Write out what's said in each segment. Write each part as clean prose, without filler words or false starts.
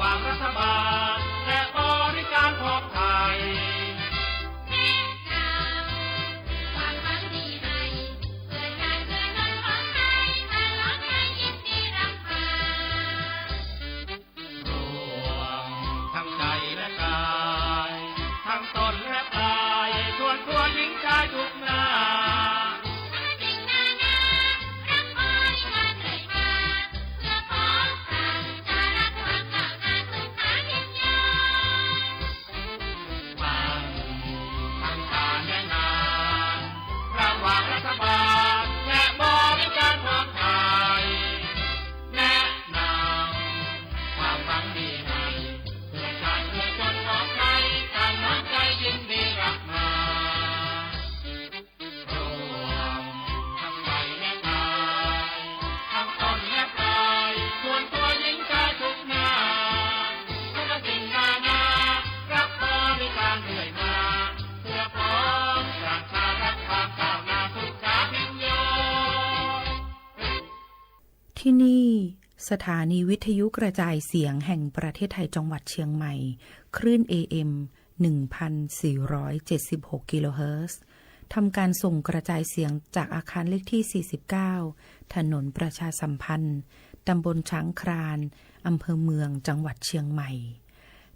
ว่างรัฐบาลและบริการของไทยที่นี่สถานีวิทยุกระจายเสียงแห่งประเทศไทยจังหวัดเชียงใหม่คลื่น AM 1476 กิโลเฮิรตซ์ทำการส่งกระจายเสียงจากอาคารเลขที่49ถนนประชาสัมพันธ์ตำบลช้างครานอำเภอเมืองจังหวัดเชียงใหม่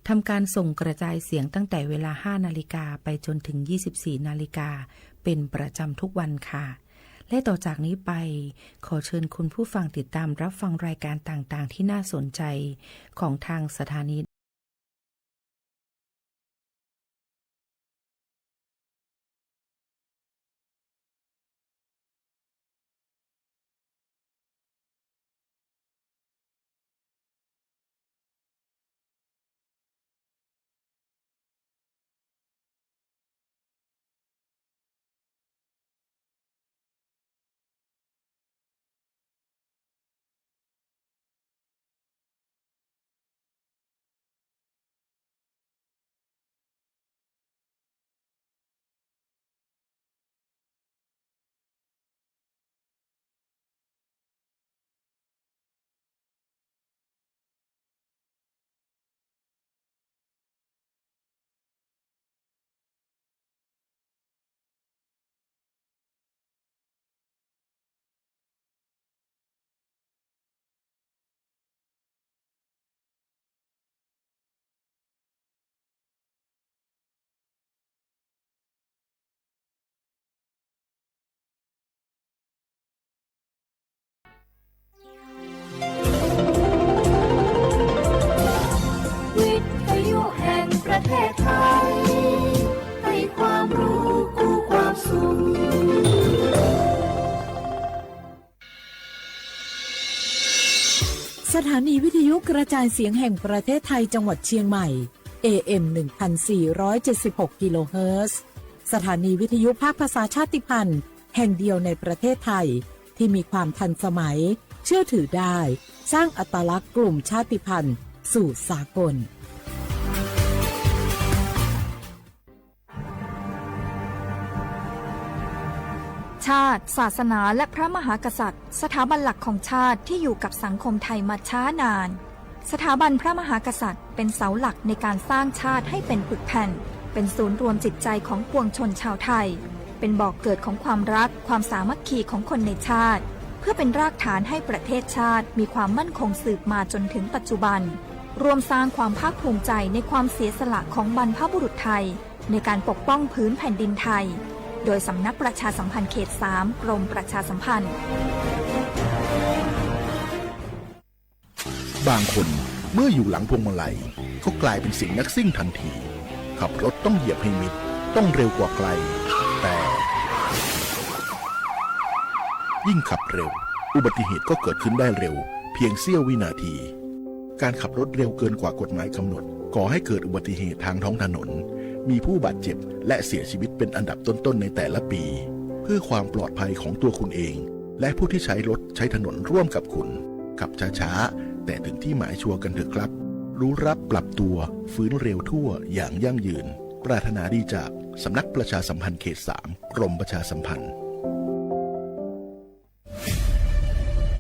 ทำการส่งกระจายเสียงตั้งแต่เวลา 5 นาฬิกาไปจนถึง 24 นาฬิกาเป็นประจำทุกวันค่ะและต่อจากนี้ไปขอเชิญคุณผู้ฟังติดตามรับฟังรายการต่างๆที่น่าสนใจของทางสถานีวิทยุแห่งประเทศไทยให้ความรู้คู่ความสุขสถานีวิทยุกระจายเสียงแห่งประเทศไทยจังหวัดเชียงใหม่ AM 1476 กิโลเฮิรตซ์สถานีวิทยุภาคภาษาชาติพันธุ์แห่งเดียวในประเทศไทยที่มีความทันสมัยเชื่อถือได้สร้างอัตลักษณ์กลุ่มชาติพันธุ์สู่สากลชาติศาสนาและพระมหากษัตริย์สถาบันหลักของชาติที่อยู่กับสังคมไทยมาช้านานสถาบันพระมหากษัตริย์เป็นเสาหลักในการสร้างชาติให้เป็นปึกแผ่นเป็นศูนย์รวมจิตใจของปวงชนชาวไทยเป็นบ่อกเกิดของความรักความสามัคคีของคนในชาติเพื่อเป็นรากฐานให้ประเทศชาติมีความมั่นคงสืบมาจนถึงปัจจุบันรวมสร้างความภาคภูมิใจในความเสียสละของบรรพบุรุษไทยในการปกป้องพื้นแผ่นดินไทยโดยสำนักประชาสัมพันธ์เขต 3 กรมประชาสัมพันธ์บางคนเมื่ออยู่หลังพวงมาลัยก็กลายเป็นสิ่งนักซิ่งทันทีขับรถต้องเหยียบให้มิดต้องเร็วกว่าไกลแต่ยิ่งขับเร็วอุบัติเหตุก็เกิดขึ้นได้เร็วเพียงเสี้ยววินาทีการขับรถเร็วเกินกว่ากฎหมายกำหนดก่อให้เกิดอุบัติเหตุทางท้องถนนมีผู้บาดเจ็บและเสียชีวิตเป็นอันดับต้นๆในแต่ละปีเพื่อความปลอดภัยของตัวคุณเองและผู้ที่ใช้รถใช้ถนนร่วมกับคุณขับช้าๆแต่ถึงที่หมายชัวร์กันเถอะครับรู้รับปรับตัวฟื้นเร็วทั่วอย่างยั่งยืนปรารถนาดีจากสำนักประชาสัมพันธ์เขต 3 กรมประชาสัมพันธ์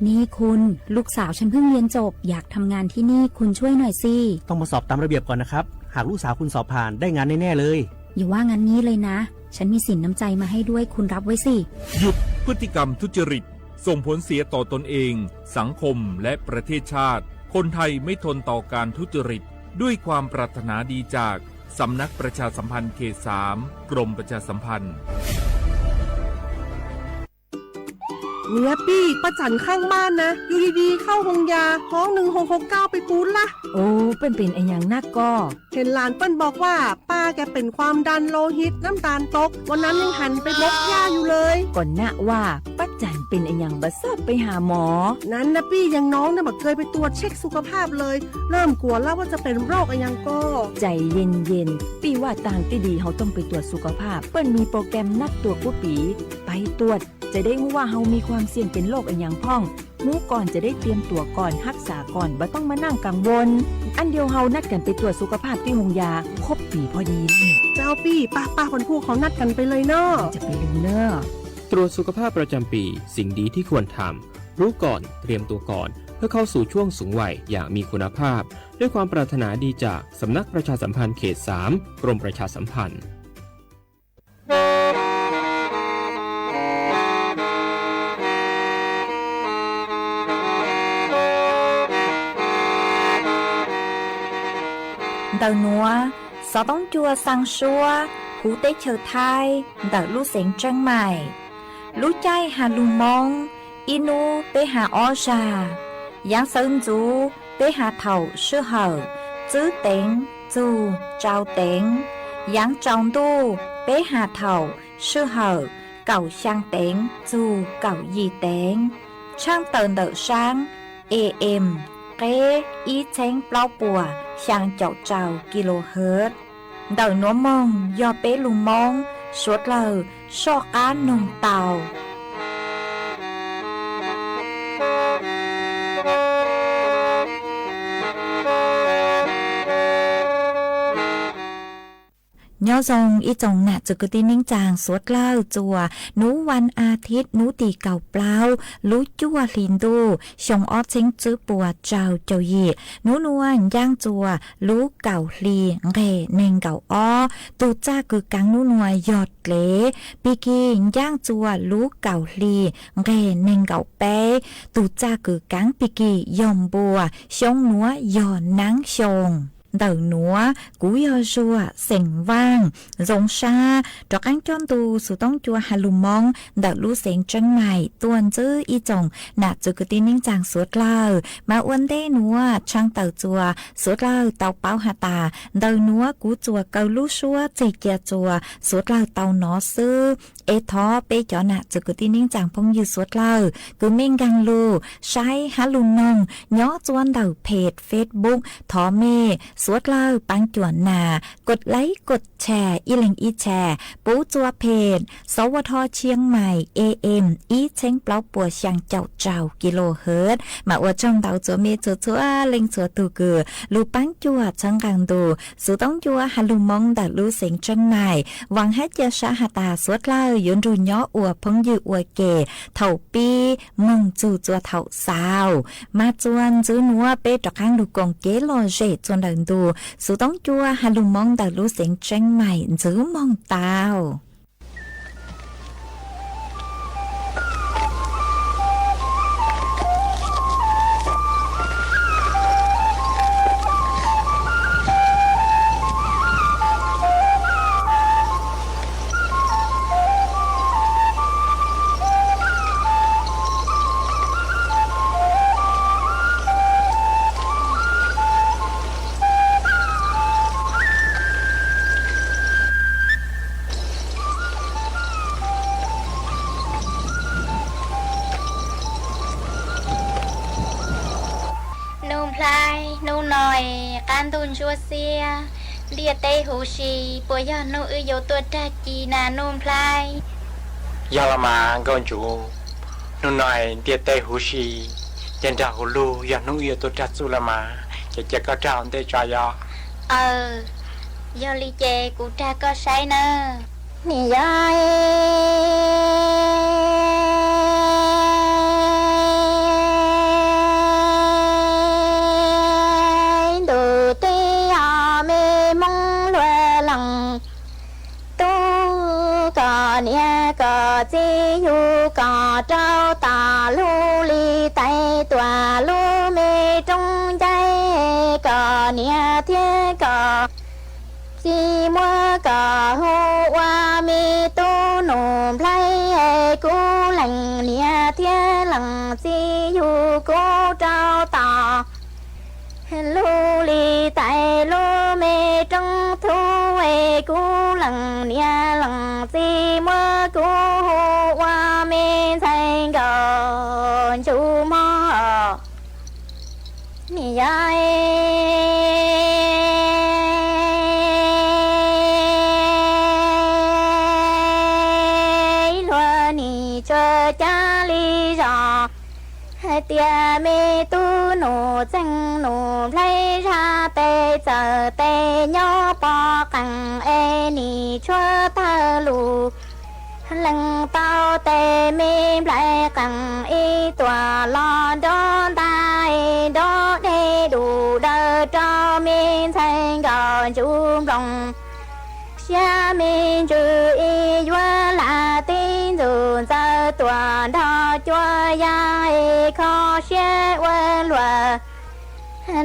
นี่คุณลูกสาวฉันเพิ่งเรียนจบอยากทำงานที่นี่คุณช่วยหน่อยสิต้องมาสอบตามระเบียบก่อนนะครับหากลูกสาวคุณสอบผ่านได้งานแน่ๆเลยอย่าว่างั้นนี้เลยนะฉันมีสินน้ำใจมาให้ด้วยคุณรับไว้สิหยุดพฤติกรรมทุจริตส่งผลเสียต่อตนเองสังคมและประเทศชาติคนไทยไม่ทนต่อการทุจริตด้วยความปรารถนาดีจากสำนักประชาสัมพันธ์เขต 3 กรมประชาสัมพันธ์เนี่ยปี้ป้าจันข้างบ้านนะอยู่ดีๆเข้าห้องยาห้อง1669ไปปูนละโอ้เป็นไอ้อย่างนักก็เห็นหลานเปิ้นบอกว่าป้าแกเป็นความดันโลหิตน้ำตาลตกวันนั้นยังหันไปมกหญ้าอยู่เลยก่อนนะว่าป้าจันเป็นไอ้อย่างบัดซอบไปหาหมอนั้นนะปี้ยังน้องนะบักเคยไปตรวจเช็คสุขภาพเลยเริ่มกลัวแล้วว่าจะเป็นโรคอะไรยังก็ใจเย็นๆปี้ว่าต่างที่ดีเขาต้องไปตรวจสุขภาพเปิ้นมีโปรแกรมนัดตรวจผู้ปีไปตรวจจะได้รู้ว่าเฮามีความเสี่ยงเป็นโรคอะไรอย่างพ่องรู้ก่อนจะได้เตรียมตัวก่อนรักษาก่อนบ่ต้องมานั่งกังวลอันเดียวเฮานัดกันไปตรวจสุขภาพที่โรงยาครบปีพอดีเลยเจ้าปี้ป้าคนผู้เขานัดกันไปเลยเนาะจะไปลืมเนาะตรวจสุขภาพประจำปีสิ่งดีที่ควรทำรู้ก่อนเตรียมตัวก่อนเพื่อเข้าสู่ช่วงสูงวัยอย่างมีคุณภาพด้วยความปรารถนาดีจากสำนักประชาสัมพันธ์เขต 3 กรมประชาสัมพันธ์Đầu núa, gió bóng chua sang xua, hú tế chờ thai, đợi lũ xén trăng mày. Lũ chay hà lù mông, inu bế hà o già, giáng sơn chú bế hà thầu sư hở, chữ tên, chú, trao tên, giáng trong tu bế hà thầu sư hở, cầu sang tên, chú, cầu gì tên. Trang tờn đợi sáng, AM, kế ý chén bao bùa, sang chậu trào kHz. Đời núa mông do bế lù mông, suốt lờ so cá nồng tàu. Nhớ dòng ý chồng nạ chữ cứ tin ninh chàng suốt lao chùa núวันอาทิตย์núตีเก่าเปล่ารู้จั่วลินดูชงอ้อเช้งจื้อปัวเจ้าเจ้ายีนวนวลย่างจัวรู้เก่าลีเร่เน่งเก่าอ้อตูจ้าคือกังนูนัวยอดเละปีกีย่างจัวรู้เก่าลีเร่เน่งเก่าเป้ตูจ้าคือกังปีกียอมบัวชงนัวยอนังชงĐầu núa, cú yo rùa, sành vang, rong xa, trọc ăn tròn tù, sự tông chua hà lù mong, đầu lú sành chân mày, tuần chữ y chồng, nạt chữ cứ tin ninh chàng suốt lờ, mà uốn đê núa, trang tàu chùa, suốt lờ tàu báo hà tà, đầu núa cú chùa cầu lú xua, chì kia chùa, suốt lờ tàu nó sư, ê thó bê chó nạt chữ cứ tin ninh chàng phong như suốt lờ, cứ mênh găng lù, sai hà lù nông, nhó chuan đầu page Facebook, thó mê,สุดเลยปังจวนหนากดไลค์กดแชร์อีเล็งอีแชร์ปูจัวเพจสวทเชียงใหม่ AM อีเช้งเปล่าปัวช่างเจ้าkHz มาอวดช่องเตาจัวเมจัวจัวเล็งจัวตูเกือลูปังจัวช่างกังดูสุดต้องจัวฮัลลูมองดัดลูเสียงจังใหม่หวังให้เจ้าชาหตาสุดเลยยนรูย้ออวดพงยืออวดเก๋เถ่าปีมงจูจัวเถ่าสาวมาจวนจื้อนัวเป๊ะดอกข้างลูกกงเก๋โลเจจวนเดินดูสุต้องจัวฮัลลูมองดัดลูเสียงจังใหม่จื้อมองตาวชัวเสียเลียเตหูชีปวยานูอุโยตัวตาจีนานุ่มพลายยาละมากอนจูนุ่นหน่อยเลียเตหูชียันดาหูลูยานูอุโยตัวตาสุละมาจะก็จ้าเตจายายอลีเจกูตาก็ใช้เนอะนี่ยาย chỉ yu có trao tà lu li tay tòa lu mê trong trái có nia thiên có chỉ mua có hu hoa mi tu nụ play cú lành nia thiên lặng chỉ yu cố trao tà lu li tay lu mê trong thu cú lặng nia lặng chỉ mua cú hu hoa mi thành có chú mò mi ai lo ni cho cha li rõ tia mi tu nụ chân nụ lấy ra tê giờ tê nhó bò cẳng e ni cho ta lù lần tao tê mi lại cẳng y tòa lo đó tai đó đê đủ đơ cho mi thành gò chung lòng xa mi chữ y vua là tin dù giờ tòa đó cho ya khó xe quên lùa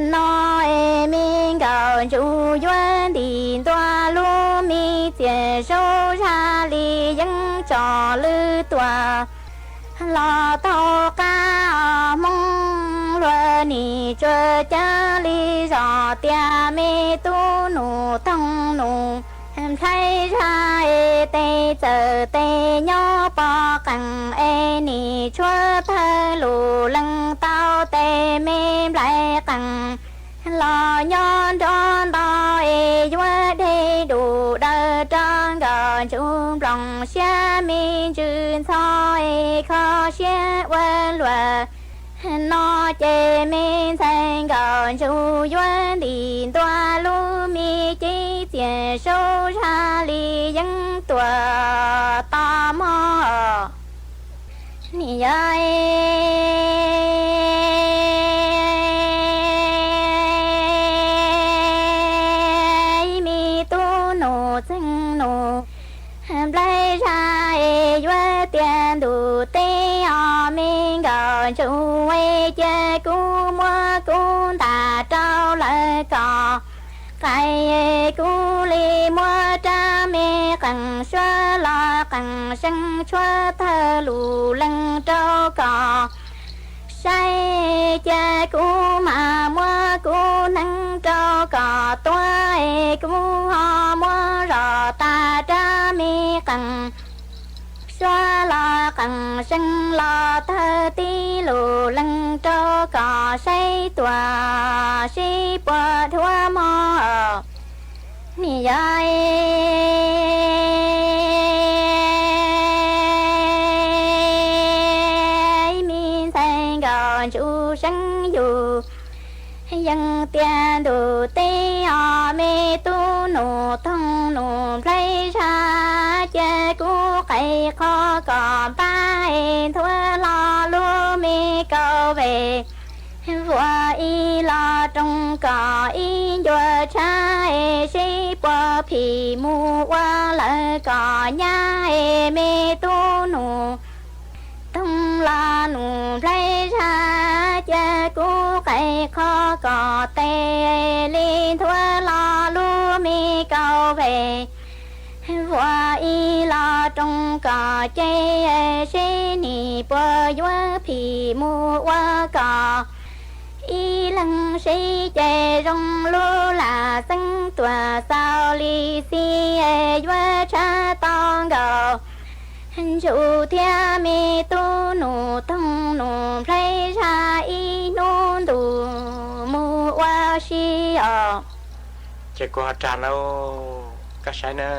nói mình gạo chủ duyên đi tòa lu mi tiền sâu ra li dân trò lư tòa lo tàu ca mong lùa ni cho cha li rõ tia mi tu nụ thông nụ thấy ra tê giờ tê nhó bò cẳng e ni chúa thơ lù lăng tao tê mềm lại cẳng lo nhon đón tao chúa đê đủ đơ tròn gò chung lòng xe mi chừng thôi khó xe quên lùa nó chê mi thành gò chú duyên đi tòa lu mi chỉ tiền sâu ra li dân tòa ta mò ni ai mi tu nô chân nô lấy ra duyên tiền đủ tê mình gò chú chơi cú mua cú ta trao lại cò cái cú li mua cha mẹ cẳng xóa lo cẳng sân xóa thơ lù lăng trao cò say chơi cú mà mua cú nắng trao cò toa cú ho mua rò ta cha mẹ cẳng xóa lo cẳng sân lo thơ tí lù lăng trao cò say tòa si bờ thua mò mi ai mi thành gò chú sân dù dân tiền đủ tê mi tu nụ thông nụ lấy ra chơi cú cây khó còn ba thua lo lu mi cầu về vua y lo trong cỏ y vua trai si bò phì mu qua lại cỏ nhà mi tu nụ tung la nụ lấy ra chơi cú cây khó cỏ tê li thua lo lu mi cầu về vua y lo trong cỏ chơi si ni bò vua phì mu qua cỏ y lăng sĩ chè rong lô là sân tòa sao li si vua cha tong gò chủ thia mi tu nụ thông nụ lấy ra y nôn đủ mu wa si ở chạy qua trà lâu các sai nè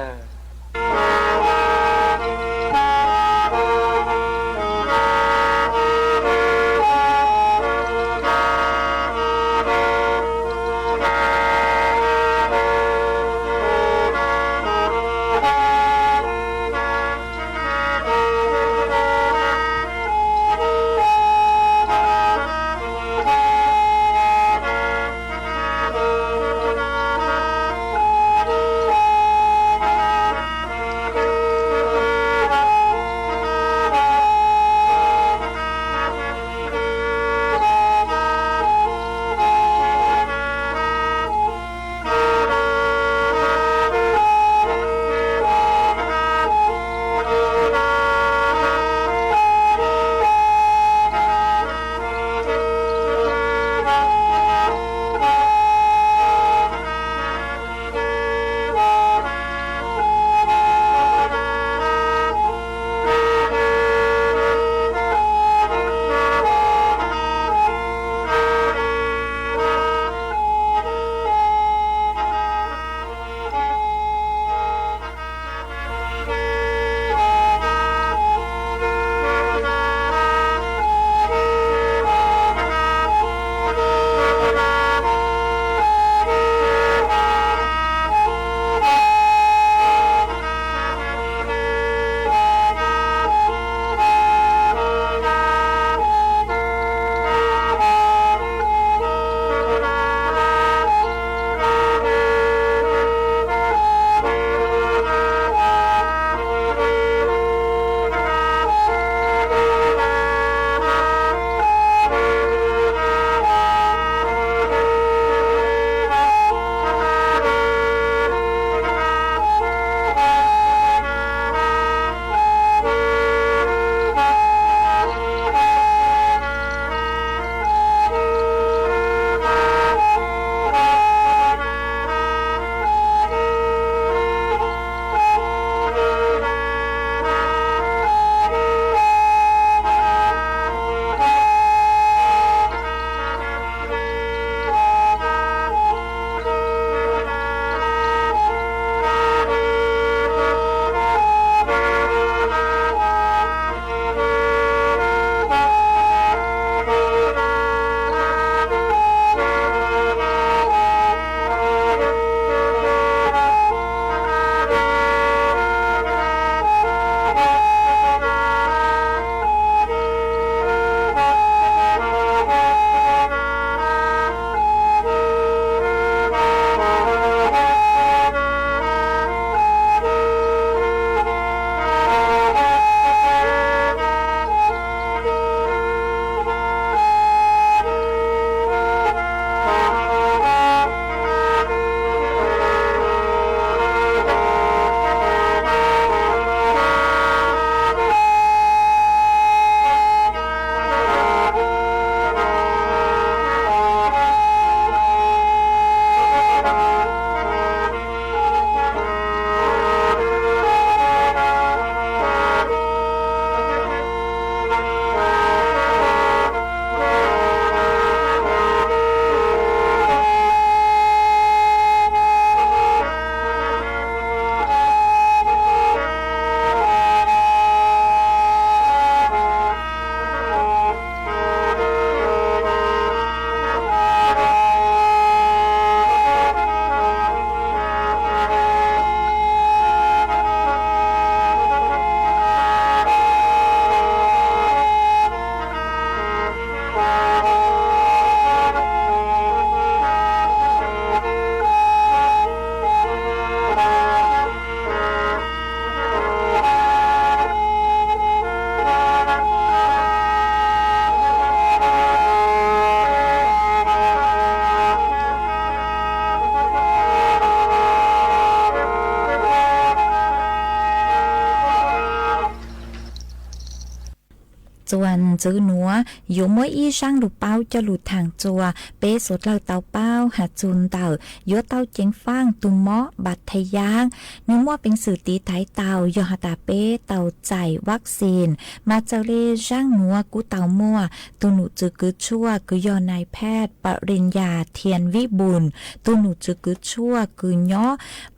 จื้อหนัวอยู่มวยอีช่างหลุเป้าจะหลุดทางจัวเป้สดเราเตาเป้าหาจุนเต่ายัวเต้าเจียงฟางตุมเมาะบัดทะยางนึกว่าเป็นสื่อตีไทยเต่ายอหตาเป้เต่าใจวัคซีนมาเจเลช่างหนัวกูเต่ามั่วตุหนูจื้อกึดชั่วคือยอนายแพทย์ปริญญาเทียนวิบุญตุหนูจื้อกึดชั่วคือย่อ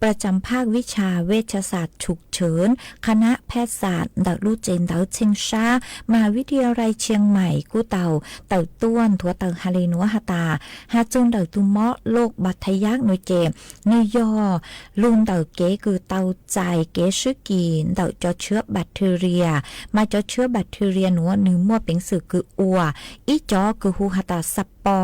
ประจำภาควิชาเวชศาสตร์ฉุกเฉินคณะแพทยศาสตร์ดักลู่เจนเต๋าเชียงชามหาวิทยาลัยเชียงใหม่กู้เต่าต้วนถัวเต่าฮาเลนัวฮาตาฮาจุนเต่าตุมะโลกบัดทะยักหน่วยเจมนยอลุนเต่าเก๋คือเต่าใจเก๋ชื่อกีนเต่าจอเชื้อแบคทีเรียมาจอเชื้อแบคทีเรียหนัวหนึ่งมั่วเป็นสื่อคืออัวอีจอคือฮูฮาตาสปอ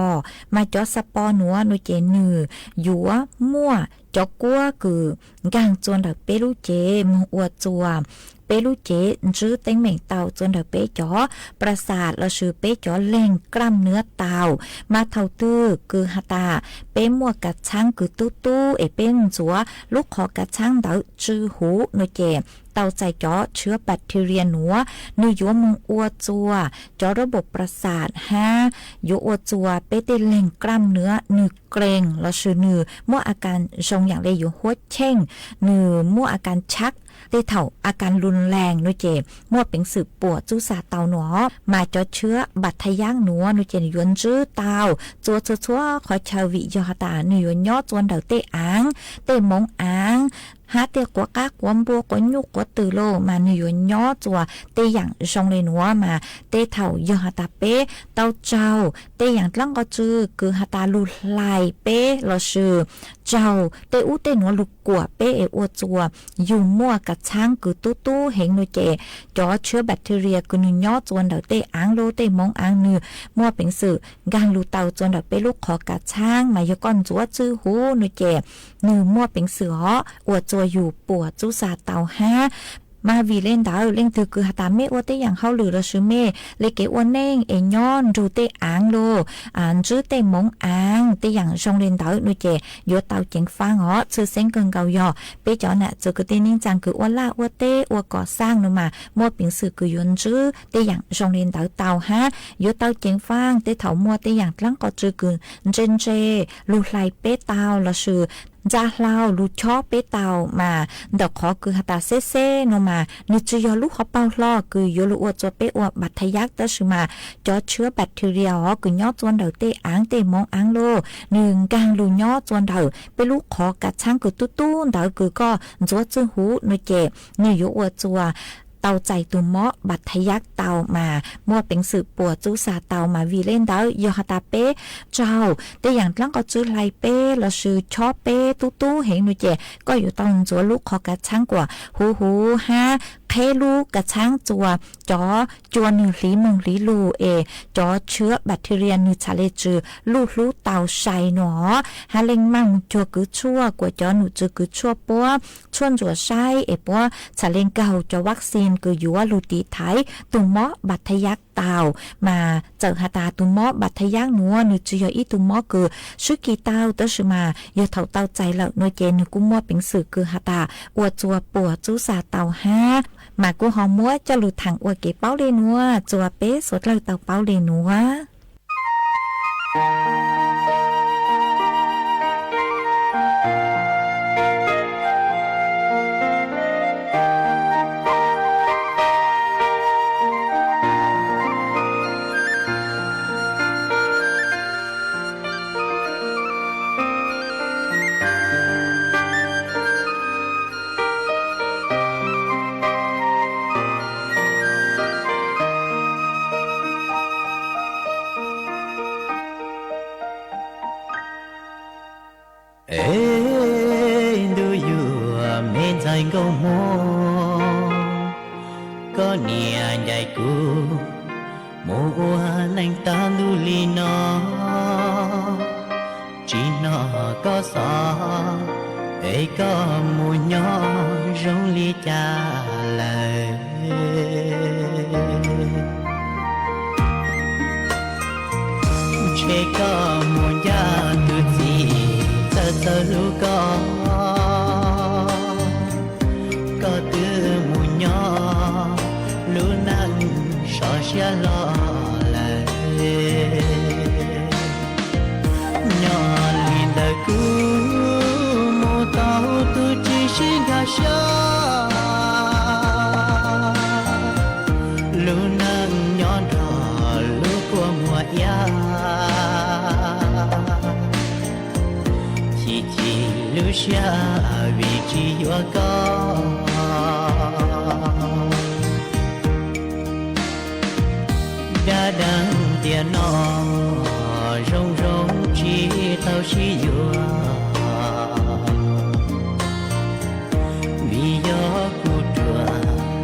มาจอสปอหนัวหน่วยเจนือยัวมั่วจอกัวคือกางจวนเต่าเปรูเจมอัวจัวเปรูเจชื่อเต็งเหม่งเต่าจนเดาเป้จ๋อประสาทเราชื่อเป้จ๋อเล่งกล้ามเนื้อเต่ามาเท่าตื้อคือฮาตาเป้มัวกัดช่างคือตู้เอเป็นจัวลูกขอกัดช่างเต่าชื่อหูหน่วยเจเต่าใจจ๋อเชื้อแบคทีเรียหนัวนือยัวมึงอัวจัวจ๋อระบบประสาทยัวอัวจัวเป้เตเล่งกล้ามเนื้อนือเกรงเราชื่อนือมั่วอาการทรงอย่างเลยอยู่หัวเช่งนือมั่วอาการชักได้เท่าอาการรุนแรงนุเจมั่วเป็นสืบปวดจุสาเตาหนอมาจอเชื้อบัดทะย่างหนัวนุเจยวนจื้อเตาจัวชัวขอชาววิยอตาหนยวนย่อจวนเดาเตอังเตมงอังหาเตียกว่ากากวมบัวกวยุกกวตือโลมาหนยวนย่อจัวเตอย่างชงเลยหนัวมาเตเท่ายอหตาเป้เตาเจ้าเตอย่างตั้งก็จื้อคือหตาลุลายเป้เราชื่อเจ้าเตอุเตหนัวลุกกัวเป้เออวจัวอยู่มั่วกัดช้างคือตู้เห็นนุเจจอเชื้อแบคทีเรียคือนุย่อจวนเดาเตอังโลเตมงอังนือมั่วเป็นสื่อการลูเตาจวนเดาเป้ลูกขอกัดช้างมายก้อนจัวจื้อหูนุเจนือมั่วเป็นสื่ออวดจัวอยู่ปวดจุสาเตามาวีเล่นดาวเล่นตือคือหาตาเมอวเตอย่างเข้าหรือละชื่อเมเลเกอวนเน่งเอย้อนดูเตอังโลจื้อเตมงอังเตอย่างชงเล่นดาวนุเจยัวเตาเจงฟังชื่อเส้นเกินเกาหยอเปจอน่ะเจอคือเตนิ่งจังคืออวล่าอวเตอวก่อสร้างนมามัวปิงสื่อคือยนจื้อเตอย่างชงเล่นดาวเตายัวเตาเจงฟังเตเถามัวเตอย่างตั้งก็จื้อคือเจนเจลูไลเปเตาละชื่อจาลาวลูชอเปเตามาดอกขอคือหาตาเซ่นมานิจยอลูกเขาเป้าล่อคือโยลูอวดจวเปอวบัดทะยักตะชมาจอเชื้อแบคทีเรียคือย่อจวนเดาเตอังเตมงอังโลหนึ่งกลางลูย่อจวนเดาไปลูกขอกัดช่างคือตู้เดาคือก็จัวจื้อหูนเจนี่โยอวดจัวเตาใจตุเมาะบัดทะยักเตามามั่วเป็นสืบปวดจุสาเตามาวีเล่นดาวยอฮตาเป้เจ้าแต่อย่างตั้งก็จื้อไลเป้ละชื่อชอเป้ตู้เห็นนุเจก็อยู่ตอนจัวลูกขอกัดช่างกว่าหูเคลูกกัดช้างจัวจอจวนหนึ่งหลีมึงหลีลูจอเชื้อแบคทีเรียนึชาเลจือลูเตาไซหนอฮาเล็งมั่งจัวกือชั่วกว่าจอหนูจือกือชั่วปัวชวนจัวไซปัวชาเลงเก่าจอวัคซีนคืออยู่ว่าลูตีไทยตุ่มเมาะบัดทะยักเตามาเจอหาตาตุ่มเมาะบัดทะยักหนัวนึจืออีตุ่มเมาะคือชุกีเตาเตอชิมาเยอะเท่าเตาใจแล้วหน่วยเจนึกุมัวเป็นสื่อคือหาตาอวดจัวปัวจุสาเตามากูหอมมัวจะหลุดถังอวดเก็บเป้าเลนัวจัวเป๊ะสดเลยเตาเป้าเลนัว do you mến dài câu mô có nia dài cũ mùa lạnh tan du li nó chỉ nó có gió ấy có mùa nhỏ rong li cha lời chỉ có mùa giá từ gì giờ lu có từ mùa nhỏ lu nắng sợ xe lo 起起留下位置越高，大当电脑融融起到西游，为有古多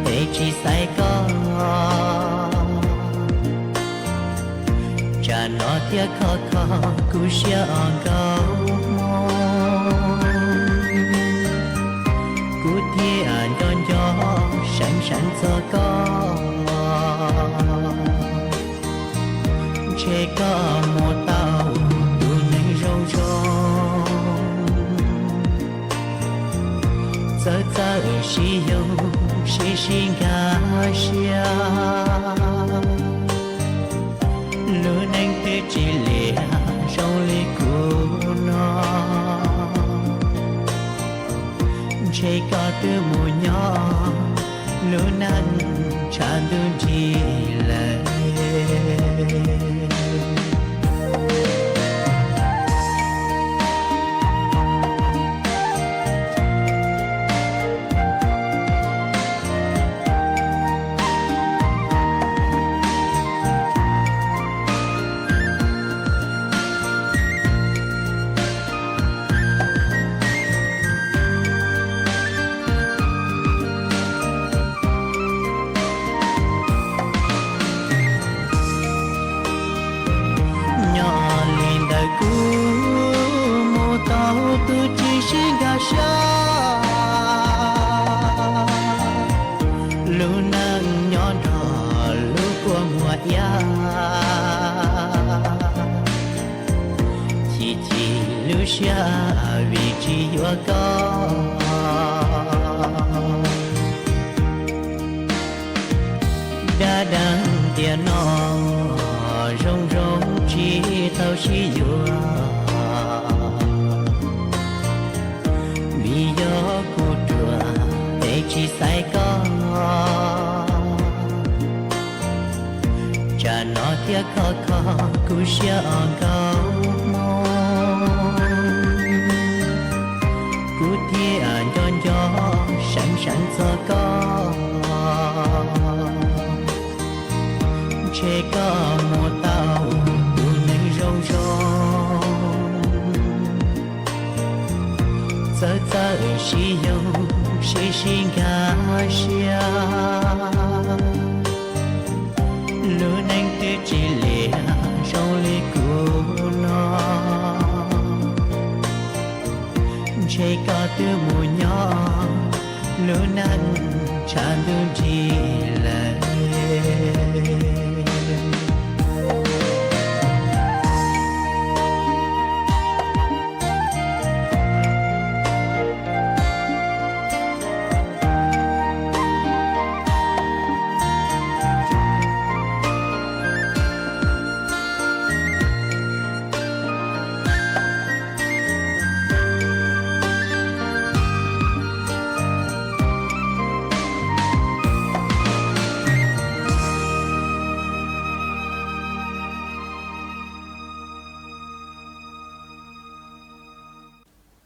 被起赛高。cha nó tiếc khó khó cú xia cao cú thiên đón gió sáng sáng gió có che có một tàu đủ nấy rong rong giờ giờ xí yêu xí xí ngã xia lúa nắng tươi chỉ lìa trong ly của nó chỉ có từ mùa nhỏ lúa nắng tràn đơn chỉ lệ vị trí vừa có đã đang tiền nó rong rong chỉ thâu chỉ vừa vì gió của chùa để chỉ sai có cha nó tiếc khó khó cú xia cao đón gió sáng sáng gió có che có một tàu đủ nấy rong rong giờ giờ xí yêu xí xí ngã xia lúa nắng tươi chỉ lìa trong ly của nó chỉ có từ mùa nhỏ lúa nắng tràn đơn chỉ lệ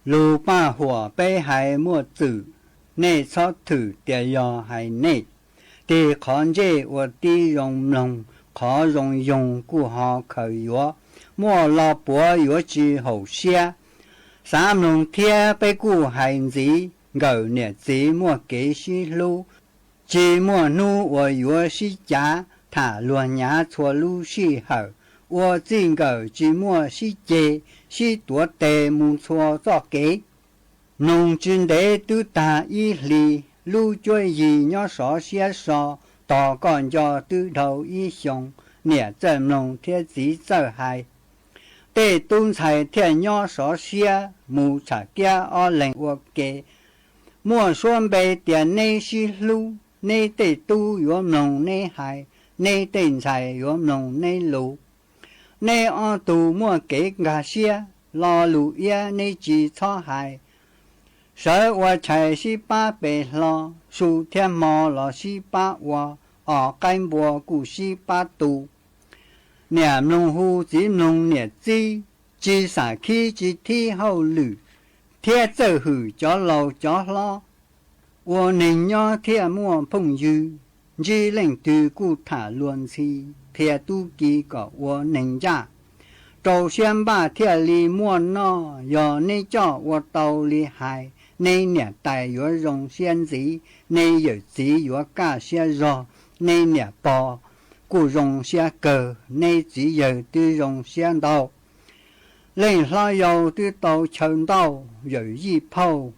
路把火被海莫子，内操土的要海内，的看见我的容容，可容用故好口药，莫老伯药之后些，三龙贴被故海子，狗日子莫给西路，寂寞怒我药是假，他乱牙错路是后。我真个寂寞是结，是多得木错作给。农村的都打一里，路追一鸟少些少，大干家都头一雄，年正农天子走海。对东菜天鸟少些，木茶家二零我给。莫说被点内是路，内得都有农内海，内得菜有农内路。内安度莫给那些老路也内只草海，十我才是八百老，数天毛老是八我，干波古是八度，年农户只农年子，只上去只天后路，天走后叫老叫老，我能让天莫朋友，只能对顾他乱气，天都给个我能家。早先把天里莫闹，要你叫我到厉害，你年代越容先子，你有子越加些热，你年包故容些个，你只有对容先到。另上有对到穷道有一泡，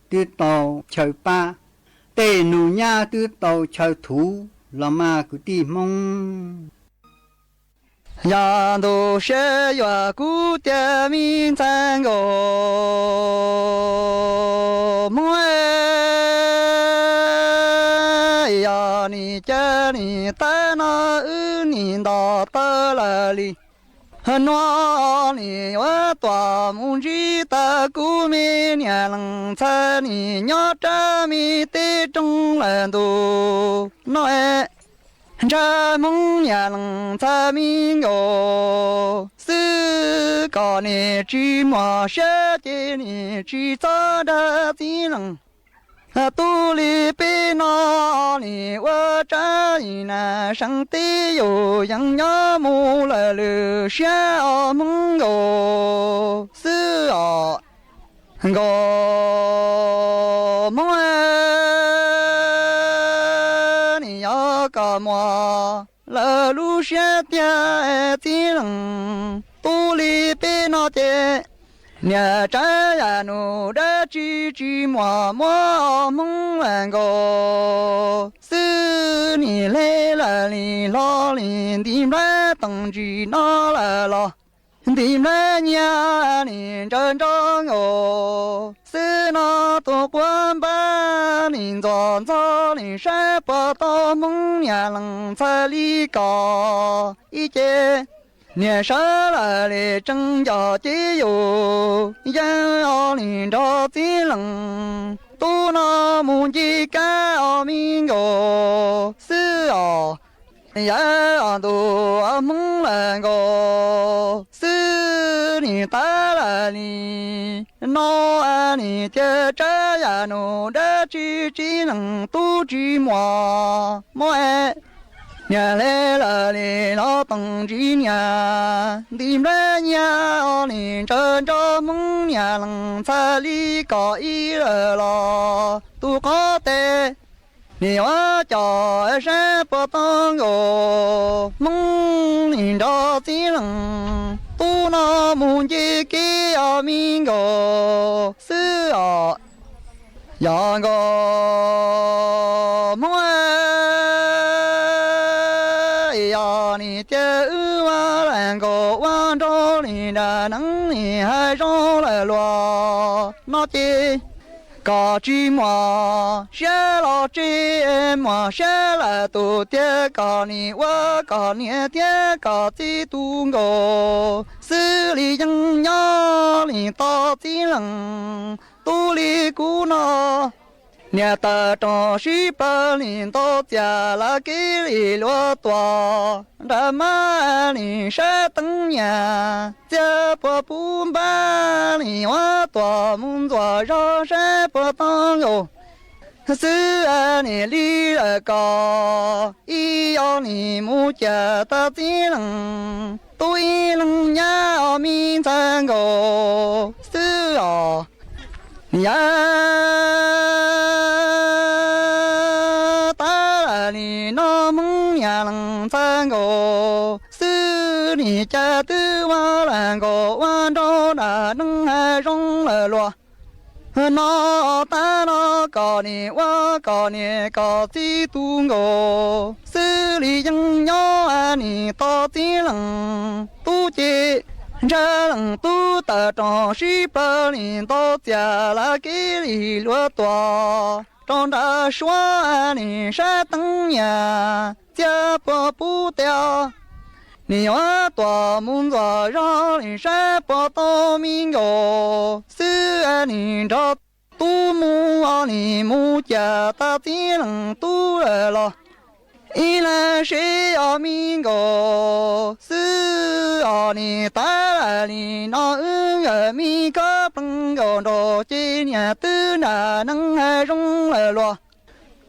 对到求巴，对农家对到求土，那么个地梦。呀，都是越古的民咱个么呀，你家里在那你到到哪里？那里我多母子的姑妹年能在你娘这米的中人都那。这梦也能在民哟，是个你只么舍得你只找的技能，肚里被哪里我这一男生的有样样木了留下梦哟，是啊，我梦个么？老路上的技能，肚里被闹的，你这样弄的句句么么梦完个，是你来了你老林的乱东去哪来了？的乱娘你真正哦，是那多官把你装造你山不到梦娘能在里高一节。年上来的正要的哟，人要领着技能，都那梦的干命哟，是哦。呀，都梦来个，是你带来你，那你的这样弄的只能都只么爱，年来了你老等几年，你们年你真正梦年能在里搞一了，都搞得。你我叫山不当哟，梦里着技能，都那梦的给要命哟，是啊，呀个梦呀，你的我两个望着你的能力还上来了，那的。个只么写了这么写了都得个你我个你的个几多个，手里人呀你到底能肚里鼓闹，你的张是把领到家了给你落多，这么你山等年。这不把你我多梦做上山不当哟，是你离了高，一要你母家的技能，都一能要命咱个是啊呀，打了你那梦也能咱个。你家的我两个晚上那能还容了咯？那大那个你我个你个几多我，手里人要你到底能都接，这能都打仗是把你到家了给你落多，长着说你山等呀，家不掉。你我多梦做让你山不到命哟，是你这多梦你母家的技能多了，一来谁要命哟，是 ni ta ni nó mi có bằng đồ chi nhà tư nà nâng rong lo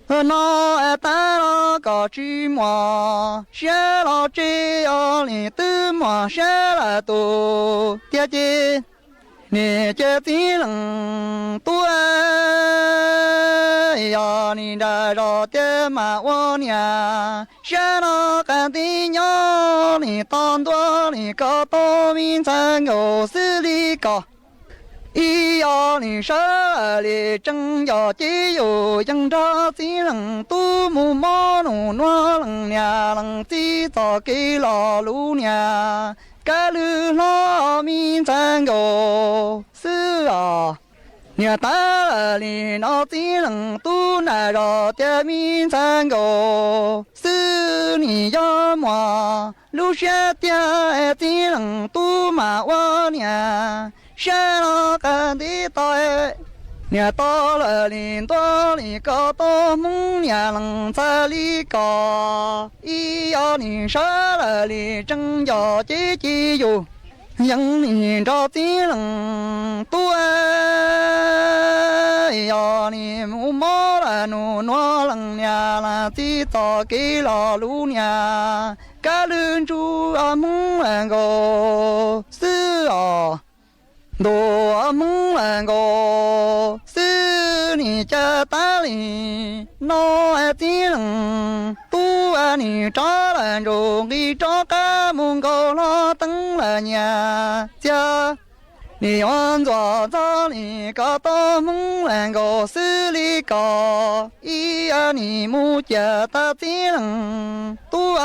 nó ta nó có chi mà sẽ lo chi ni tư mà sẽ là tu tia chi ni chơi tí lần tu ya ni đã rồi tia mà ô nhà sẽ nó cả tí nhỏ ni tan tua ni có to min sang ngô xử lý có ý ya ni sợ li chân ya chỉ有dân ra chỉ lần tu mu mò nụ nó lần nhà lần chỉ cho cái lò lú nhà cả lư lo min sang ngô xử nhà ta li nó chỉ lần tu nà rồi tia min sang ngô xử ni ya mà lú xe tia chỉ lần tu mà qua nhà sẽ nó cần đi tới nhà to là liền to liền có to muốn nhà lần xa đi có ý ở liền sẽ là liền chân gió chỉ dù dân liền cho tí lần tuổi ở liền mua mỏ là nó lần nhà là tí to cái lò lú nhà cả lưng chú muốn là gò xứ đồ muốn là gò xứ ni cha ta li nó tí lần tu ni cho là rồi đi cho cả mông cổ lo tấn là nhà cha ni oan cho ta ni có to muốn là gò xứ li có ý ni mu cha ta tí lần tu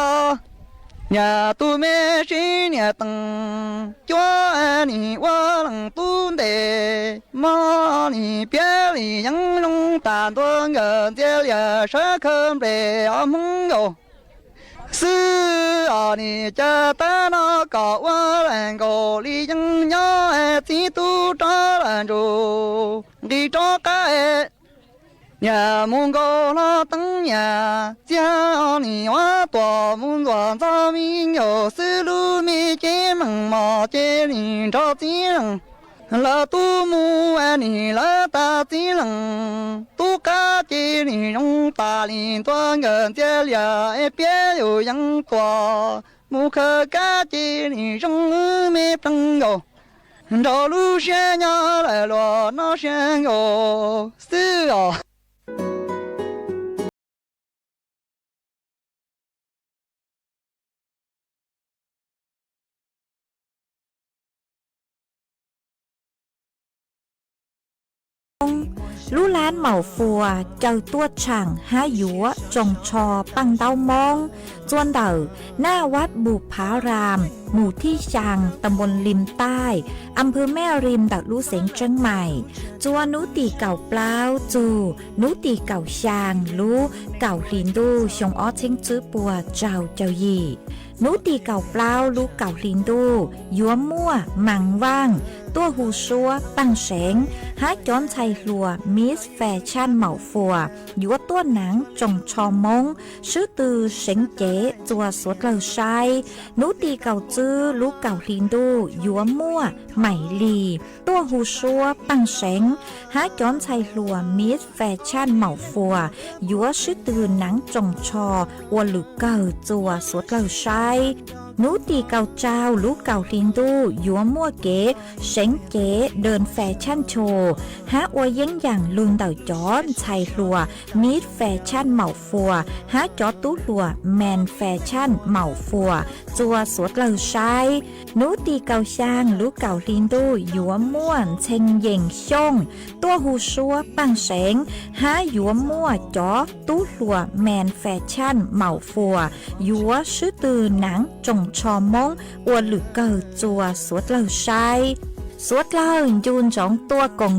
nhà tu mẹ sĩ nhà tầng cho ni qua lần tu đề mà ni biết ni những long tàn tuân gần thế là sẽ không để mong cầu sư ni cha ta nó có qua lần cầu đi những nhớ thì tu cho lần rồi đi cho cái nhà mông cổ lo tấn nhà cha ni hoa tòa mông tòa cho mình有思路mi chế mừng mò chế ni cho tí lần là tu mu ni là ta tí lần tu cá chế ni trong ta liền toàn gần chế là biết有人tòa mu khờ cá chế ni trong mi tăng go đầu lu xe nhỏ lại lo nó xe go sư Lũ lán màu phùa, châu tuốt chẳng, há dúa, trồng trò, băng đau mong, chuan đở,หน้าวัดบุพาราม หมู่ที่ชัง ตำบลริมใต้ อำเภอแม่ริม ดักลู่เสงเชียงใหม่ จัวนุตีเก่าเปล่าจู นุตีเก่าชาง ลู่เก่าลินดูชงอ้อเชิงจื้อปัวเจ้ายีนุตีเก่าเปล่าลู่เก่าลินดูยัวมั่วหมังว่างตัวหูชัวปังเสงหาจ้อนชัยลัวมิสแฟชั่นเหมาฟัวยัวตัวหนังจงชอมงชื่อตือเสงเจ๋จัวสวดเลอชัยนุตีเก่าจื้อลูกเก่าลินดูยัวมั่วใหม่ลีตัวหูชัวปังเสงหาจ้อนชัยลัวมิสแฟชั่นเหมาฟัวยัวชื่อตือหนังจงชอวัวลูกเก่าจัวสวดเลอชัยนุตีเก่าเจ้าลูกเก่าลินดูยัวมั่วเก๋เสงเก๋เดินแฟชั่นโชว์หาอวยยังอย่างลุนเต่าจอนชัยลัวมิดแฟชั่นเหมาฟัวหาจอตู้ลัวแมนแฟชั่นเหมาฟัวจัวสวดเลอชัยนุตีเก่าช่างลูกเก่าลินดูยัวม่วนเชงเย่งช่งตัวหูชัวปังเสงหายัวมั่วจอตู้ลัวแมนแฟชั่นเหมาฟัวยัวชื่อตือหนังจงชอมงอวหรือเกิดจัวสวดเลอชัยสวดเลอยูนสองตัวกง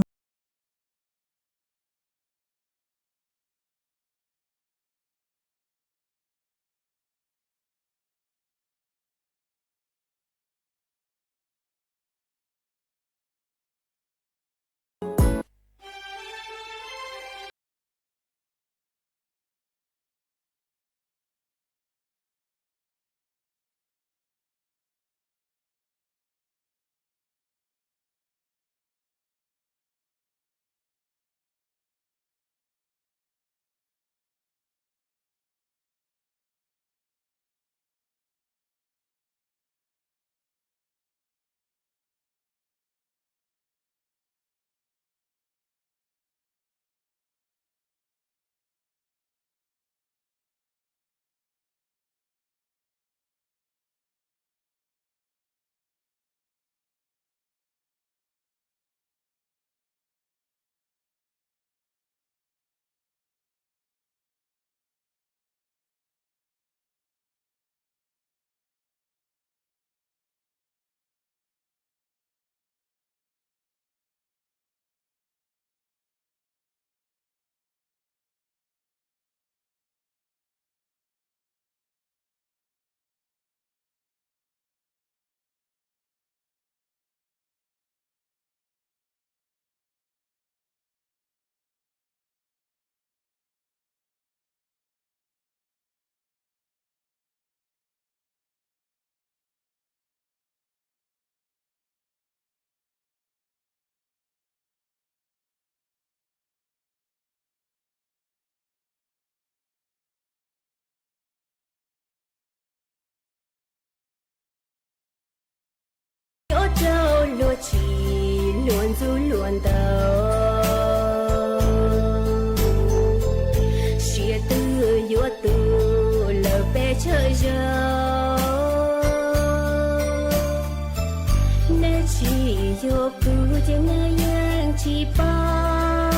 yêu cứ cho người dân chỉ bao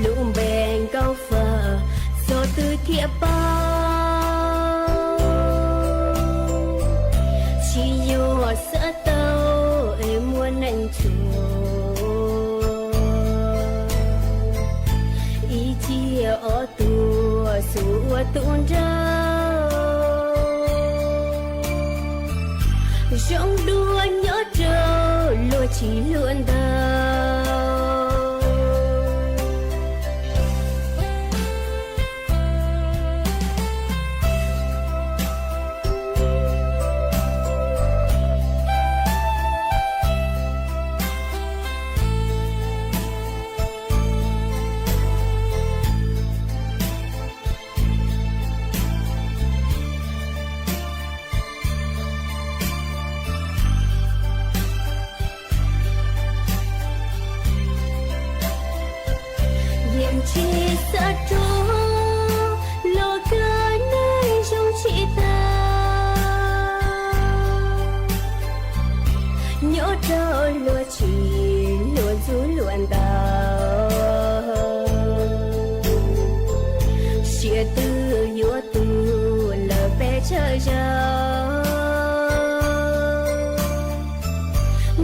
lũ bèn câu phở số từ thiệp bao chỉ yêu sợ tao em muốn anh chùa ý chí ở tua sủa tuôn ra trong đua nhớ trâu lúa chỉ luôn đâu chỉ sợ trốn lo cái nơi trong chị ta nhớ trâu lúa chỉ luôn rú luôn đào chia tư yếu tư lỡ bé chơi giàu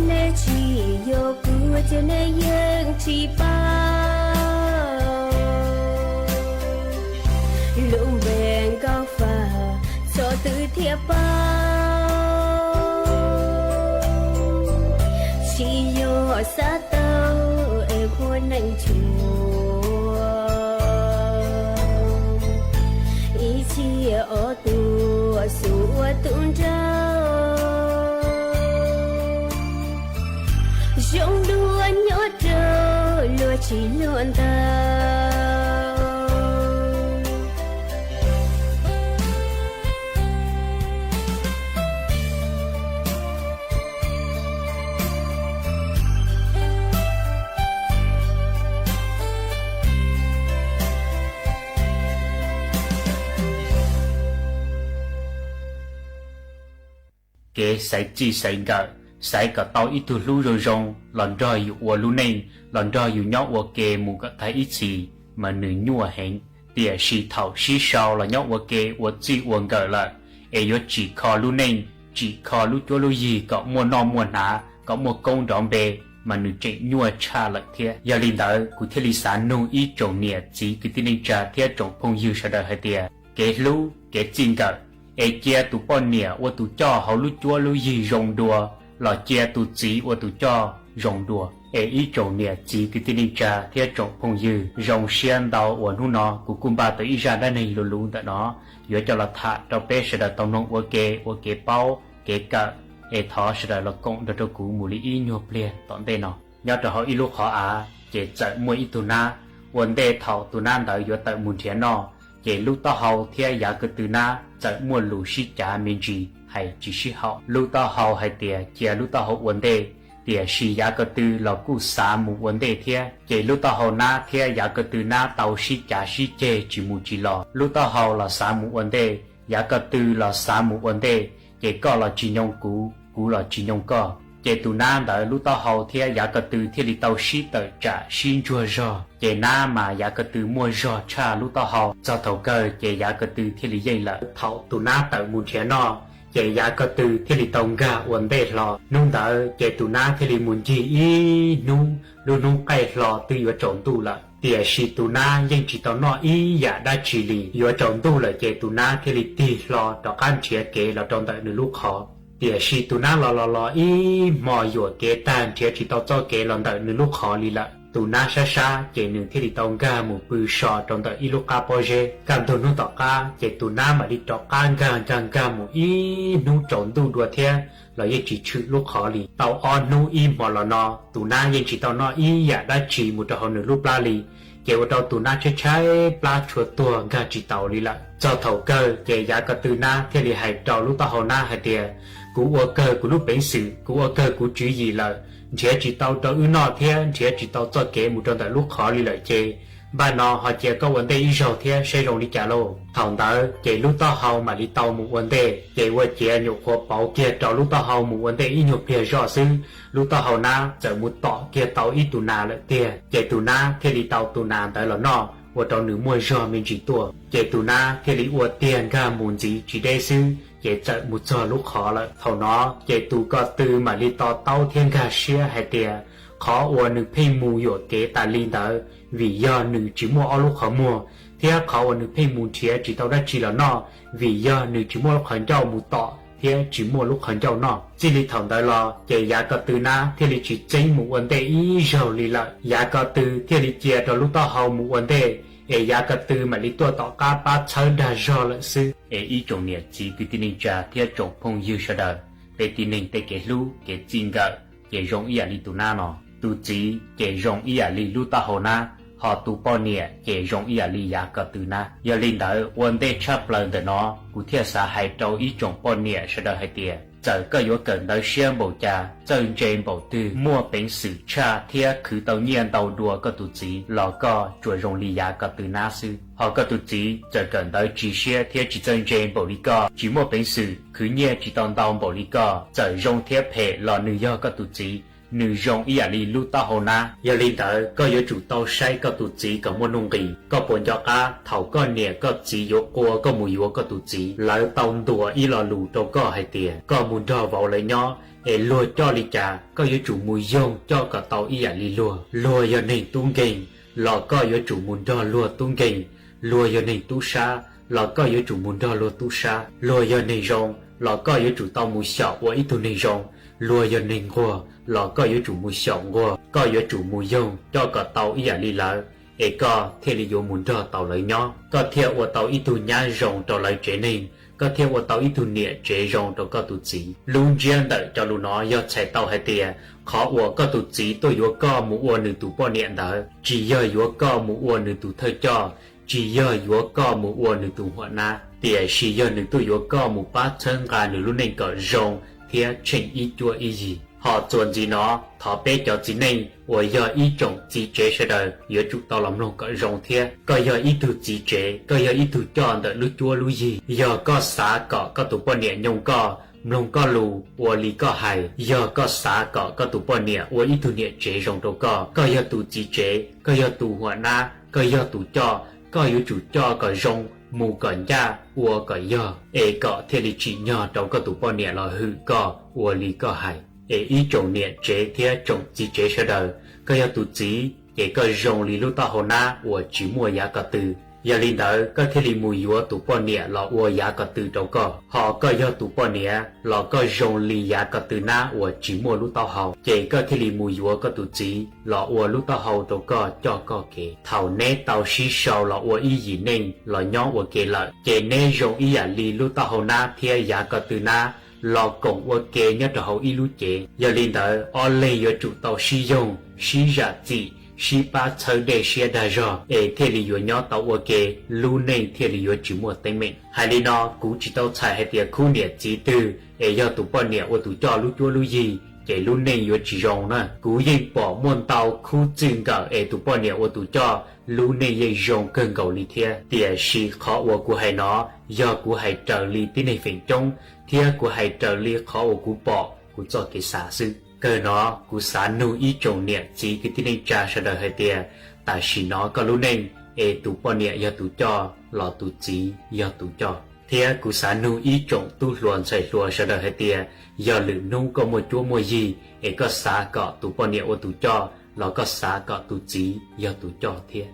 nên chỉ yêu cứ cho nên dân chỉ lũng bèn cao phà cho tự thiệp bao chỉ yêu xa tao em muốn anh chùa ý chí ở tua sủa tuôn trao trong đua nhớ trâu lúa chỉ luôn tao kế sai chi sai gạo sai cả tao ít tu lu rồi rong lần rồiอยู่อวlu này lần rồiอยู่nhócอวkế mù cả thái ít gì mà nữ nhua hẹn địa sĩ thảo sĩ sau là nhócอวkếอวchỉ uống gạo là yếu chỉ kho lu này chỉ kho lu cho lu gì có mua non mua ná có mua công đón bề mà nữ chạy nhua cha lại thế giờ linh đạo của thế lý sản nông ít trồng nè chỉ cái tin anh cha thế trồng phong dư sau đó hay địa kế lu kế chín gạo chia tụ bọn nè và tụ cho họ lu chúa lu gì rồng đùa là chia tụ chỉ và tụ cho rồng đùa ý trồng nè chỉ cái tin cha theo trồng phong dư rồng xiên đào và nu nó của cung ba tới ra đây này lu lu tại nó giữa cho là thà cho bé sẽ là tông nông và kế bao kế cả thọ sẽ là công được cho cụ mù lý nhiều ple tận đây nó nhớ cho họ lúc họ chế chạy mua ít tụ na vấn đề thọ tụ na đợi giữa tại mùn thiệt nó chế lúc tao hậu theo giá cái từ na chạy mua lũ sĩ trả miền gì hay chỉ sĩ hậu lúc tao hậu hay tiền chế lúc tao hậu vấn đề tiền sĩ giá cái từ là cú xả một vấn đề theo chế lúc tao hậu na theo giá cái từ na tàu sĩ trả sĩ chế chỉ một chỉ lò lúc tao hậu là xả một vấn đề giá cái từ là xả một vấn đề chế có là chỉ nhung cú là chỉ nhung có chế tụ na đợi lúc tao hậu theo giá cái từ theo đi tàu sĩ tự trả xin chua rồi chế na mà giá cái từ mua rồi cha lúc tao hậu cho thầu cơ chế giá cái từ theo lý dây là thầu tụ na tự muốn chế nó chế giá cái từ theo lý tông gà vấn đề lò nung đợi chế tụ na theo lý muốn gì ý nung nung cái lò từ yếu trộn tụ là địa sĩ tụ na nhưng chỉ tao nói ý giả đã chỉ lý yếu trộn tụ là chế tụ na theo lý tì lò đó can chế kế là trong đợi nửa lúc khó địa sĩ tụ na lò ý mò yếu kế tan chế chỉ tao cho kế là đợi nửa lúc khó lý là tụ na xa chế nương thiết đi tông ga một bự sò trong đợi iluka poje cầm tụ nung tọt ca chế tụ na mà đi tọt ca một ý nung trộn tụ đùa theo là yên chỉ chữ lúc khó lý tàu on nung im mà là nó tụ na yên chỉ tao nói ý giả đã chỉ một trò nửa lúc la lý chế vào tụ na trái pla chuột tua ga chỉ tàu lý lại cho thầu cơ chế giá cả tụ na theo lý hay trò lúc tao hồ na hay tiền cú ở cơ của lúc bén sự cú ở cơ của chữ gì là chế chỉ tao cho ư nọ thế chế chỉ tao cho kế một trong tại lúc khó lý lại chế bà nó họ chỉ có vấn đề ý rồi thế sẽ rong đi trả lô thằng đó chỉ lúc tao hầu mà đi tàu một vấn đề chỉ qua chỉ nhục khó bảo kia trò lúc tao hầu một vấn đề ý nhục kia rõ xứ lúc tao hầu na chờ một tọ kia tàu ít tù na lại tiền chỉ tù na khi đi tàu tù na tới là nó và trò nữ mua rõ mình chỉ tua chỉ tù na khi đi uất tiền cả muốn gì chỉ đây xứ chỉ chờ một giờ lúc khó lại thằng nó chỉ tù có từ mà đi tàu thiên cả xia hay tiền khó uất nữ phi mù dội kế ta linh tới vì do nữ chỉ mua ở lúc khó mua thế khó uất nữ phi mù chia chỉ tàu đã chỉ là nó vì do nữ chỉ mua lúc khẩn trâu một tọ thế chỉ mua lúc khẩn trâu nó chỉ đi thằng tới lo chỉ giá có từ na thế thì chỉ chính một vấn đề ý rồi đi lại giá có từ thế thì chia cho lúc tao hầu một vấn đề giá có từ mà đi tua tọ cá ba chơi đã rồi lại sư ý trồng nhiệt chỉ cứ tin nên cha thế trồng phong yêu sao đời để tin nên để cái lú cái chim gạo cái rong ý đi tu na nó tu chỉ cái rong ý đi lúc tao hầu na họ tu bao nhiêu cái rong ý đi giá có từ na giờ linh tới vấn đề chấp lần từ nó cụ thể xã hay trâu ý trồng bao nhiêu sao đời hay tiền giờ có yếu cần tới xem bộ cha chân trên bộ tư mua bánh sử cha thiết cứ tàu nhiên tàu đùa có tụ chỉ lò co chuột rong lì giá có từ na sư họ có tụ chỉ giờ cần tới chỉ xe thiết chỉ chân trên bộ lý co chỉ mua bánh sử cứ nhiên chỉ tàu tàu bộ lý co giờ rong thiết hệ lò nữ do có tụ chỉ nữ rong ý lý lúc tao hồ na giờ linh tới có yếu chủ tàu say có tụ chỉ có mua nông kỳ có bốn cho cá thầu có nè có chỉ yếu cua có mùi yếu có tụ chỉ lại tàu đùa ý lò lù đâu có hay tiền có muốn cho vào lấy nhỏ lùa cho lý trà có yếu chủ mùi dông cho cả tàu ý lý lùa giờ này tung kinh lò có yếu chủ muốn cho lùa tung kinh lùa giờ này tu sa lò có yếu chủ muốn cho lùa tu sa lùa giờ này rong lò có yếu chủ tàu mùi sạo của ít tu này rong lùa giờ này qua lò có yếu chủ mùi sạo qua có yếu chủ mùi dông cho cả tàu ý lý lại có theo lý yếu muốn cho tàu lấy nhỏ có theo của tàu ít tu nhá rong cho lấy chế nên có theo của tàu ít tu nhẹ chế rong cho có tụ chỉ luôn riêng đợi cho luôn nó do chạy tàu hay tiền khó của có tụ chỉ tôi yếu có một uo nữ tụ bao niệm đợi chỉ do yếu có một uo nữ tụ thơ cho chỉ do yếu có một uo nữ tụ hoạt na tiền chỉ do nữ tụ yếu có một bát chân gà nữ luôn nên có rong theo trình ý chua ý gì họ chuẩn gì nó thọ bé cho chính này và giờ ý trọng chỉ chế sẽ đời giữa chúng tao làm lòng có rong thế có giờ ý tu chỉ chế có giờ ý tu chọn đợi lúc chua lúc gì giờ có xả có tụ bao niệm nhung có lòng có lù và lý có hài giờ có xả có tụ bao niệm và ý tu niệm chế rong đâu có giờ tu chỉ chế có giờ tu hoạt na có giờ tu cho có giờ chủ cho có rong mù có cha và có giờ có thế thì chỉ nhỏ đâu có tụ bao niệm là hư có và lý có hài ý trồng niệm chế thế trồng chỉ chế sẽ đời có yếu tụ chỉ để có rong lý lúc tao hồ na và chỉ mua giá cả từ giờ linh tới có thể li mùi yếu tụ bao niệm là và giá cả từ đâu có họ có yếu tụ bao niệm là có rong lý giá cả từ na và chỉ mua lúc tao hậu chỉ có thể li mùi yếu có tụ chỉ là và lúc tao hậu đâu có cho có kể thầu nét tao xí sầu là và ý gì nên là nhỏ và kể lại chỉ nên rong ý lý lúc tao hậu na theo giá cả từ na lò cổng và kê nhớ cho hậu y lú chế giờ linh tới ở lấy yếu chủ tàu sử dụng sử giả trị sử ba chơi để xe đa rõ thế lý yếu nhỏ tàu và kê lú nên thế lý yếu chỉ mua tên mình hai lý nó cũng chỉ tàu chạy hay tiền khu niệm chỉ từ giờ tụ bao niệm và tụ cho lú chua lú gì cái lú nên yếu chỉ rong nè cũng yên bỏ môn tàu khu chừng cả tụ bao niệm và tụ cho lú nên yên rong cơn cầu lý thế tiền sử khó và của hai nó giờ của hai trợ lý tí này phiền trong thiên của hai trợ lý khó của bỏ của cho cái xả sư cơ nó của xả nuôi ý trồng niệm chỉ cái tin trả sẽ đời hai tiền tại vì nó có lúc nên tụ bao niệm do tụ cho lò tụ chỉ do tụ cho thiên của xả nuôi ý trồng tu luận sẽ luận sẽ đời hai tiền do lử nu có một chúa mua gì có xả có tụ bao niệm của tụ cho lò có xả có tụ chỉ do tụ cho thiên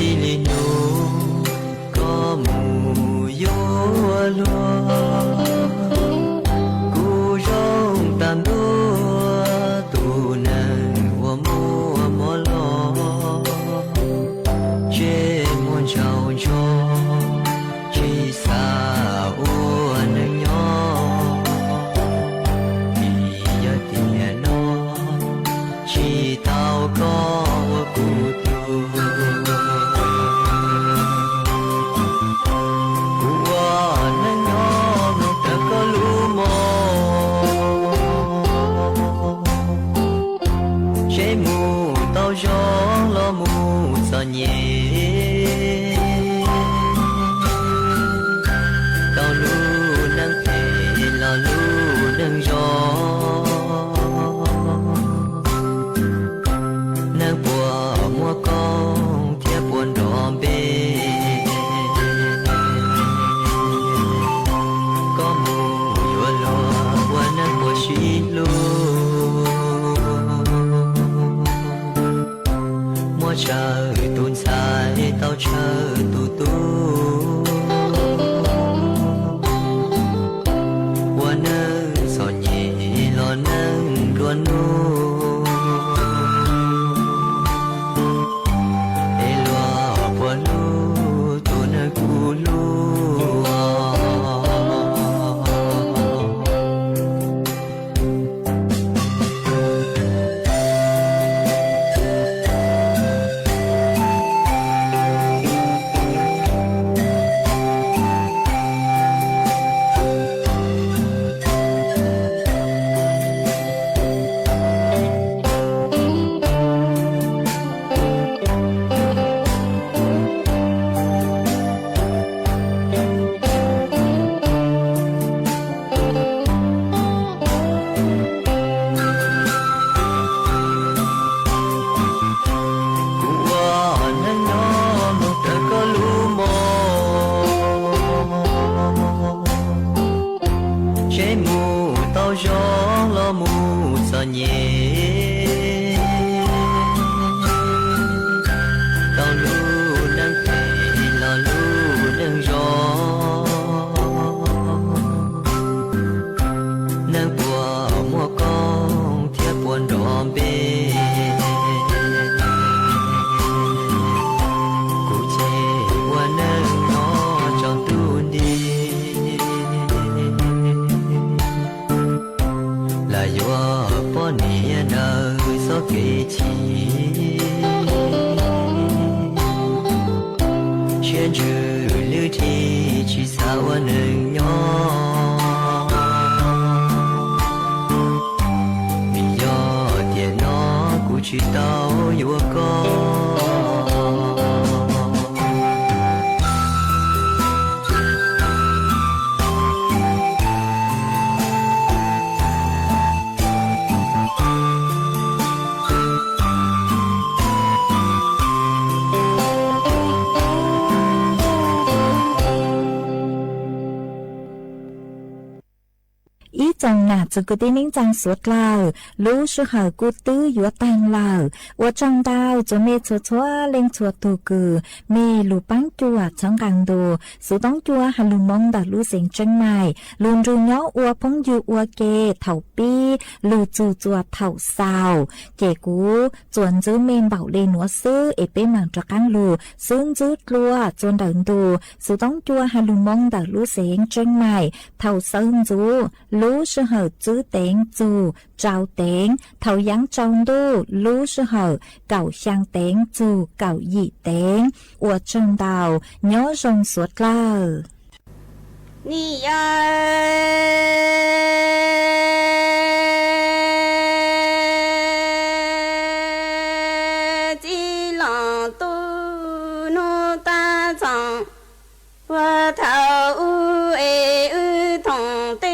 chỉ li nô có mù yo lo cu rong tam đua tu nang wo mo mo lo che mon chao cho chỉ xa u nang nhỏ vì giờ tiền nó chỉ tao có cụ tu qua nang nhỏ nó ta có lu mò chế mù tao gió lo mù sợ nhẹ tao lu nang thể lo lu nang gió nang bùa mua con thiếp buồn đỏ bê có mù vừa lo vừa nang bùa xí lu mua chờ tuôn sai tao chờ tu qua nang gió nhẹ lo nang luôn nuจังหนาจึงกูได้นิ่งจังสวดลาวรู้ชื่อหากูตื้อยัวแตงลาวว่าจังดาวจะเมชัวชัวเล่งชัวตูกือเมลูปังจัวจังกังดูสุต้องจัวฮัลลุมองดาลูเสียงจังใหม่ลุนรูเนาะอัวพงยูอัวเกเถาปี้ลูจูจัวเถาซาวเจกูจวนจื้อเมนเบาเลนัวซื้อเอเป้มังจักกังลูซึ่งจื้อกลัวจวนเดินดูสุต้องจัวฮัลลุมองดาลูเสียงจังใหม่เถาซึ่งจูรู้ชื่อหาจื้อเต็งจูเจ้าเต็งเถายังจงดูรู้ชื่อหาเก่าช่างเต็งจูเก่าหยี่เต็งอัวจังดาวย้อจงสวดลานี่ยาจีหลงตูนูตาจังว่าเท่าเอทงเต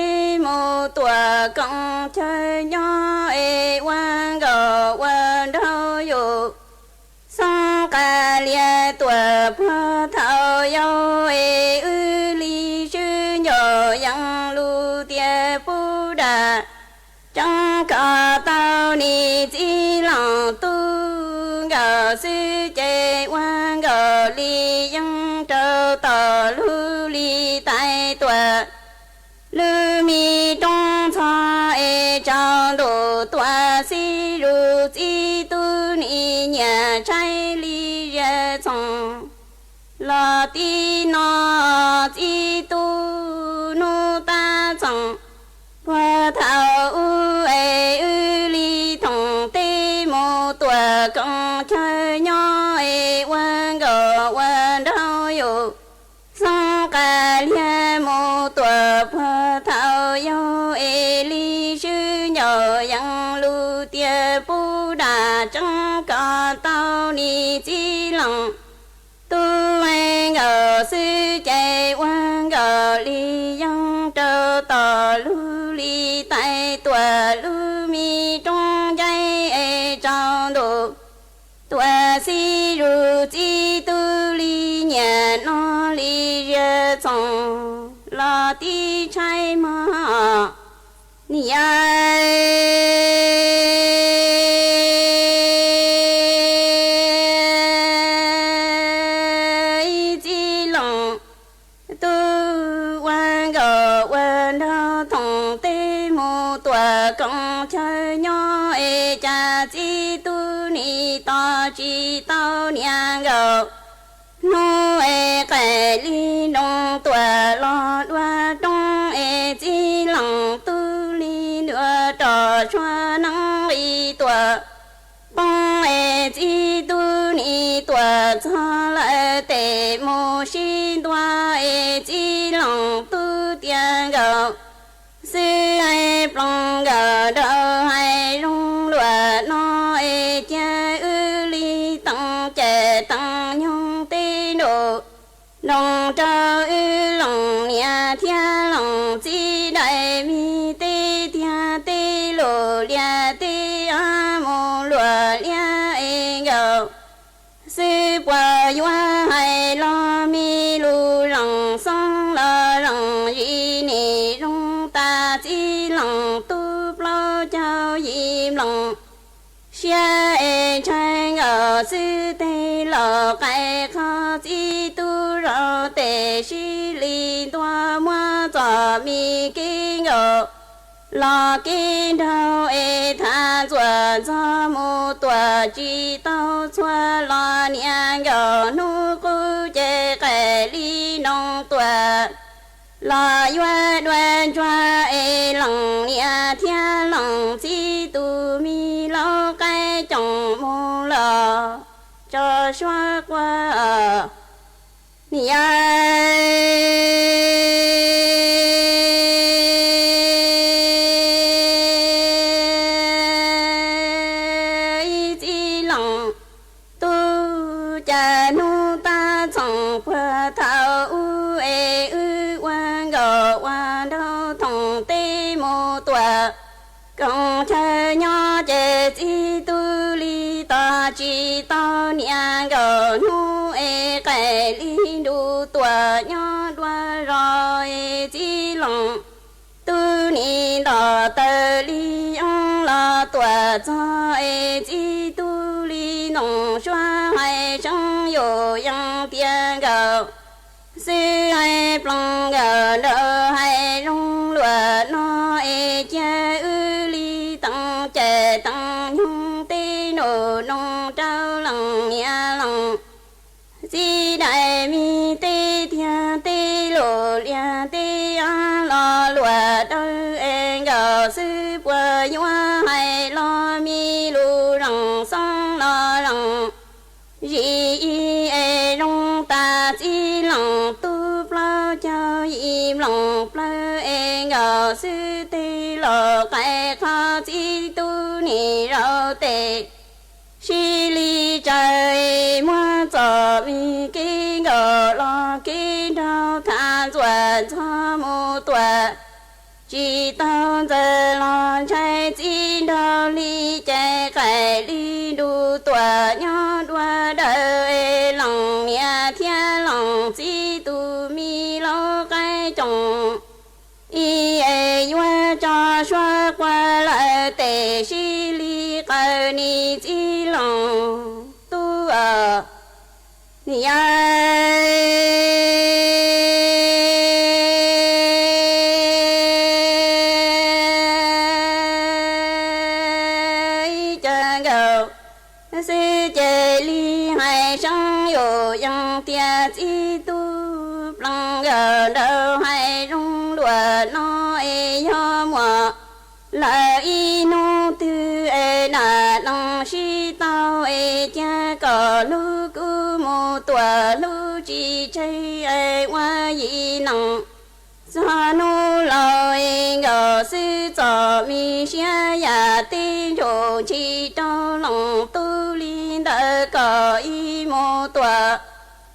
โมตัวกงเชยย่อเอวันก็วันเท่าอยู่สงกาเลียตัวพระเท่าย่อเอลีชื่อยังลูเตียปูดาจังกะเต้านี่จีหลังตูก็ซื้อเจวันก็ trái ly rê chồng là tí nó chỉ tu nu ta chồng qua thảo ê ly thong tê mô tuổi công chơi nhỏ ê quan gò quan đau yêu sang cả lia mô tuổi qua thảo yêu ê ly sư nhỏ yang lu tia bu đà chẳng cả tao ni chi lăng tu ai ngờ sư chạy quan ngờ ly yang trơ tờ lu ly tại tuổi lu mi trong dây ê trao đồ tuổi si ru chi tu ly nhà nó ly rơ chồng là ti trai mà ni ai chi lòng tu quan gờ quan đau thòng tê mô tuổi công chơi nhỏ ê cha chi tu ni ta chi tao niang gờ nô ê cái ly đông tuổi lo đoa đông ê chi lòng tu ly nữa trò choa nắng y tuổi bông ê chi tu ni tuổi cho lại tê mô xin đoa ê chi lòng tu tiền gờ sư ai plong gờ đỡ hay rung lụa nó ê cha ư ly tăng trẻ tăng nhung tê độ lòng trao ư lòng nhà thia lòng chi đại mi tê thia tê lộ lia tê a mô lụa lia ê gờ sư qua yoa hay lo mi lu lòng song la lòng y ni rung ta chi lòng tu plo chao yim lòng xia ê trai ngờ sư tê lò cái khó chi tu rau tê sư li toa mua trò mi kinh ngờ lò kinh đâu ê tha chùa cho mô tùa chi tao chùa lò niang gờ nu cu chê kẻ ly nông tùa lò yua đoan chua ê lòng nia thia lòng chi tu mi lo cái chồng mô lò cho xóa qua nia công chơi nhỏ chế chi tu li ta chi tao niang gờ nu ê cái li du tua nhỏ đua rồi chi lòng tu ni đỏ tơ li ông la tua cho ê chi tu li nông xoa hay trong yo yang tiền gờ sư hay plong gờ đỡ hay rung lụa nó ê cha ư li tăng trẻ tăng nhung tê nổ nông trao lòng nhà lòng chi đại mi tê thia tê lộ lia tê a lo lụa đỡ ê gờ sư qua yoa hay lo mi lu răng song lo răng gì ê rong ta chi lòng tu plo cho im lòng plo ê ngờ sư tê lo cái khó chi tu ni rau tê si li trời mua cho mi kinh ngờ lo kinh đau tha ruột cho mô tuổi chỉ tao giờ lo trái chi đau li chạy cái li đu tuổi nhỏ đua đời lòng nhà thiên lòng chi tu mi lo cái chồng y ê yua cho xóa qua lại tê si li cái ni chi lòng tu ở ni sư chế li 海上有样的几度冷热热海中落那要么来一弄的那能是到家个路古木多路几车我一能za nu lời ngờ sư trò mi xe ya ti rô chi trong lòng tu li đỡ cờ y mô tòa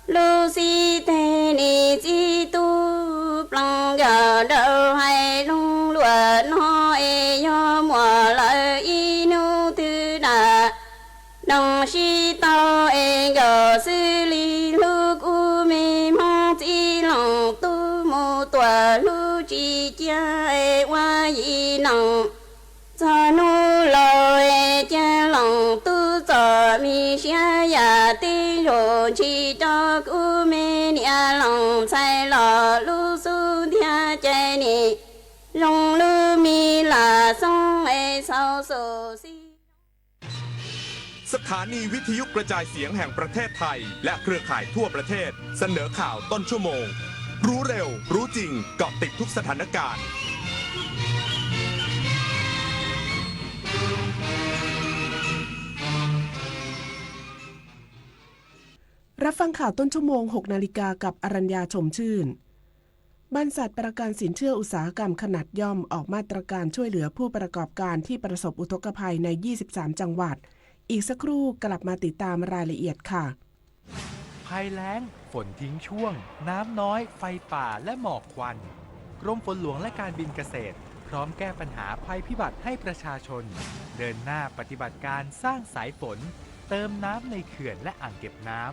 lu si tê ni chi tu plăng gờ đỡ hay lung lụa nó e yo mùa lời y nu tư đà đồng si tao e ngờ sư li lu cu mi mong chi lòng tu mô tòa lu chi cha e hoa y nặng cho nu lời cha lòng tu cho mi xa ya ti rô chi cho cu mi nia lòng sai lò lu su thia chạy ni rong lu mi là song e sao so siสถานีวิทยุกระจายเสียงแห่งประเทศไทยและเครือข่ายทั่วประเทศเสนอข่าวต้นชั่วโมงรู้เร็วรู้จริงเกาะติดทุกสถานการณ์รับฟังข่าวต้นชั่วโมง 6 นาฬิกากับอรัญญาชมชื่นบรรษัทประกันสินเชื่ออุตสาหกรรมขนาดย่อมออกมาตรการช่วยเหลือผู้ประกอบการที่ประสบอุทกภัยใน 23 จังหวัดอีกสักครู่กลับมาติดตามรายละเอียดค่ะภัยแล้งฝนทิ้งช่วงน้ำน้อยไฟป่าและหมอกควันกรมฝนหลวงและการบินเกษตรพร้อมแก้ปัญหาภัยพิบัติให้ประชาชนเดินหน้าปฏิบัติการสร้างสายฝนเติมน้ำในเขื่อนและอ่างเก็บน้ำ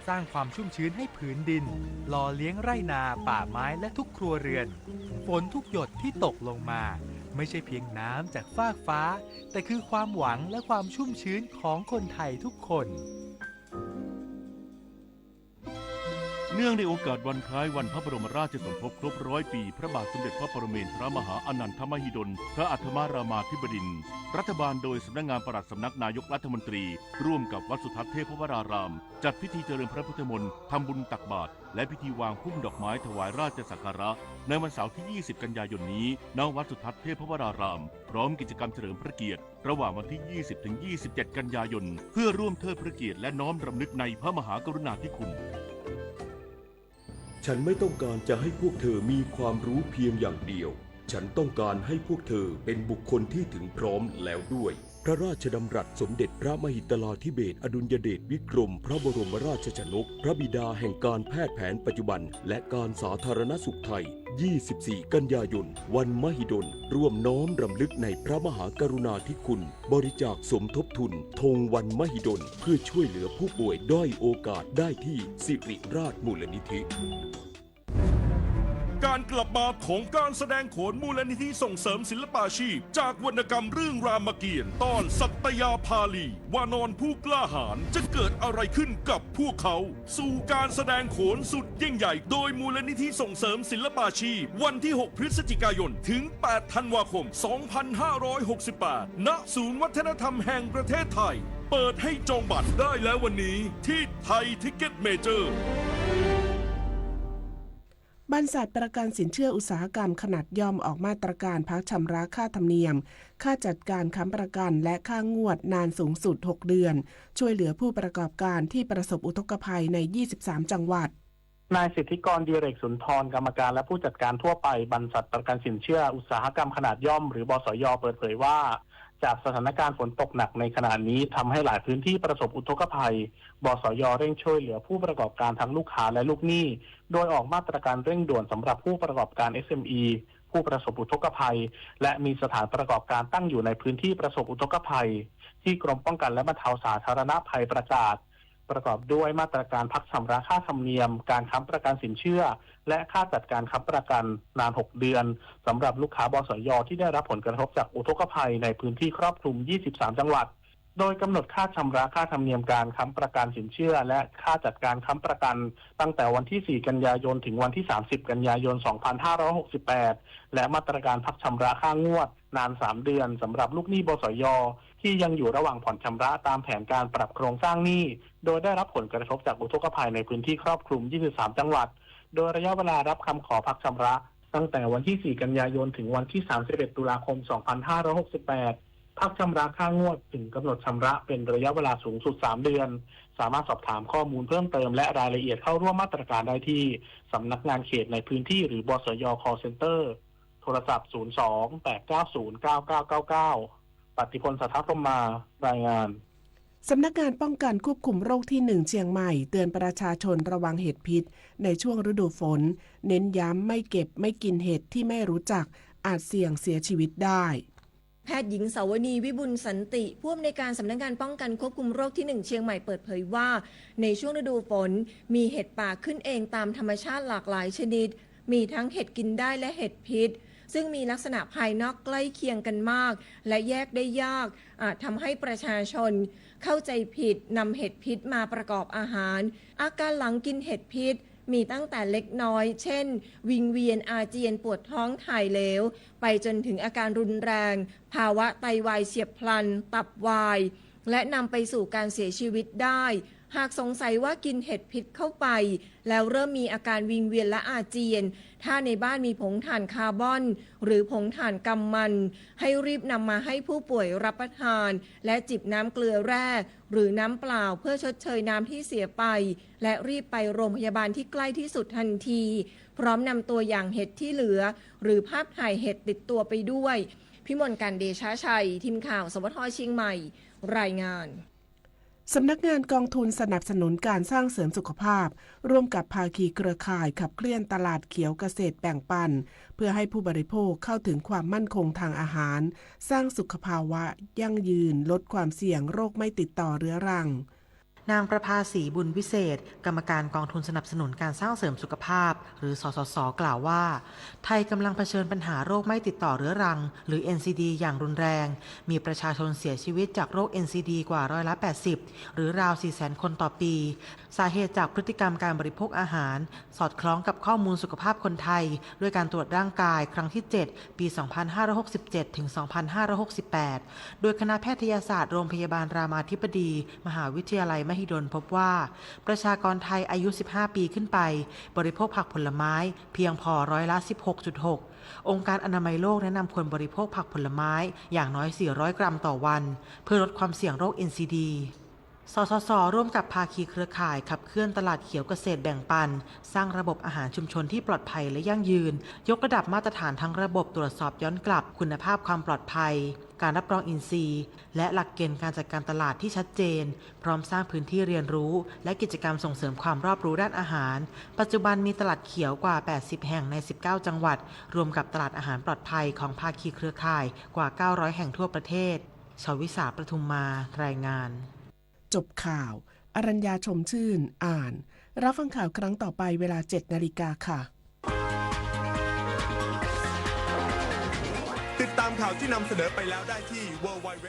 สร้างความชุ่มชื้นให้ผืนดินหล่อเลี้ยงไร่นาป่าไม้และทุกครัวเรือนฝนทุกหยดที่ตกลงมาไม่ใช่เพียงน้ำจากฟากฟ้าแต่คือความหวังและความชุ่มชื้นของคนไทยทุกคนเนื่องในโอกาสวันคล้ายวันพระบรมราชสมภพครบ100 ปีพระบาทสมเด็จพระปรเมนทรมหาอนันทมหิดลพระอัฏฐมารามาธิบดินทร์รัฐบาลโดยสำนักงานปลัดสำนักนายกรัฐมนตรีร่วมกับวัดสุทัศน์เทพวรารามจัดพิธีเจริญพระพุทธมนต์ทำบุญตักบาตรและพิธีวางพุ่มดอกไม้ถวายราชสักการะในวันเสาร์ที่ 20 กันยายนนี้ณวัดสุทัศน์เทพวรารามพร้อมกิจกรรมเฉลิมพระเกียรติระหว่างวันที่ 20 ถึง 27 กันยายนเพื่อร่วมเทิดพระเกียรติและน้อมรำลึกในพระมหากรุณาธิคุณฉันไม่ต้องการจะให้พวกเธอมีความรู้เพียงอย่างเดียวฉันต้องการให้พวกเธอเป็นบุคคลที่ถึงพร้อมแล้วด้วยพระราชดำรัสสมเด็จพระมหิดลาธิเบศรอดุลยเดชวิกรมพระบรมราชชนกพระบิดาแห่งการแพทย์แผนปัจจุบันและการสาธารณสุขไทย 24 กันยายนวันมหิดลร่วมน้อมรำลึกในพระมหากรุณาธิคุณบริจาคสมทบทุนธงวันมหิดลเพื่อช่วยเหลือผู้ป่วยด้อยโอกาสได้ที่สิริราชมูลนิธิการกลับมาของการแสดงโขนมูลนิธิส่งเสริมศิลปาชีพจากวรรณกรรมเรื่องรามเกียรติ์ตอนสัตยาภาลีวานอนผู้กล้าหาญจะเกิดอะไรขึ้นกับพวกเขาสู่การแสดงโขนสุดยิ่งใหญ่โดยมูลนิธิส่งเสริมศิลปาชีพวันที่ 6 พฤศจิกายนถึง 8 ธันวาคม 2568 ณ ศูนย์วัฒนธรรมแห่งประเทศไทยเปิดให้จองบัตรได้แล้ววันนี้ที่ไทยทิกเก็ตเมเจอร์บรรษัทประกันสินเชื่ออุตสาหกรรมขนาดย่อมออกมาตรการพักชำระค่าธรรมเนียมค่าจัดการค้ำประกันและค่างวดนานสูงสุด 6 เดือนช่วยเหลือผู้ประกอบการที่ประสบอุทกภัยใน 23 จังหวัดนายสิทธิกรดิเรกสุนทรกรรมการและผู้จัดการทั่วไปบรรษัทประกันสินเชื่ออุตสาหกรรมขนาดย่อมหรือบสย.เปิดเผยว่าจากสถานการณ์ฝนตกหนักในขณะนี้ทำให้หลายพื้นที่ประสบอุทกภัยบสย.เร่งช่วยเหลือผู้ประกอบการทั้งลูกค้าและลูกหนี้โดยออกมาตรการเร่งด่วนสำหรับผู้ประกอบการ SME ผู้ประสบอุทกภัยและมีสถานประกอบการตั้งอยู่ในพื้นที่ประสบอุทกภัยที่กรมป้องกันและบรรเทาสาธารณภัยประกาศประกอบด้วยมาตรการพักชำระค่าธรรมเนียมการค้ำประกันสินเชื่อและค่าจัดการค้ำประกันนาน 6 เดือนสำหรับลูกค้าบสย.ที่ได้รับผลกระทบจากอุทกภัยในพื้นที่ครอบคลุม 23 จังหวัด โดยกำหนดค่าชำระค่าธรรมเนียมการค้ำประกันสินเชื่อและค่าจัดการค้ำประกันตั้งแต่วันที่ 4 กันยายนถึงวันที่ 30 กันยายน 2568 และมาตรการพักชำระค่างวดนาน 3 เดือนสำหรับลูกหนี้บสย.ที่ยังอยู่ระหว่างผ่อนชำระตามแผนการปรับโครงสร้างหนี้โดยได้รับผลกระทบจากอุทกภัยในพื้นที่ครอบคลุม 23 จังหวัดโดยระยะเวลารับคำขอพักชำระตั้งแต่วันที่ 4 กันยายนถึงวันที่ 31 ตุลาคม 2568 พักชำระค่างวดถึงกำหนดชำระเป็นระยะเวลาสูงสุด 3 เดือนสามารถสอบถามข้อมูลเพิ่มเติมและรายละเอียดเข้าร่วมมาตรการได้ที่สำนักงานเขตในพื้นที่หรือบสย. call center โทรศัพท์ 02-890-9999 ปฏิพล สัทธพรหมารายงานสำนักงานป้องกันควบคุมโรคที่ 1 เชียงใหม่เตือนประชาชนระวังเห็ดพิษในช่วงฤดูฝนเน้นย้ำไม่เก็บไม่กินเห็ดที่ไม่รู้จักอาจเสี่ยงเสียชีวิตได้แพทย์หญิงสาวนีวิบุลสันติผู้อำนวยการสำนักงานป้องกันควบคุมโรคที่ 1 เชียงใหม่เปิดเผยว่าในช่วงฤดูฝนมีเห็ดป่าขึ้นเองตามธรรมชาติหลากหลายชนิดมีทั้งเห็ดกินได้และเห็ดพิษซึ่งมีลักษณะภายนอกใกล้เคียงกันมากและแยกได้ยากอาจทำให้ประชาชนเข้าใจผิดนำเห็ดพิษมาประกอบอาหารอาการหลังกินเห็ดพิษมีตั้งแต่เล็กน้อยเช่นวิงเวียนอาเจียนปวดท้องถ่ายเหลวไปจนถึงอาการรุนแรงภาวะไตวายเฉียบพลันตับวายและนำไปสู่การเสียชีวิตได้หากสงสัยว่ากินเห็ดพิษเข้าไปแล้วเริ่มมีอาการวิงเวียนและอาเจียนถ้าในบ้านมีผงถ่านคาร์บอนหรือผงถ่านกำมันให้รีบนำมาให้ผู้ป่วยรับประทานและจิบน้ำเกลือแร่หรือน้ำเปล่าเพื่อชดเชยน้ำที่เสียไปและรีบไปโรงพยาบาลที่ใกล้ที่สุดทันทีพร้อมนำตัวอย่างเห็ดที่เหลือหรือภาพถ่ายเห็ดติดตัวไปด้วยพิมลการเดชาชัยทีมข่าวสวทเชียงใหม่รายงานสำนักงานกองทุนสนับสนุนการสร้างเสริมสุขภาพร่วมกับภาคีเครือข่ายขับเคลื่อนตลาดเขียวเกษตรแบ่งปันเพื่อให้ผู้บริโภคเข้าถึงความมั่นคงทางอาหารสร้างสุขภาวะยั่งยืนลดความเสี่ยงโรคไม่ติดต่อเรื้อรังนางประภาสีบุญวิเศษกรรมการกองทุนสนับสนุนการสร้างเสริมสุขภาพหรือสสส.กล่าวว่าไทยกำลังเผชิญปัญหาโรคไม่ติดต่อเรื้อรังหรือ NCD อย่างรุนแรงมีประชาชนเสียชีวิตจากโรค NCD กว่า80%หรือราว 400,000 คนต่อปีสาเหตุจากพฤติกรรมการบริโภคอาหารสอดคล้องกับข้อมูลสุขภาพคนไทยด้วยการตรวจร่างกายครั้งที่ 7 ปี 2567 ถึง 2568 โดยคณะแพทยศาสตร์โรงพยาบาลรามาธิบดีมหาวิทยาลัยมหิดลพบว่าประชากรไทยอายุ 15 ปีขึ้นไปบริโภคผักผลไม้เพียงพอ16.6%องค์การอนามัยโลกแนะนำควรบริโภคผักผลไม้อย่างน้อย 400 กรัมต่อวันเพื่อลดความเสี่ยงโรค NCDสสส.ร่วมกับภาคีเครือข่ายขับเคลื่อนตลาดเขียวเกษตรแบ่งปันสร้างระบบอาหารชุมชนที่ปลอดภัยและยั่งยืนยกระดับมาตรฐานทั้งระบบตรวจสอบย้อนกลับคุณภาพความปลอดภัยการรับรองอินทรีย์และหลักเกณฑ์การจัดการตลาดที่ชัดเจนพร้อมสร้างพื้นที่เรียนรู้และกิจกรรมส่งเสริมความรอบรู้ด้านอาหารปัจจุบันมีตลาดเขียวกว่า80แห่งใน19จังหวัดรวมกับตลาดอาหารปลอดภัยของภาคีเครือข่ายกว่า900แห่งทั่วประเทศชวิสาประทุมมารายงานจบข่าวอรัญญาชมชื่นอ่านรับฟังข่าวครั้งต่อไปเวลา 7 นาฬิกาค่ะติดตามข่าวที่นำเสนอไปแล้วได้ที่ www.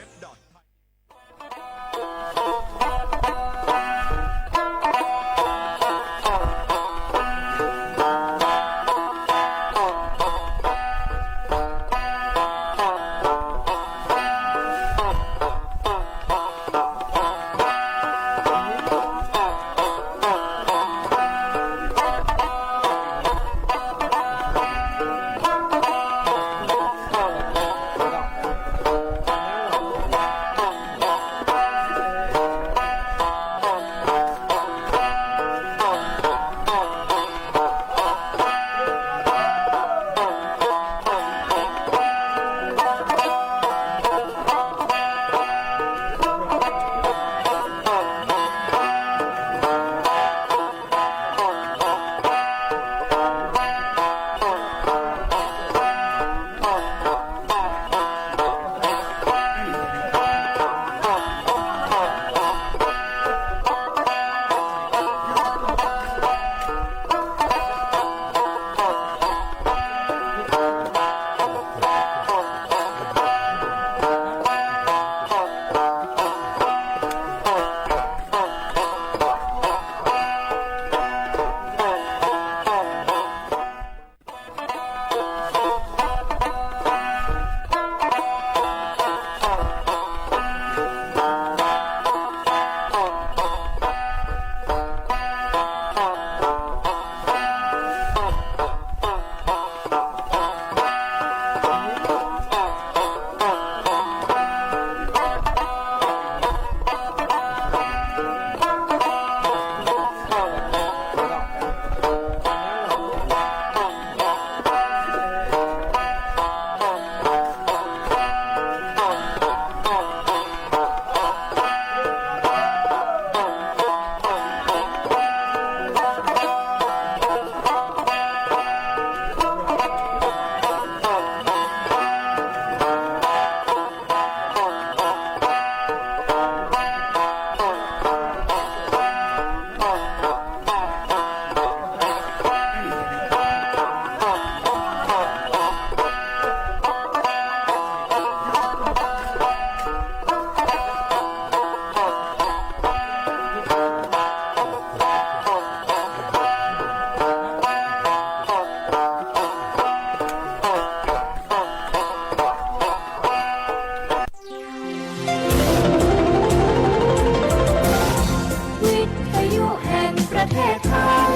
แห่งประเทศไทย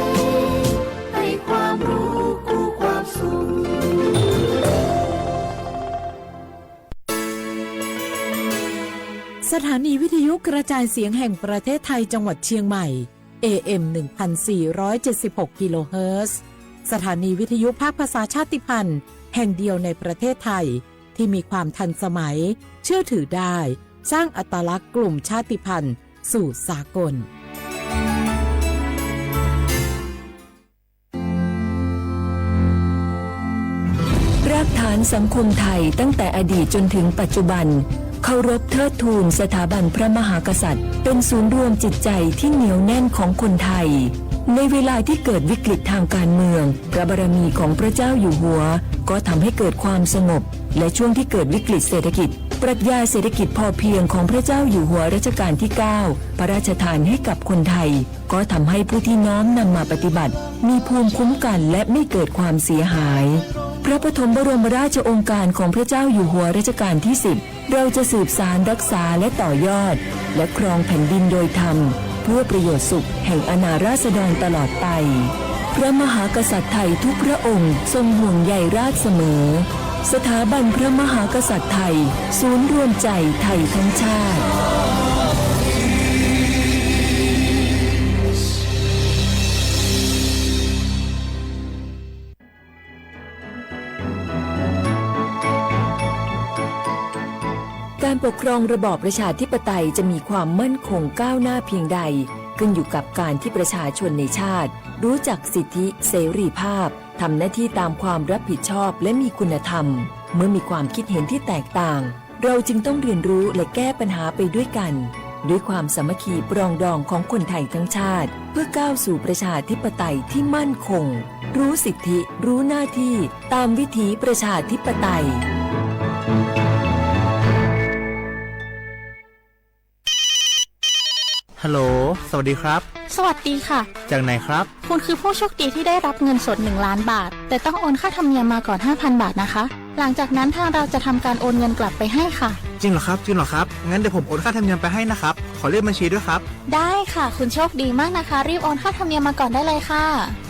ให้ความรู้คู่ความสุขสถานีวิทยุกระจายเสียงแห่งประเทศไทยจังหวัดเชียงใหม่ AM 1476 กิโลเฮิรตซ์สถานีวิทยุภาคภาษาชาติพันธุ์แห่งเดียวในประเทศไทยที่มีความทันสมัยเชื่อถือได้สร้างอัตลักษณ์กลุ่มชาติพันธุ์สู่สากลรากฐานสังคมไทยตั้งแต่อดีตจนถึงปัจจุบันเคารพเทิดทูนสถาบันพระมหากษัตริย์เป็นศูนย์รวมจิตใจที่เหนียวแน่นของคนไทยในเวลาที่เกิดวิกฤตทางการเมืองพระบารมีของพระเจ้าอยู่หัวก็ทำให้เกิดความสงบและช่วงที่เกิดวิกฤตเศรษฐกิจปรัชญาเศรษฐกิจพอเพียงของพระเจ้าอยู่หัวรัชกาลที่ 9 พระราชทานให้กับคนไทยก็ทำให้ผู้ที่น้อมนำมาปฏิบัติมีภูมิคุ้มกันและไม่เกิดความเสียหายพระปฐมบรมราชโองการของพระเจ้าอยู่หัวรัชกาลที่ 10เราจะสืบสานรักษาและต่อยอดและครองแผ่นดินโดยธรรมเพื่อประโยชน์สุขแห่งอาณาราษฎรตลอดไปพระมหากษัตริย์ไทยทุกพระองค์ทรงห่วงใยราษฎร์เสมอสถาบันพระมหากษัตริย์ไทยศูนย์รวมใจไทยทั้งชาติการปกครองระบอบประชาธิปไตยจะมีความมั่นคงก้าวหน้าเพียงใดขึ้นอยู่กับการที่ประชาชนในชาติรู้จักสิทธิเสรีภาพทำหน้าที่ตามความรับผิดชอบและมีคุณธรรมเมื่อมีความคิดเห็นที่แตกต่างเราจึงต้องเรียนรู้และแก้ปัญหาไปด้วยกันด้วยความสามัคคีปรองดองของคนไทยทั้งชาติเพื่อก้าวสู่ประชาธิปไตยที่มั่นคงรู้สิทธิรู้หน้าที่ตามวิถีประชาธิปไตยฮัลโหลสวัสดีครับสวัสดีค่ะจากไหนครับคุณคือผู้โชคดีที่ได้รับเงินสด1 ล้านบาทแต่ต้องโอนค่าธรรมเนียมมาก่อน 5,000 บาทนะคะหลังจากนั้นทางเราจะทำการโอนเงินกลับไปให้ค่ะจริงเหรอครับงั้นเดี๋ยวผมโอนค่าธรรมเนียมไปให้นะครับขอเลขบัญชีด้วยครับได้ค่ะคุณโชคดีมากนะคะรีบโอนค่าธรรมเนียมมาก่อนได้เลยค่ะ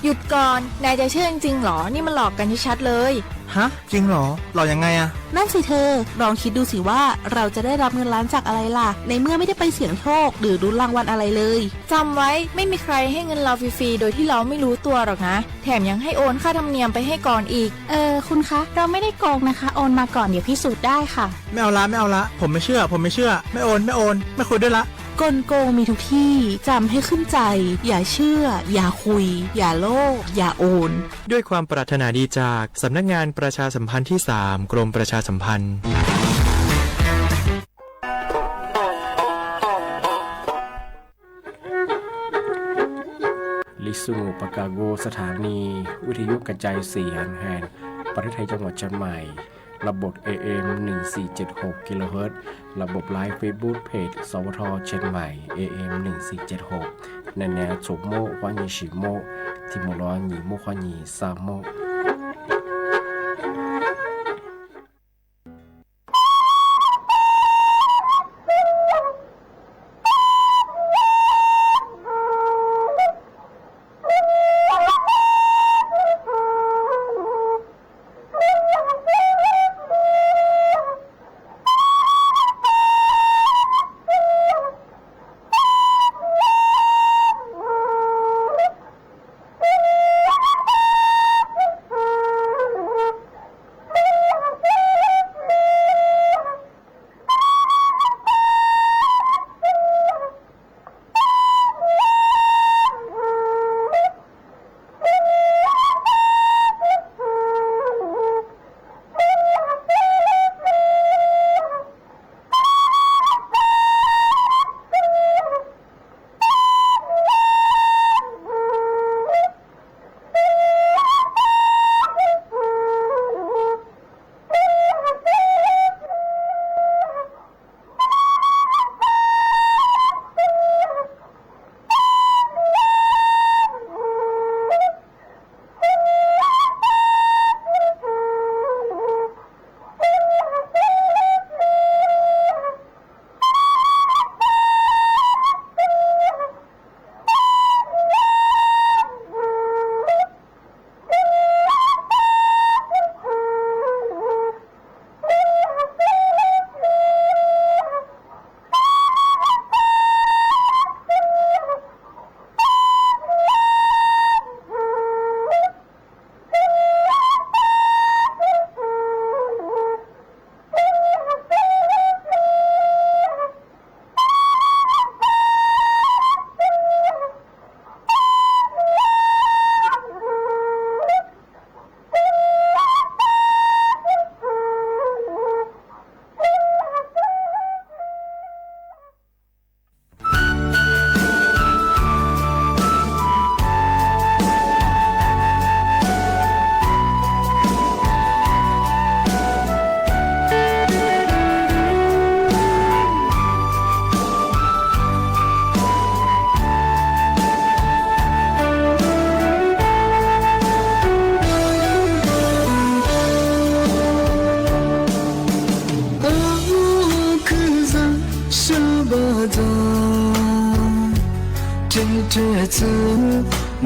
หยุดก่อนนายจะเชื่อจริงๆหรอนี่มันหลอกกันชัดๆเลยฮะจริงเหรอหลอกยังไงอะนั่นสิเธอลองคิดดูสิว่าเราจะได้รับเงินล้านจากอะไรล่ะในเมื่อไม่ได้ไปเสี่ยงโชคหรือลุ้นรางวัลอะไรเลยจำไว้ไม่มีใครให้เงินเราฟรีๆโดยที่เราไม่รู้ตัวหรอกนะแถมยังให้โอนค่าธรรมเนียมไปให้ก่อนอีกคุณคะเราไม่ได้โกงนะคะโอนมาก่อนเดี๋ยวพิสูจน์ได้ค่ะไม่เอาละผมไม่เชื่อไม่โอนไม่คุยด้วยละกลโกงมีทุกที่จำให้ขึ้นใจอย่าเชื่ออย่าคุยอย่าโลภอย่าโอนด้วยความปรารถนาดีจากสำนักงานประชาสัมพันธ์ที่ 3 กรมประชาสัมพันธ์ลิซูปากาโกสถานีวิทยุกระจายเสียงแห่งประเทศไทยจังหวัดเชียงใหม่ระบบ AM 1476 กิโลเฮิรตซ์ระบบไลฟ์เฟซบุ๊กเพจสวทเชียงใหม่ AM 1476แนวฉบโมฮวานีชิโมทิโมร้อนหยีโมฮวานีซาโม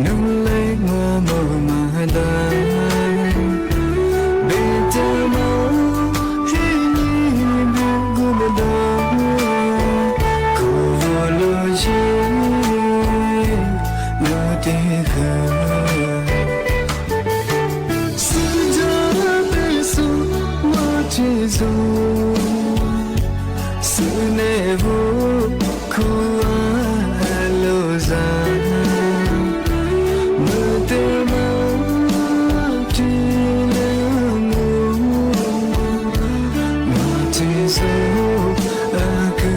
nung lấy ngô mơ mà đai bên ta máu khi biết gu mà đau cô vô lô chi lô tê khờ sự ra bê su mà chê dù sự nề vô cô lô ra mơ tê máu chi lê ngô mà chê dù cứ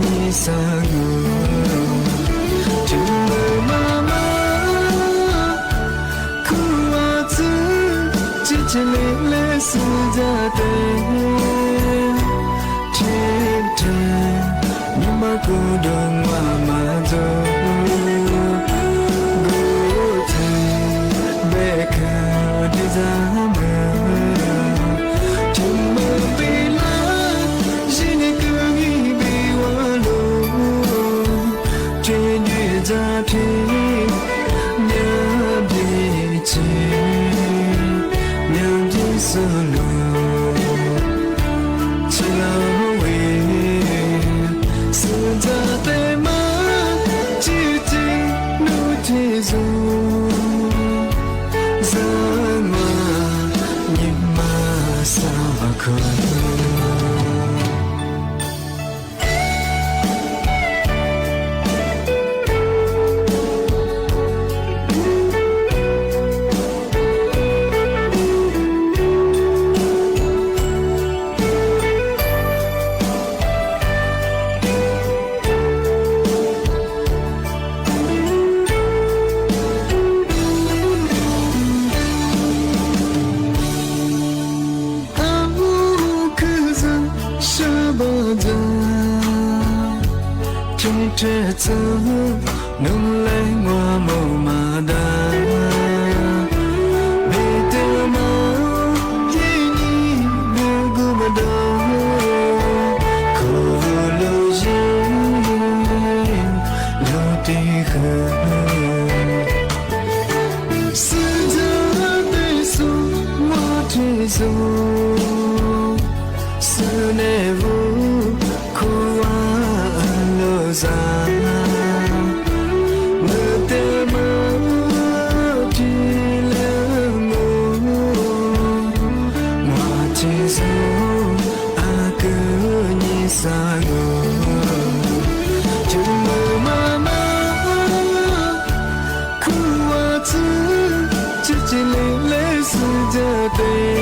như sa ngô chừng mơ mà mơ khu à chữ chỉ chê lê lê sư ra tê trên trời nhưng mà cô đơn mà rồi cô thấy bé cả đi ra mơ trong mơ bị lá chỉ nên cứ nghĩ bị quá lâu trên duyên ra thì nhớ đi chỉ nhớ đi solo chỉ là sự ra tay mắt chỉ tình nụ chỉ dù ra mà nhìn mà sao mà không trẻ thơ nung lấy hoa màu mà đa vì từ máu khi đi đưa gu mà đâu cô lô duyên lô tì khờ sự ra bê su mà thế dù sự nề vô cô ra mơ tê mơ chi lê ngô mà chỉ dù cứ như sa ngô chừng mơ mà mơ khu à chữ chỉ lê lê sư ra tê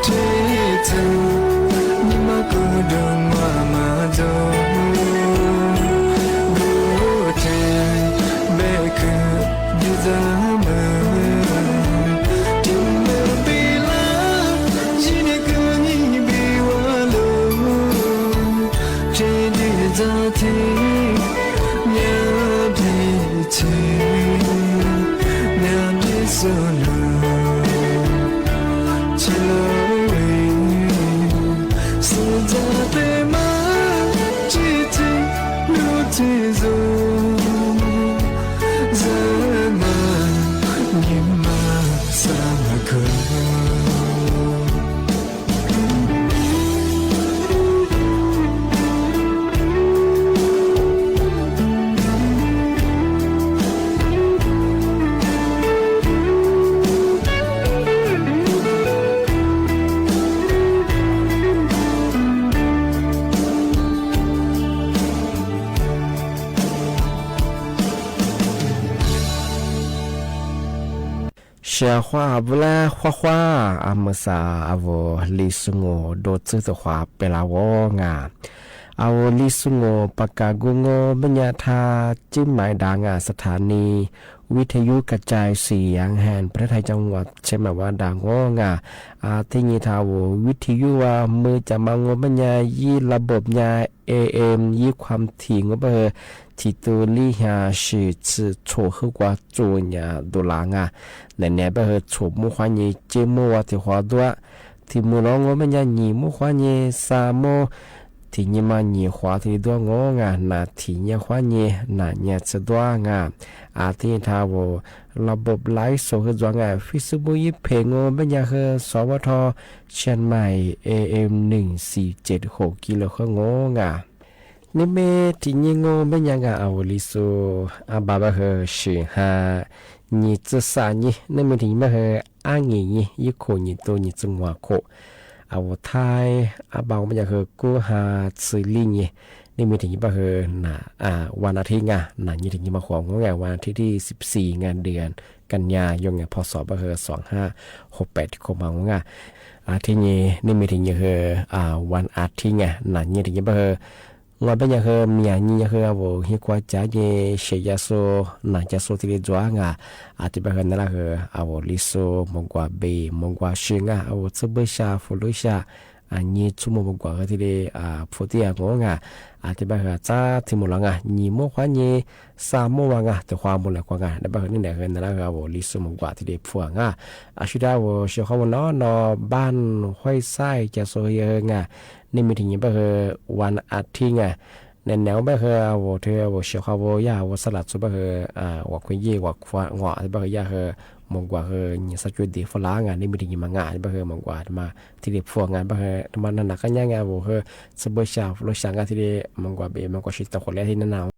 chê thơ nhưng mà cô đơn mà rồi hoa vla hoa amasa avo lisungo do tsu hoa pelawo nga awo lisungo pakagungo banyathaจิ้มหมายดางาสถานีวิทยุกระจายเสียงแห่งประเทศไทยจังหวัดเชียงใหม่ว่าดางงาที่นี่ทาววิทยุว่ามือจะมางบรรยายยี่ระบบยา AM ยี่ความถี่งบที่ตัวลี่หา是โฉหือกว่าจูญาดุลางาในเนี่ยไปโฉมุขวานีเจมัวที่หัวตัวที่มือน้องงบรรยายหนีมุขวานีสามโม ที่นี่มาหนีขวาที่ตัวงงานาที่เนี่ยขวาเนี่ยนาเนี่ยจะตัวงาอาที่ทาวระบบไลฟ์โซคือตัวงาฟิสบุยเพงโอเป็นยาคือสวทเชียงใหม่ AM 1476กิโลเฮิรตซ์งงานี่เมที่นี่งเป็นยังไงเอาลิโซอาบาบะเฮชื่อฮานี่จะสานี่นี่มันที่มาเฮอ่างนี่ยี่โคนี่ตัวนี่จังหวะโคเอาไทยอาบางมันจะคือกูหาซื้อลิงนี่มีถึงยี่ปะเฮวันอาทิตย์ไงนั่นยี่ถึงยี่มาขวางงานวันอาทิตย์ที่14งานเดือนกันยายนพศปะเฮ2568ที่เข้ามางานอาทิตย์นี่มีถึงยี่เฮวันอาทิตย์ไงนั่นยี่ถึงยี่ปะเฮงอเป็นยังเฮมีอันนี้ยังเฮอว่าฮิควาจาเยเชียโซนันจะโซที่จวงอ่ะอาทิตย์เป็นนั่นละเฮเอาลิโซมงกว่าเบมงกว่าชิงอ่ะเอาซึบชาฟุลุชาอันนี้ชั่วโมงกว่าที่เดฟุติอ่ะงอ่ะอาทิตย์เป็นจ้าที่มุลังอ่ะยี่โมขวานี่3โมงอ่ะแต่ความมุลังกว่าอ่ะแต่เป็นนี่เนี่ยเฮนั่นละเฮเอาลิโซมงกว่าที่เดฟัวอ่ะอาชิดาว่าเชื่อเขาว่าเนาะบ้านห้วยไส้จะโซเยอ่ะนี่มีถึงยี่ปะเฮวันอาทิตย์ไงในแนวปะเฮว่าเธอว่าเชื่อเขาว่ายาว่าสลัดซุปะเฮว่าคุยเย่ว่าควาว่าปะเฮยาเฮมองกว่าเฮนี่สัจจุดิฟลางานนี่มีถึงยี่มางานปะเฮมองกว่ามาที่เด็กฟัวงานปะเฮมันนั่นนักยังไงว่าเฮสบชาฟลชางานที่เด็กมองกว่าเบมองกว่าชิตตะคนแรกที่นั่นเอา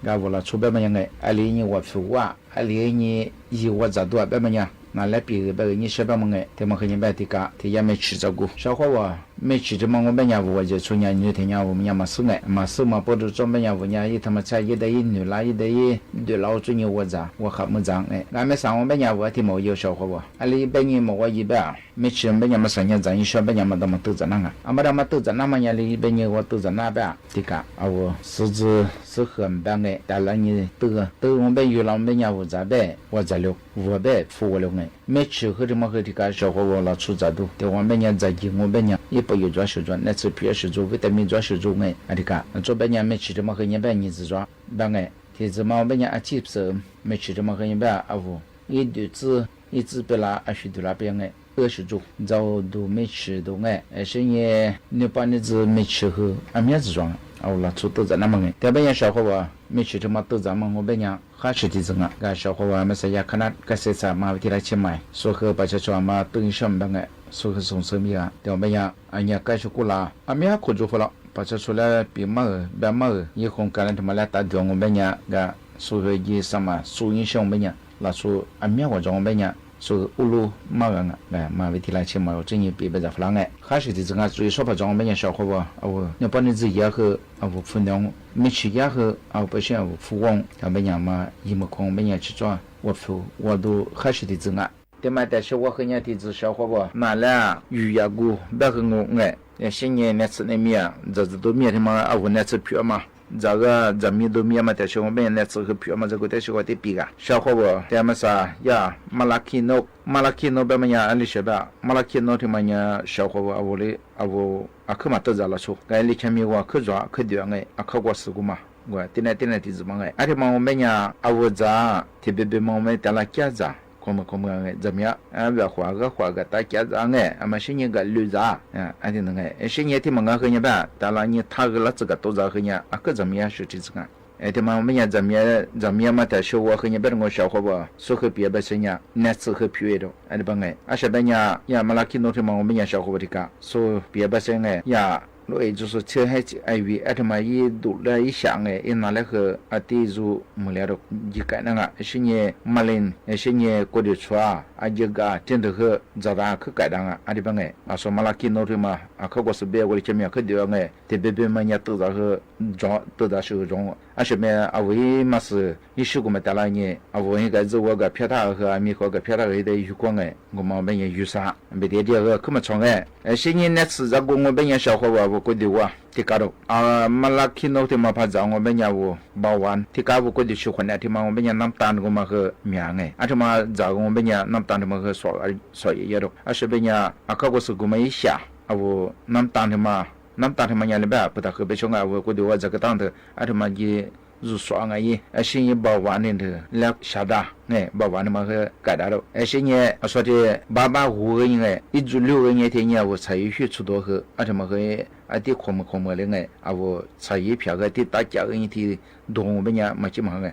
ga wala chu be ma yang ali ni wa fu wa ali ni yi wa za do be ma nya na来比别个你学别么个，他们和你别的个，他也没吃着过。小伙娃没吃着么？我别家我就出年女天家我们家没事哎，没事嘛，不就装别家我家一他妈才一得一女啦，一得一对老主你我咋，我还没长哎。俺们上我别家我他没有小伙娃，俺里别人么我一百，没吃别家么3年咱一学别家么他妈都在那个，俺们他妈都在那么家里别人我都在那边，这个啊我狮子是很白哎，但là你都我别有了别家我咋呗，我咋了，我别服我了哎。没吃和这么和这个小伙娃老出咋都，对我们年在进我们年也不有抓手抓，那次皮是做维他命抓手做哎，啊这个做半年没吃这么和人半年子抓，半哎，这次嘛我们年啊几次没吃这么和人半啊不，一直被啦20多啦边哎，20做，早都没吃都哎，是也你把你子没吃和啊面子抓。哦，那出都在那么个，但别人小伙娃没去这么都在么？我别人还是的这个，个小伙娃没啥也看那个谁啥嘛，提来去买，说和把这抓嘛都一上班个，说和送生米啊，对我们呀，俺家该是过啦，俺们也可做好了，把这出来比么别么，以后干了他妈来打掉我们呀，个说和一什么收影响我们呀，那说俺们我找我们呀。说乌鲁马个哎，马为提来去嘛，这你别在弗朗哎，还是的这个最少把装备人小伙吧，我那把你自己也和我分量没去也和不想服光，他们人嘛一么空没人去装，我都还是的这个。对嘛，但是我和人的这小伙吧，买了鱼呀股，别和我哎，新年那次那面，这都面他妈我那次票嘛。这个咱们都面嘛，但是我们那次和票嘛，这个但是我得比个小伙伴，他们啥呀？马拉基诺别么呀？俺里说吧，马拉基诺他们呀，小伙伴我的我可嘛都在了出，俺里前面我可抓可丢哎，可过事故嘛，我点来的子嘛哎，而且嘛我们呀，我咋特别嘛我们带了家子。怎么怎么样？别花个大家子哎，俺们是你个绿子啊，俺的那个，是你听么个和你办，当然你他个了这个都在和你，可怎么样是这个？哎，他妈我们家怎么样嘛？但是我和你别我小伙伴，说和别是呢，那次和别的，俺的帮哎，是别呀马拉基诺他妈我们家小伙伴的个，说别是哎呀。也就是车还哎为他妈一读了一想哎，一拿来和地主没了的一个那个，是你马林，是你过的车啊，这个真的和早上去改单啊，的帮哎，说马拉基诺的嘛，可过是别过的前面可对哎，特别嘛人都在和装都在手中，是没为嘛是一时过么带来呢，我应该是我个皮塔和米和个皮塔的有光哎，我们本人有啥，没得这个可么长哎，是你那次在我本人小伙伴。我的话，提高了马拉基诺的嘛，怕找我们家我保安，提高我的喜欢的，提嘛我们家南单的嘛和面哎，而且嘛找我们家南单的嘛和所也的，而是边家可我是我们一下，我南单的嘛家里边不大和别说我的我这个单的，而且嘛也。如说新一保安的来下达哎，保安的嘛和改达了，新年说的85个人哎，一组6个人天年我才有去出多和，且嘛和的科目的哎，我才有票个的大家人的多我们家没几嘛个，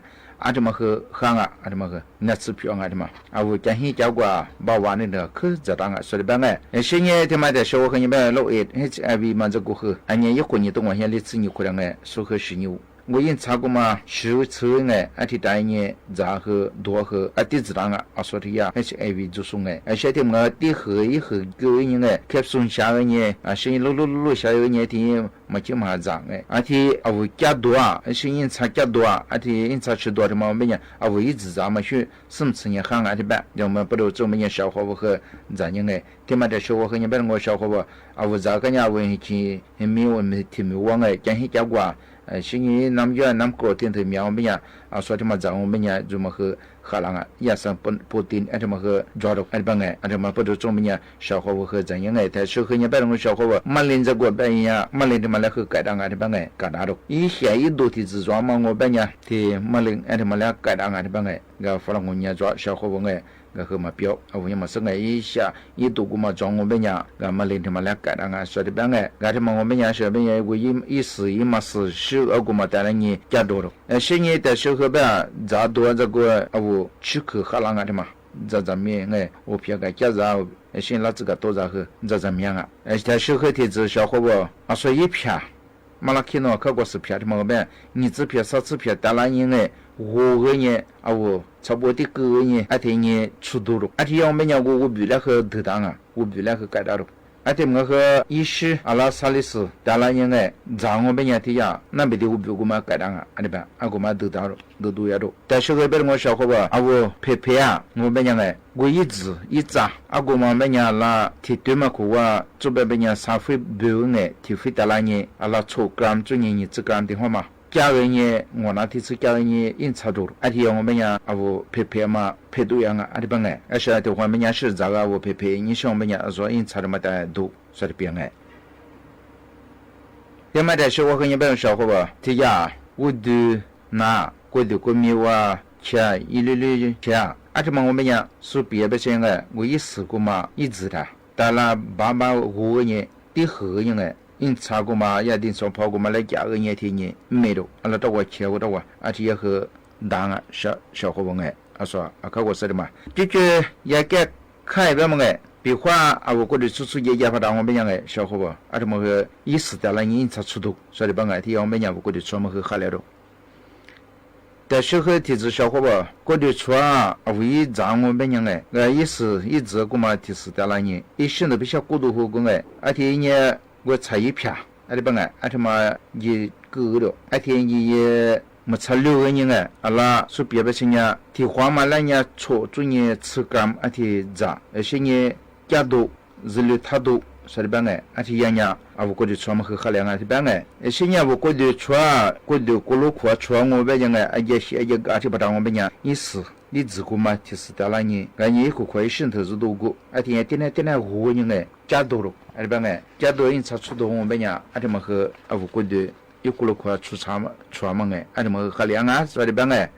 且嘛和行且嘛和那次票且嘛，我讲起交过保安的可这当说的办新年他妈的说我和你们老为嘛这个和，年一过年都往下里吃你可能说和是你。我因查过嘛，手车提单年然后多和地质档说的呀，为就送晓得我的和一和个人开送下个年是路下个年的没就嘛涨提我加多是因查加多提因查吃多的嘛没人我一直咱们去什么吃年行的办，我们不都这么年小伙伴和咱人他妈的小伙和你别我小伙伴我咋个样问题没我们听没忘讲起加过。是你咱国电头苗没呀？说他妈咱我们呀，怎么和荷兰也是不定，怎么和抓到帮怎么不都中么小伙伴和怎样但是和你别人小伙伴，马林这个边呀，马林他妈来和改当帮改大了，一下一多的自装嘛，我边呀，的马林他妈来改当帮个弗朗我伢抓小伙伴个和嘛标，我嘛是一下一度嘛装我边呀，个马林他妈来改当说的帮他妈我边呀说边呀，我一时一嘛是12个嘛带来你加多了，现在的时候吧，咋多这个我去去荷兰的嘛，咱们我偏个加上现在这个多少和这怎么样但是和的这小伙伴说一片。马拉看到看过视频的么呗，你这片啥这片打拉人哎，我个人啊我差不多的个人，而且呢出多了，而且我们讲我比那个得当啊，我比那个改到了。而且我和医师阿拉萨利斯打拉人哎，让我们讲的呀，那边的我比我们改当啊，阿里边啊我们得到了，得多也多。但是那边我小伙伴啊我陪啊，我们讲哎，我一直一扎啊我们讲啦，提对嘛苦啊，这边讲三回标哎，提回打拉人阿拉抽gram做人这gram的话嘛。家人呢，我那天是家人呢，印差多了。而且我们讲啊，我陪嘛，陪多样啊，阿里帮哎，而且的话，我们讲是这个我陪，你像我们讲说印差的嘛的多，说的变哎。要么的是我和你别人小伙伴，这家我都拿过的过米哇，钱一粒粒钱，而且嘛我们讲说别些哎，我一试过嘛，一直的，但là爸爸我个人的合人哎。因查过嘛，也定说跑过嘛来家个年天呢，没了，阿拉到我切我到我，而且也和当啊小伙伴哎，他说啊，看我说的嘛，就是也该看一遍嘛哎，比方啊，我过去出也发当我们讲哎，小伙伴，而且么个意思的了，你查出头，所以把爱听我们讲我过去出么和下来了。但是和提子小伙伴过去出啊，为让我们讲哎，意思一直过嘛提示的了你，一心都比较过度后过哎，而且呢。我才一片，阿里帮哎，阿他妈也够了，阿天也没才6个人哎，阿拉说别的些呢，提花嘛那年错做呢吃干阿天咋，而且呢加多日率太多，说的帮哎，阿天样样啊我过去穿么和好两阿天帮哎，而且呢我过去穿过去过路过穿我别讲哎，阿也些也阿天不当我别讲，意思。你自个嘛，提示到了你，俺你可可以渗透是多个，而且点5个人哎，加多了，而且哎，加多人才出动我们呀，而且么和啊我觉得一过了快出差嘛哎，而且么和两岸说的帮哎，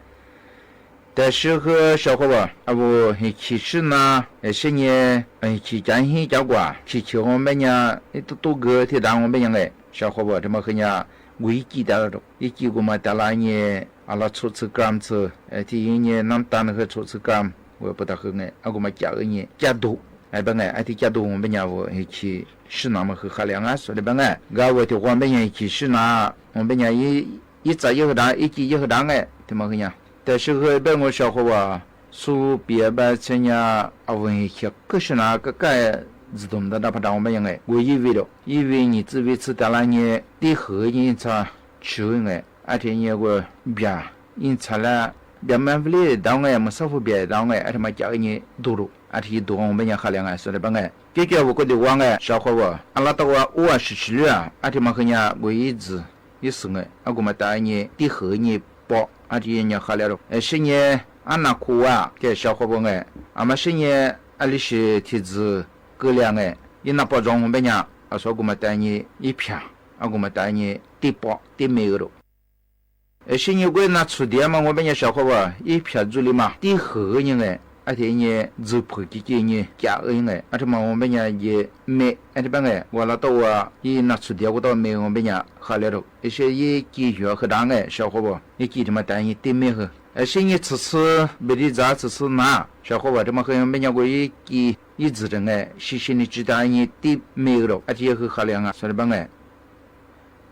但是和小伙伴啊我其实呢，是呢，去讲些讲过，去我们呀，多个提到我们呀哎，小伙伴这么和呀，危机到了，一几个嘛到了呢。阿拉初次干子，第一年那单那个初次干，我不大好哎，阿个嘛加个年加多，哎不哎，阿提加多我们家我一起是那么和海量啊，说的不哎，俺我的我们家一起是那，我们家一早一个单，一季一个单哎，怎么个样？但是和别我小伙伴说别把这呀，啊我一起可是那个该自动的那不当我们样哎，我以为你只为吃到了你的后人才吃哎。而且也个别因此了别满不了当哎么少不别当哎而且嘛叫你多了而且多我们也好两哎说的帮哎解决我觉得我哎小伙伴阿拉到我57了而且嘛和人我一直也是哎啊我们大你的后你包而且也好了了是呢俺那苦啊给小伙伴哎俺们是呢阿里是提子各两哎因那包装我们呀啊说我们带你一片啊我们带你的包的没有了是因为那出店嘛，我们家小伙伴一片助力嘛，第后人哎，而且呢，做破几件呢，加人哎，而且嘛，我们家也没，而且帮哎，我那到啊，一那出店我到没，我们家好了了，而且也继续和当哎，小伙伴，也记得嘛，单一对面和，而且呢，此次没得咋，此次拿，小伙伴这么和我们家我也一直的哎，细心的知道你对没有了，而且也和好两啊，说的帮哎。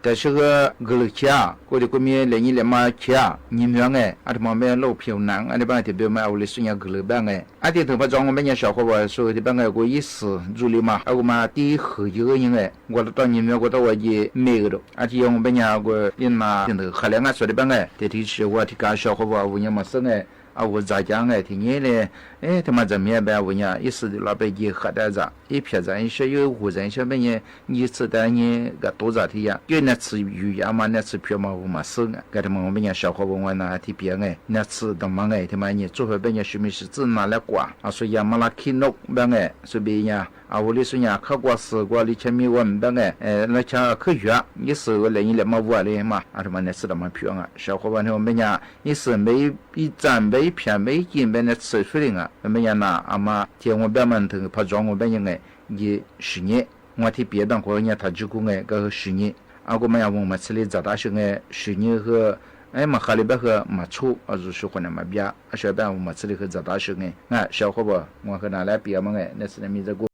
但是个了钱，过的过面来你来嘛钱，你们哎，阿他妈买老票难，阿他帮特别买我的孙伢个了办哎，阿的头发装我们家小伙伴说的帮哎，我意思助力嘛，阿我嘛第后一个人哎，我到你们我到我也没有了，而且我们家我因嘛现在海量啊说的帮哎，这提起我提个小伙伴我也没生哎。啊，我咋讲哎？听你嘞，哎，他妈怎么样呗？我讲一时的老百姓喝点子，一撇子，一小有户人小朋友，你吃的你个多咋的呀？就那吃鱼呀嘛，那吃票嘛，我嘛生啊。给他们我们讲小伙伴我那提别哎，那吃他妈哎，他妈你做回别人什么事只拿来挂，啊，所以呀嘛那看弄别哎，所以呀。啊，我的说呀，客观事过的前面我们白哎，那像科学，你是我来你来嘛我来嘛，啊他妈那是他妈漂亮啊，小伙伴我们讲，你是每一张每一片每一斤每那吃出来啊，我们讲那阿妈天我边门头拍照我们讲哎，你10年，我提别的国家他就讲哎，个10年，啊我们讲我们这里长大时哎10年和。哎，嘛哈里边和嘛处，啊，就是和那嘛比啊，小班我们这里和长大时哎，啊，小伙伴，我和哪来比嘛哎，那是那米这个。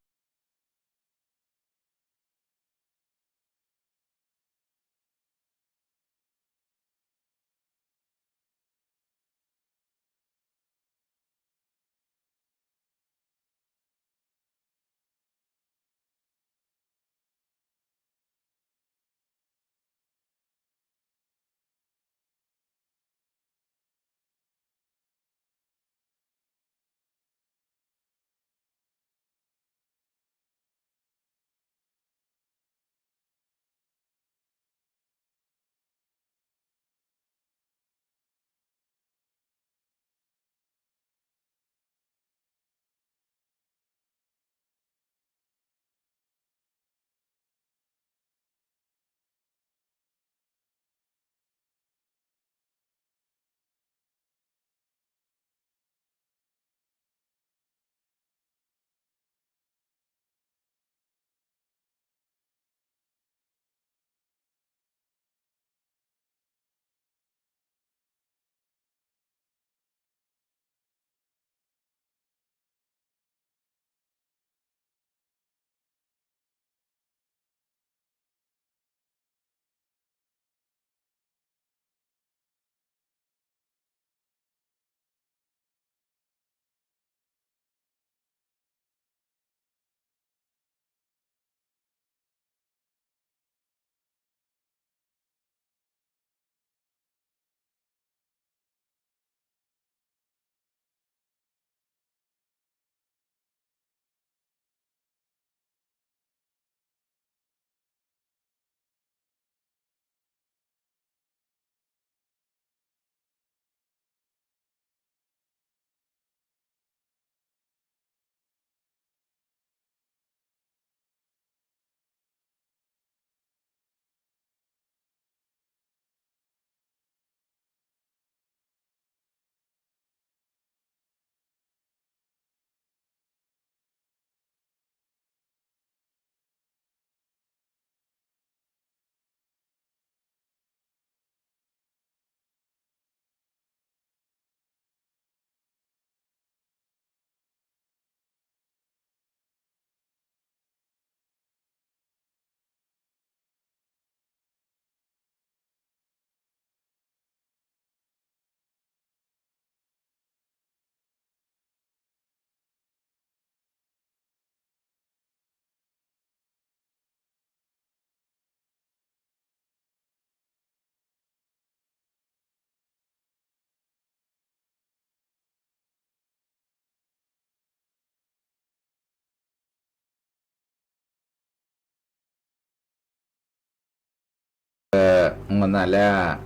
我那来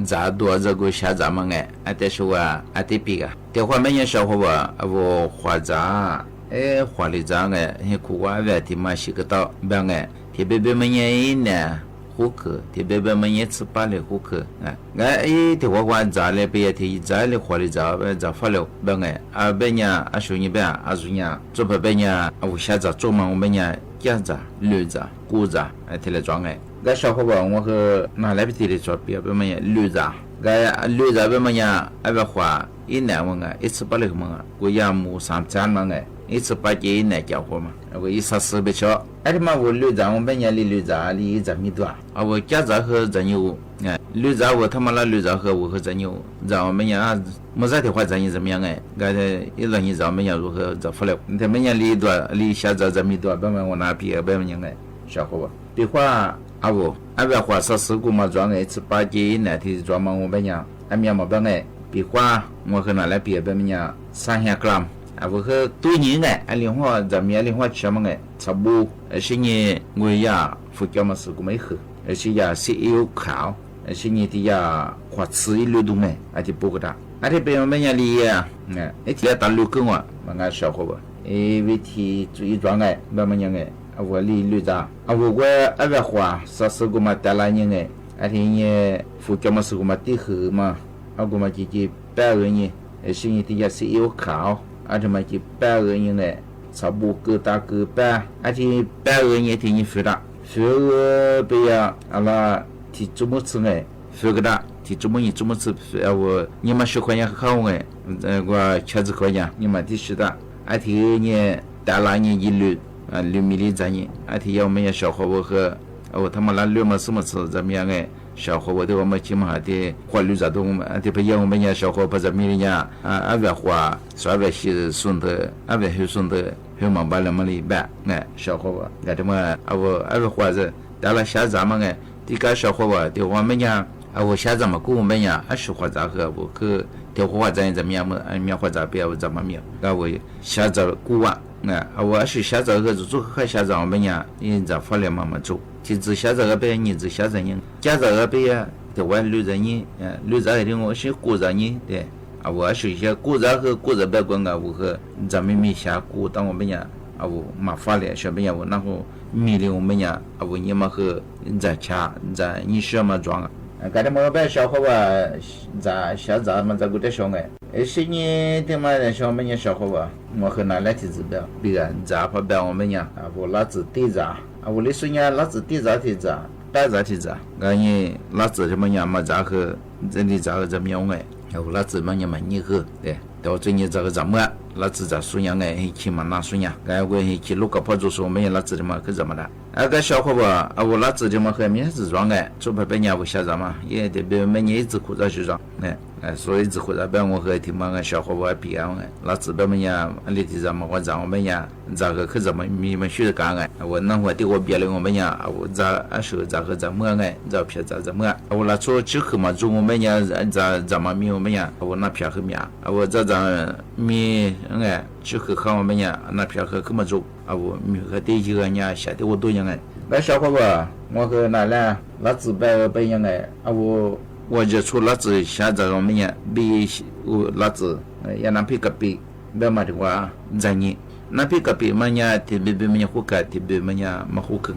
咋多这个下咱们但是得比个的话每年小伙吧花咋花里咋还苦瓜外地嘛洗个刀别特别每年一年户口特别每年吃饱了户口的话咋了别的咋了花里咋发了别别年说你别说你做不别年下咋做嘛我们年家子、驴子、谷子，提来装小伙伴，我和拿来提来做别么样驴子，驴子别么样，花一年一次把那个我养母3天嘛一次把一年交货嘛，我一40别少，嘛我驴子我们年的驴子离1米多，我家子和这牛，驴子我他妈那驴子和我和这牛，让我们年没啥的话咱怎么样一让你咱们年如何这发了，他们年离下这米多，别我拿别别么样小伙伴，别话花40股嘛装一次把一年的装嘛我们年面嘛别话我和拿来别么样300 gram。我和多年另外咱们另外吃嘛差不多是你我呀福建嘛是个没喝是呀是有烤是你的呀花吃一路东就不个大别我们家里天打6个嘛小伙伴为提注意装别么样我里绿子我花40个嘛带来人你福建嘛是个嘛地和嘛我嘛姐100人是你的呀是有烤嘛就100人差不多大个100100人听你付的付不要提怎么吃付个的提怎么吃你们10块钱好我70块钱你们提是的提你带来你6米里咱提要我们小伙伴和他们那6嘛什么吃怎么样小伙伴对我们起码的花绿子都我们不要我们家小伙伴怎么样花稍微是顺的很顺的很忙把那么里边小伙伴这么花子带了下咱们这个小伙伴对我们家下咱们跟我们家20花子和我去调花子怎么样嘛面花子别怎么面下咱古啊是下咱和做和下咱我们家你咋发了慢慢做其实下这个别你只下这人家这个别的话绿着你绿着的我是过着你对我是些过着和过着别管我和咱们没下过当我们家麻烦了小朋友然后米里我们家你们和在家在你什么装刚才我把小伙伴在下咱们这个的小是你的嘛小朋友小伙伴我和拿来提子表别人咋不表我们家老子地着我的说呢老子地着提着白着提着你老子什么样嘛咋和这里咋个怎么样老子嘛你和对到这你这个怎么老子咋说样起嘛那说样我去路个跑就说没老子的嘛可怎么的个小伙伴我老子的嘛和面子装做不别人不下着嘛也得别每年一直苦着去装所以只苦着别我和听嘛小伙伴比老子别们呀里地咱们我咱我们呀咋个可怎么你们学的干我那会对我别了我们呀我咋说咋个怎么咋偏咋怎么我那做之后嘛做我们呀咋么米我们呀我那偏和面我这米之后和我们呀那偏和怎么做我米和第一个呀下的我多样小伙伴我和那来老子别样我就出老子下这我们呀比老子也那比个比别嘛的话在你那比个比嘛呀特别别么户口特别么呀嘛户口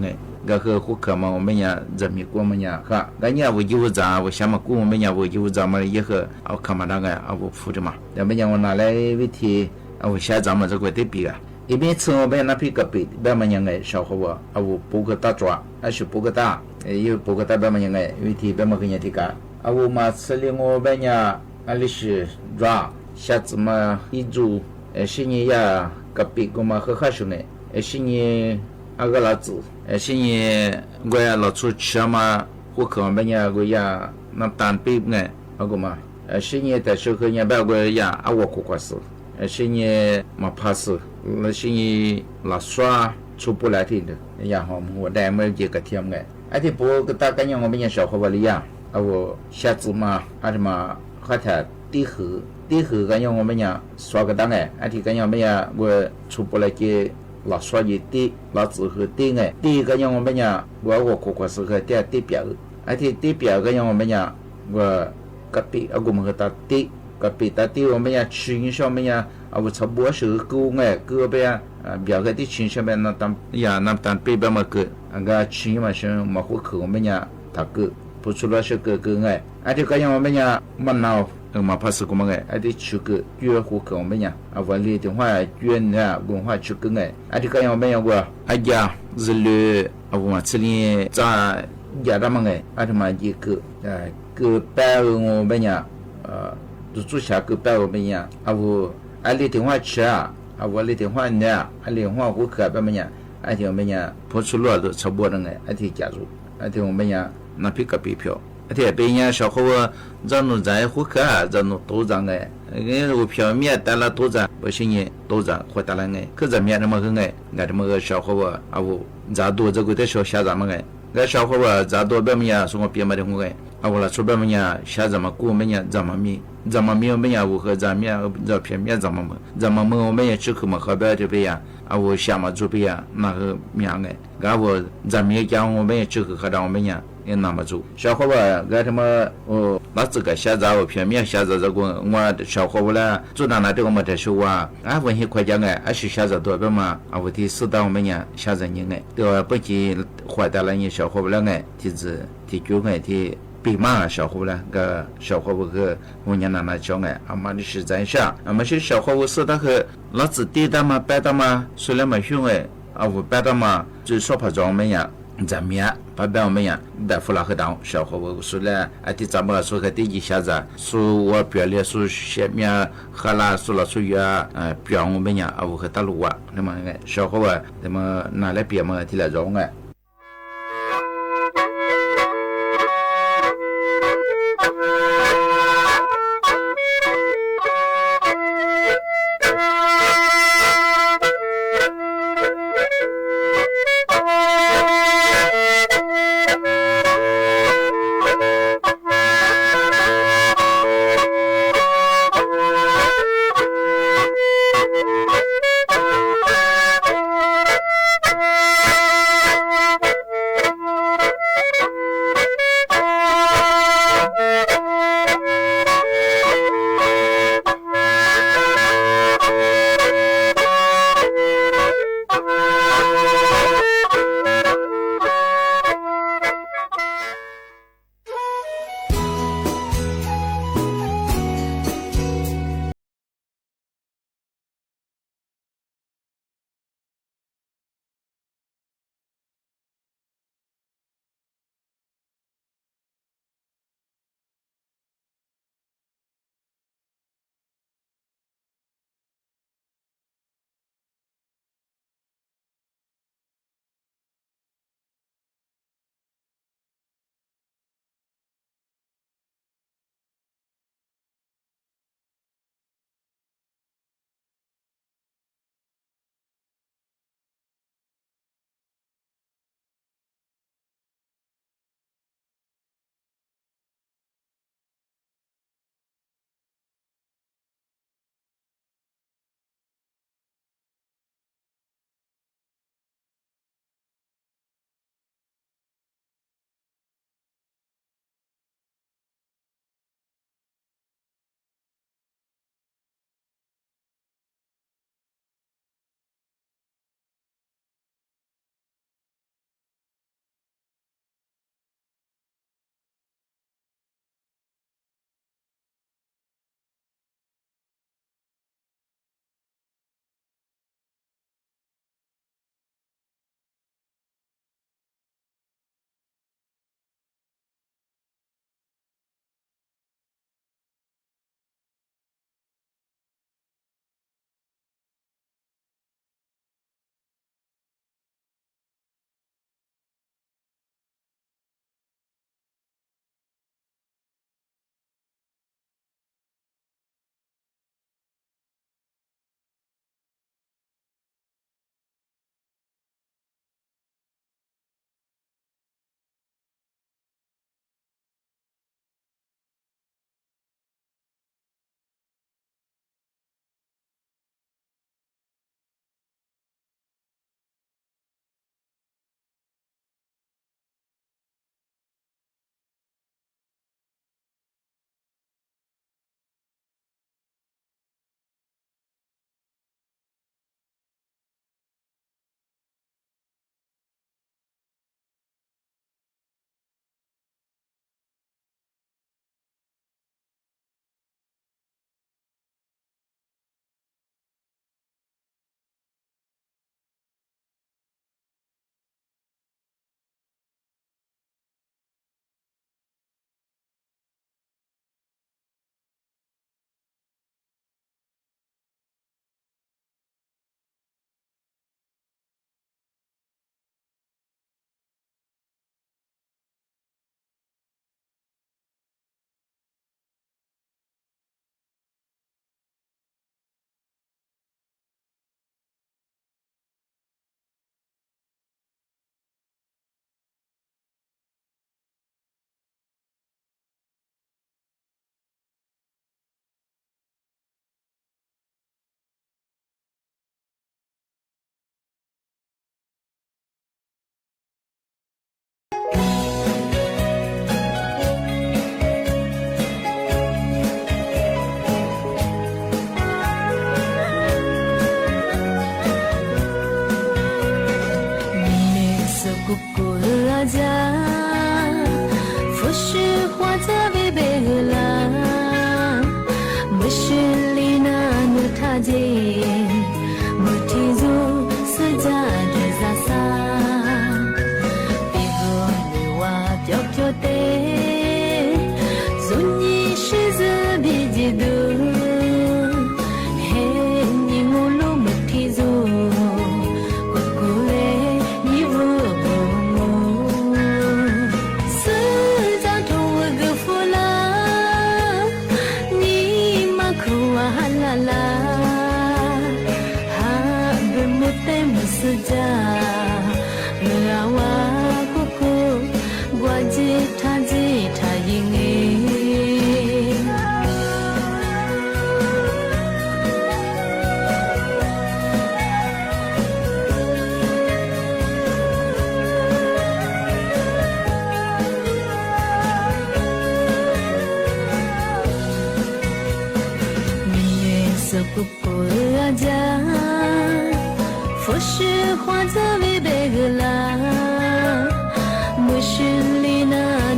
个和户口嘛我们呀这米过么呀哈那你我就咋我想嘛过我们呀我就咋嘛也和看嘛那个我付的嘛要不然我拿来问题我下咱们这个得比一边吃我们那比个比别么样小伙伴我不个大抓是不个大有不个大别么样问题别么个人的干我嘛吃了我们呀里是抓下次嘛一周是你呀个比我嘛和兄弟是你个老子是你我呀老出吃嘛户口们呀我呀那单比我嘛是你的时候呢别我呀我苦苦死是你嘛怕死是你老耍出不来的然后我带么几个天的不个大概我们呀小伙伴里呀我下次嘛嘛和他地和个样我们呀耍个当个样们呀我出不来给老耍一地老子和地个样我们呀我苦苦是和地表ไอ้ที่ตีเปียก็ยังไม่เนี่ยว่ากะปิอากุมก็ตัดตีกะปิตัดตี我们呀吃一下我们呀啊我差不多是够哎够呗啊别个的吃上面那当呀那当背包嘛个那个吃嘛是嘛户口我们呀他个不出来是个哎哎这个样我们呀蛮闹嘛怕是个嘛哎哎的吃个月户口我们呀啊我里的话月呢文化吃个哎哎这个样我们呀我哎呀日了啊我这里在呀他们哎啊他妈一个个白我们呀做下个白我们呀啊我啊里的话吃啊我里的话呢啊里话户口我们呀啊的我们呀跑出来都差不多的哎的加入啊的我们呀那批个币票而且别人小伙咱们在户口咱们多张哎我票面带了多张不行呢多张或带了哎可咱面那么个哎那这么个小伙啊我咱多这个的小下咱们哎那小伙咱多别么呀说我别么的我哎啊我了说别么呀下咱们过么呀咱们米我们呀我和咱面这片面咱们我们也吃口嘛河边这边呀啊我下嘛这边呀那个面哎然后咱们也讲我们也吃口和咱我们呀也那么做小伙伴该他妈那这个下载我片面下载这个我小伙伴啦做到那这个么的说啊问些快讲哎还是下载多边嘛啊我的适当我们呀下载人哎对吧不仅坏蛋了你小伙伴哎提就哎提比嘛小伙伴个小伙伴个我娘那讲哎啊嘛的实在下啊嘛是小伙伴是那个老子地的嘛白的嘛虽然嘛凶哎啊我白的嘛就说怕着我们呀咱们呀把我们呀带回来和当小伙伴说了啊的咱们说个第一下子说我表列说下面喝了说了说呀表我们呀啊我和大陆啊那么小伙伴那么拿来别嘛提来着哎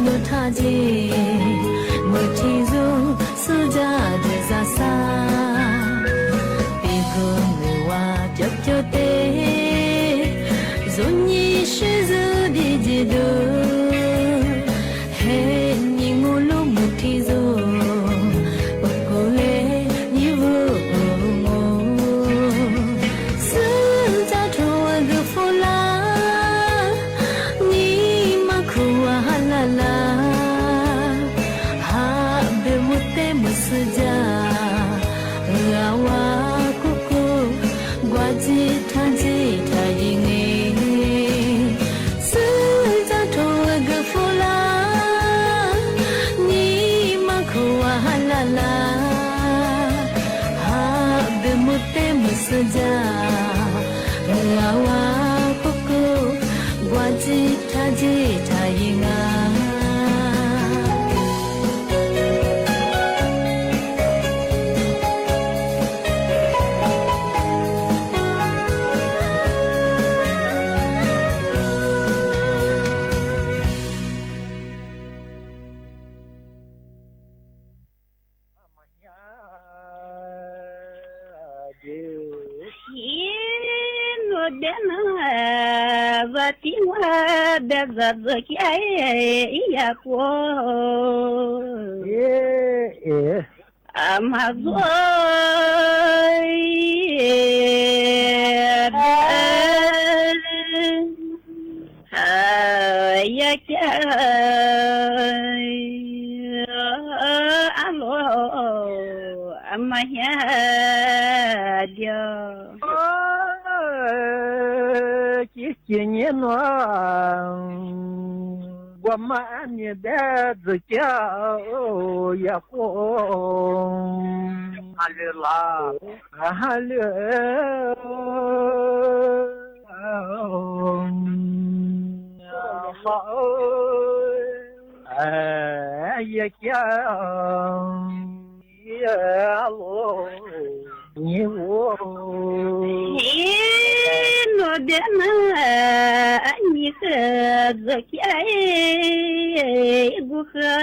mutaji mutizu suja desasa pigo mewa jopjote zunyi shizu dijidu he nimulu mutizu okole nivu suja towa gufula ni makuwa halala ha bemute musuja rawa kuku gwaji tanji tayinge suja towa gufula ni makuwa halala ha bemute musuja rawa kuku gwaji tanji tayinga Vatima bezazokia yapo Кине но гомане безкя я по алла алла я алло него no dena ani zakia buka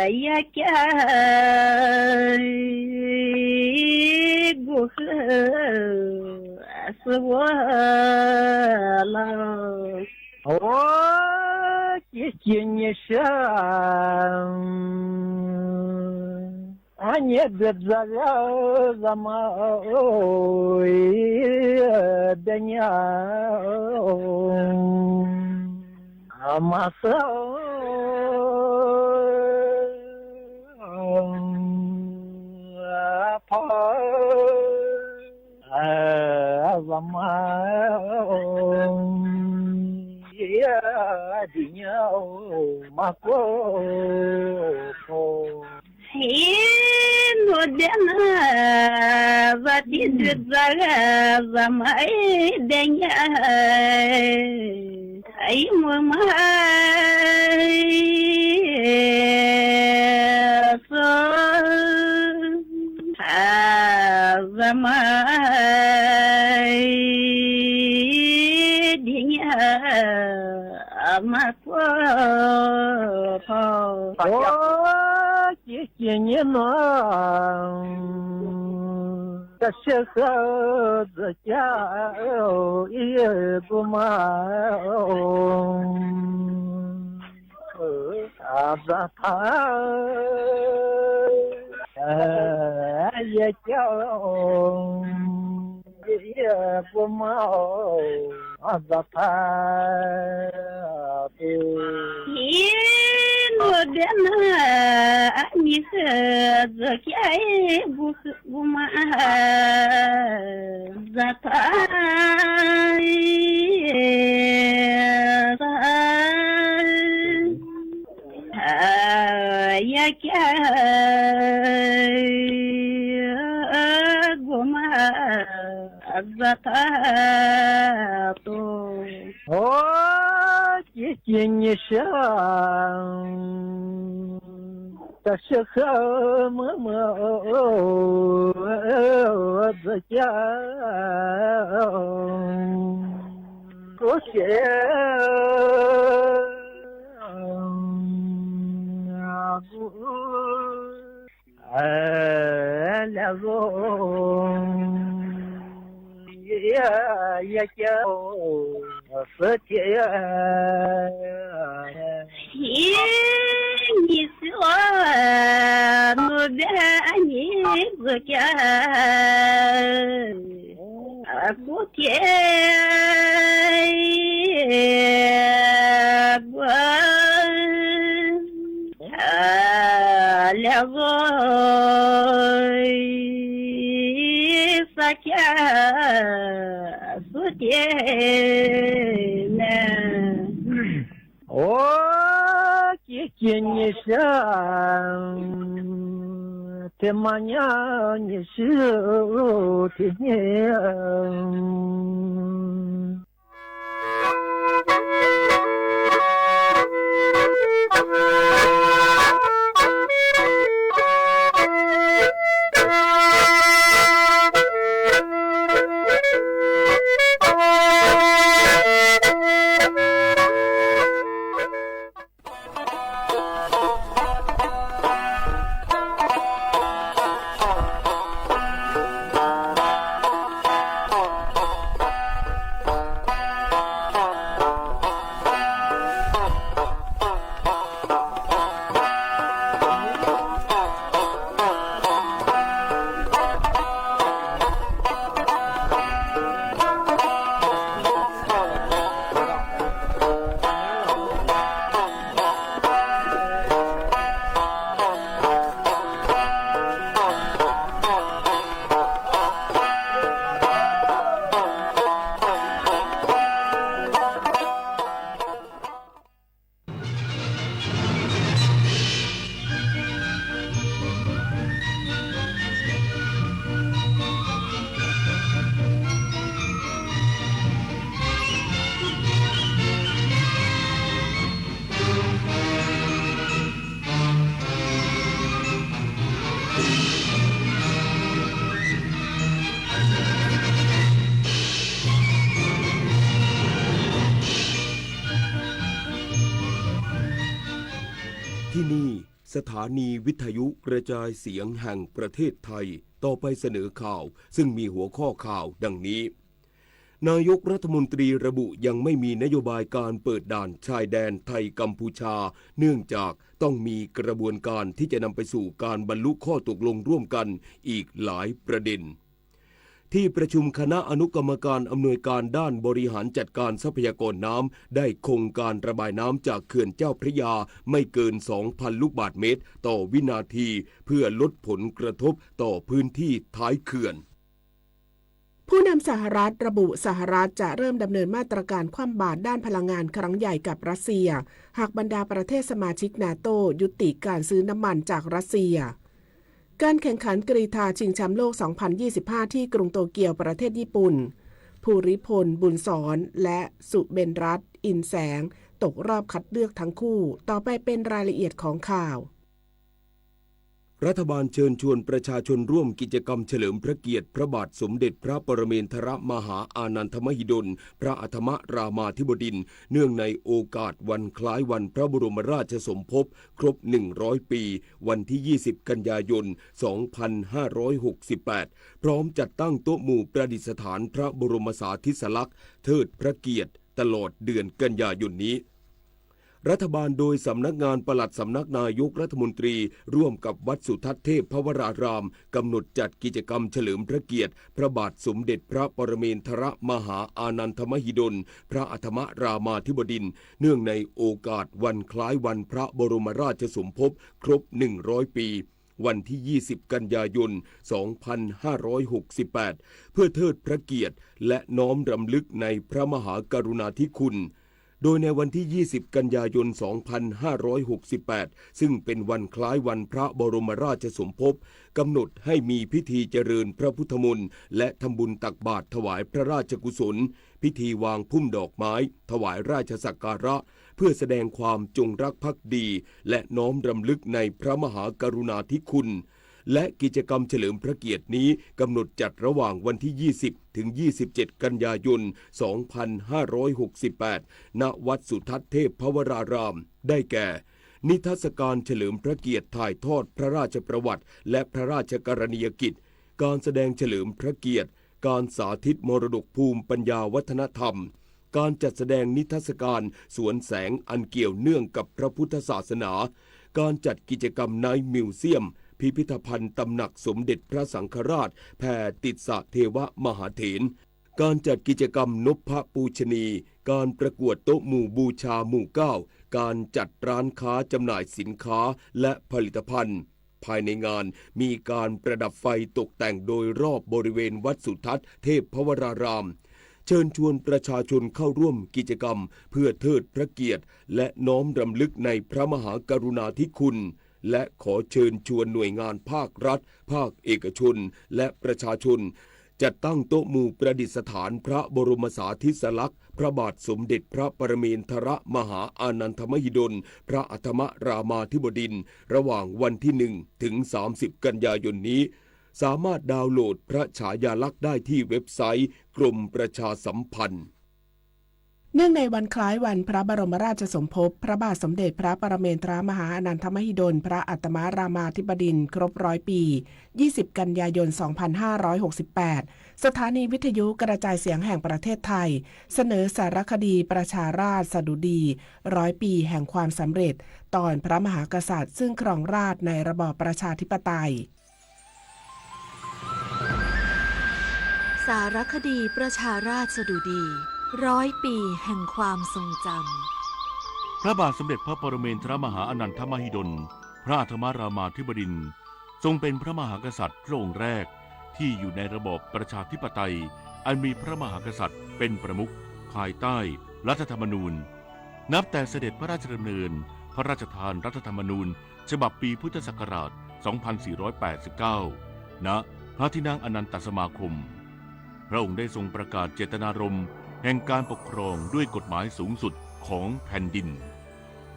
ya kya buka aswala Кисенеша, а не беззавязама, дня, а масса, no dena vati zama denya ai mama so zama denya makwa не но кашха закя и гума азата я кя я гума азата no dena ani zakia buma zata ya kya goma zata to кисенеша 这时候默默自家不写两种也叫世界你说我的你自家不天我两个撒家不天呢我今年上天马娘你是天娘ที่นี่สถานีวิทยุกระจายเสียงแห่งประเทศไทยต่อไปเสนอข่าวซึ่งมีหัวข้อข่าวดังนี้นายกรัฐมนตรีระบุยังไม่มีนโยบายการเปิดด่านชายแดนไทยกัมพูชาเนื่องจากต้องมีกระบวนการที่จะนำไปสู่การบรรลุข้อตกลงร่วมกันอีกหลายประเด็นที่ประชุมคณะอนุกรรมการอำนวยการด้านบริหารจัดการทรัพยากรน้ำได้คงการระบายน้ำจากเขื่อนเจ้าพระยาไม่เกิน 2,000 ลูกบาศก์เมตรต่อวินาทีเพื่อลดผลกระทบต่อพื้นที่ท้ายเขื่อนผู้นำสหรัฐระบุสหรัฐจะเริ่มดำเนินมาตรการคว่ำบาตรด้านพลังงานครั้งใหญ่กับรัสเซียหากบรรดาประเทศสมาชิกนาโตยุติการซื้อน้ำมันจากรัสเซียการแข่งขันกรีฑาชิงแชมป์โลก 2025 ที่กรุงโตเกียวประเทศญี่ปุ่นภูริพลบุญสอนและสุเบนรัตน์อินแสงตกรอบคัดเลือกทั้งคู่ต่อไปเป็นรายละเอียดของข่าวรัฐบาลเชิญชวนประชาชนร่วมกิจกรรมเฉลิมพระเกียรติพระบาทสมเด็จพระปรเมนทรมหาอานันทมหิดลพระอัฐมรามาธิบดินทร์เนื่องในโอกาสวันคล้ายวันพระบรมราชสมภพครบ100 ปีวันที่ 20 กันยายน 2568 พร้อมจัดตั้งโต๊ะหมู่ประดิษฐานพระบรมสาธิสลักษณ์เทิดพระเกียรติตลอดเดือนกันยายนนี้รัฐบาลโดยสำนักงานปลัดสำนักนายกรัฐมนตรีร่วมกับวัดสุทัศน์เทพพวรารามกำหนดจัดกิจกรรมเฉลิมพระเกียรติพระบาทสมเด็จพระปรเมนทรมหาอานันทมหิดลพระอัฐมรามาธิบดินทร์เนื่องในโอกาสวันคล้ายวันพระบรมราชสมภพครบ100 ปีวันที่ 20 กันยายน 2568 เพื่อเทิดพระเกียรติและน้อมรำลึกในพระมหากรุณาธิคุณ โดยในวันที่ 20 กันยายน 2568 ซึ่งเป็นวันคล้ายวันพระบรมราชสมภพกำหนดให้มีพิธีเจริญพระพุทธมนต์และทำบุญตักบาตรถวายพระราชกุศลพิธีวางพุ่มดอกไม้ถวายราชสักการะเพื่อแสดงความจงรักภักดีและน้อมรำลึกในพระมหากรุณาธิคุณและกิจกรรมเฉลิมพระเกียรตินี้กำหนดจัดระหว่างวันที่ 20 ถึง 27 กันยายน 2568 ณ วัดสุทัศน์เทพภวราราม ได้แก่ นิทรรศการเฉลิมพระเกียรติถ่ายทอดพระราชประวัติและพระราชกรณียกิจ การแสดงเฉลิมพระเกียรติ การสาธิตมรดกภูมิปัญญาวัฒนธรรม การจัดแสดงนิทรรศการสวนแสงอันเกี่ยวเนื่องกับพระพุทธศาสนา การจัดกิจกรรมไนท์มิวเซียมพิพิธภัณฑ์ตำหนักสมเด็จพระสังฆราชแผ่ติสสะเทวมหาเถรการจัดกิจกรรมนพปูชนีการประกวดโต๊ะหมู่บูชาหมู่เก้าการจัดร้านค้าจำหน่ายสินค้าและผลิตภัณฑ์ภายในงานมีการประดับไฟตกแต่งโดยรอบบริเวณวัดสุทัศน์เทพภวรารามเชิญชวนประชาชนเข้าร่วมกิจกรรมเพื่อเทิดพระเกียรติและน้อมรำลึกในพระมหากรุณาธิคุณและขอเชิญชวนหน่วยงานภาครัฐภาคเอกชนและประชาชนจัดตั้งโต๊ะหมู่ประดิษฐานพระบรมสาธิสลักษณ์พระบาทสมเด็จพระปรเมนทรมหาอานันทมหิดลพระอัฏฐมรามาธิบดินทร์ระหว่างวันที่ 1 ถึง 30 กันยายนนี้สามารถดาวน์โหลดพระฉายาลักษณ์ได้ที่เว็บไซต์กรมประชาสัมพันธ์เนื่องในวันคล้ายวันพระบรมราชสมภพพระบาทสมเด็จพระปรเมนทรมหาอนันทมหิดลพระอัฏฐมรามาธิบดินทร์ครบ100 ปี 20 กันยายน 2568 สถานีวิทยุกระจายเสียงแห่งประเทศไทยเสนอสารคดีประชาราษฎร์สดุดี100 ปีแห่งความสำเร็จตอนพระมหากษัตริย์ซึ่งครองราชย์ในระบอบประชาธิปไตยสารคดีประชาราษฎร์สดุดี100 ปีแห่งความทรงจำพระบาทสมเด็จพระปรเมนทรมหาอนันทมหิดลพระอัฏฐมรามาธิบดินทร์ทรงเป็นพระมหากษัตริย์พระองค์แรกที่อยู่ในระบอบประชาธิปไตยอันมีพระมหากษัตริย์เป็นประมุขภายใต้รัฐธรรมนูญนับแต่เสด็จพระราชดำเนินพระราชทานรัฐธรรมนูญฉบับปีพุทธศักราช 2489 ณ พระที่นั่งอนันตสมาคมพระองค์ได้ทรงประกาศเจตนารมณ์แห่งการปกครองด้วยกฎหมายสูงสุดของแผ่นดิน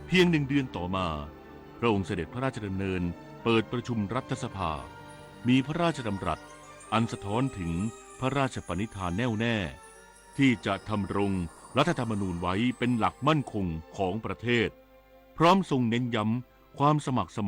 เพียง1 เดือนต่อมาพระองค์เสด็จพระราชดำเนินเปิดประชุมรัฐสภามีพระราชดำรัสอันสะท้อนถึงพระราชปณิธานแน่วแน่ที่จะทำรงรัฐธรรมนูญไว้เป็นหลักมั่นคงของประเทศพร้อมทรงเน้นย้ำความสมัครสม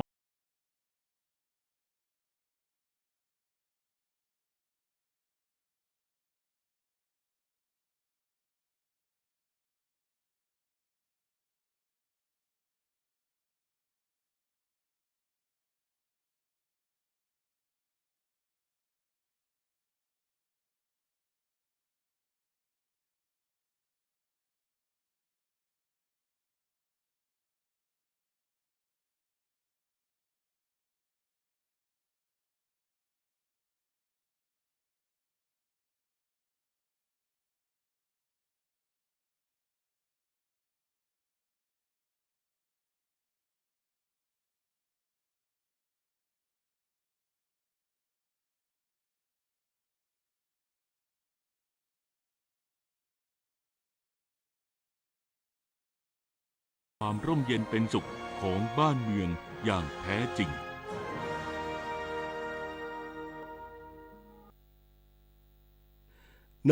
านความร่มเย็นเป็นสุขของบ้านเมืองอย่างแท้จริง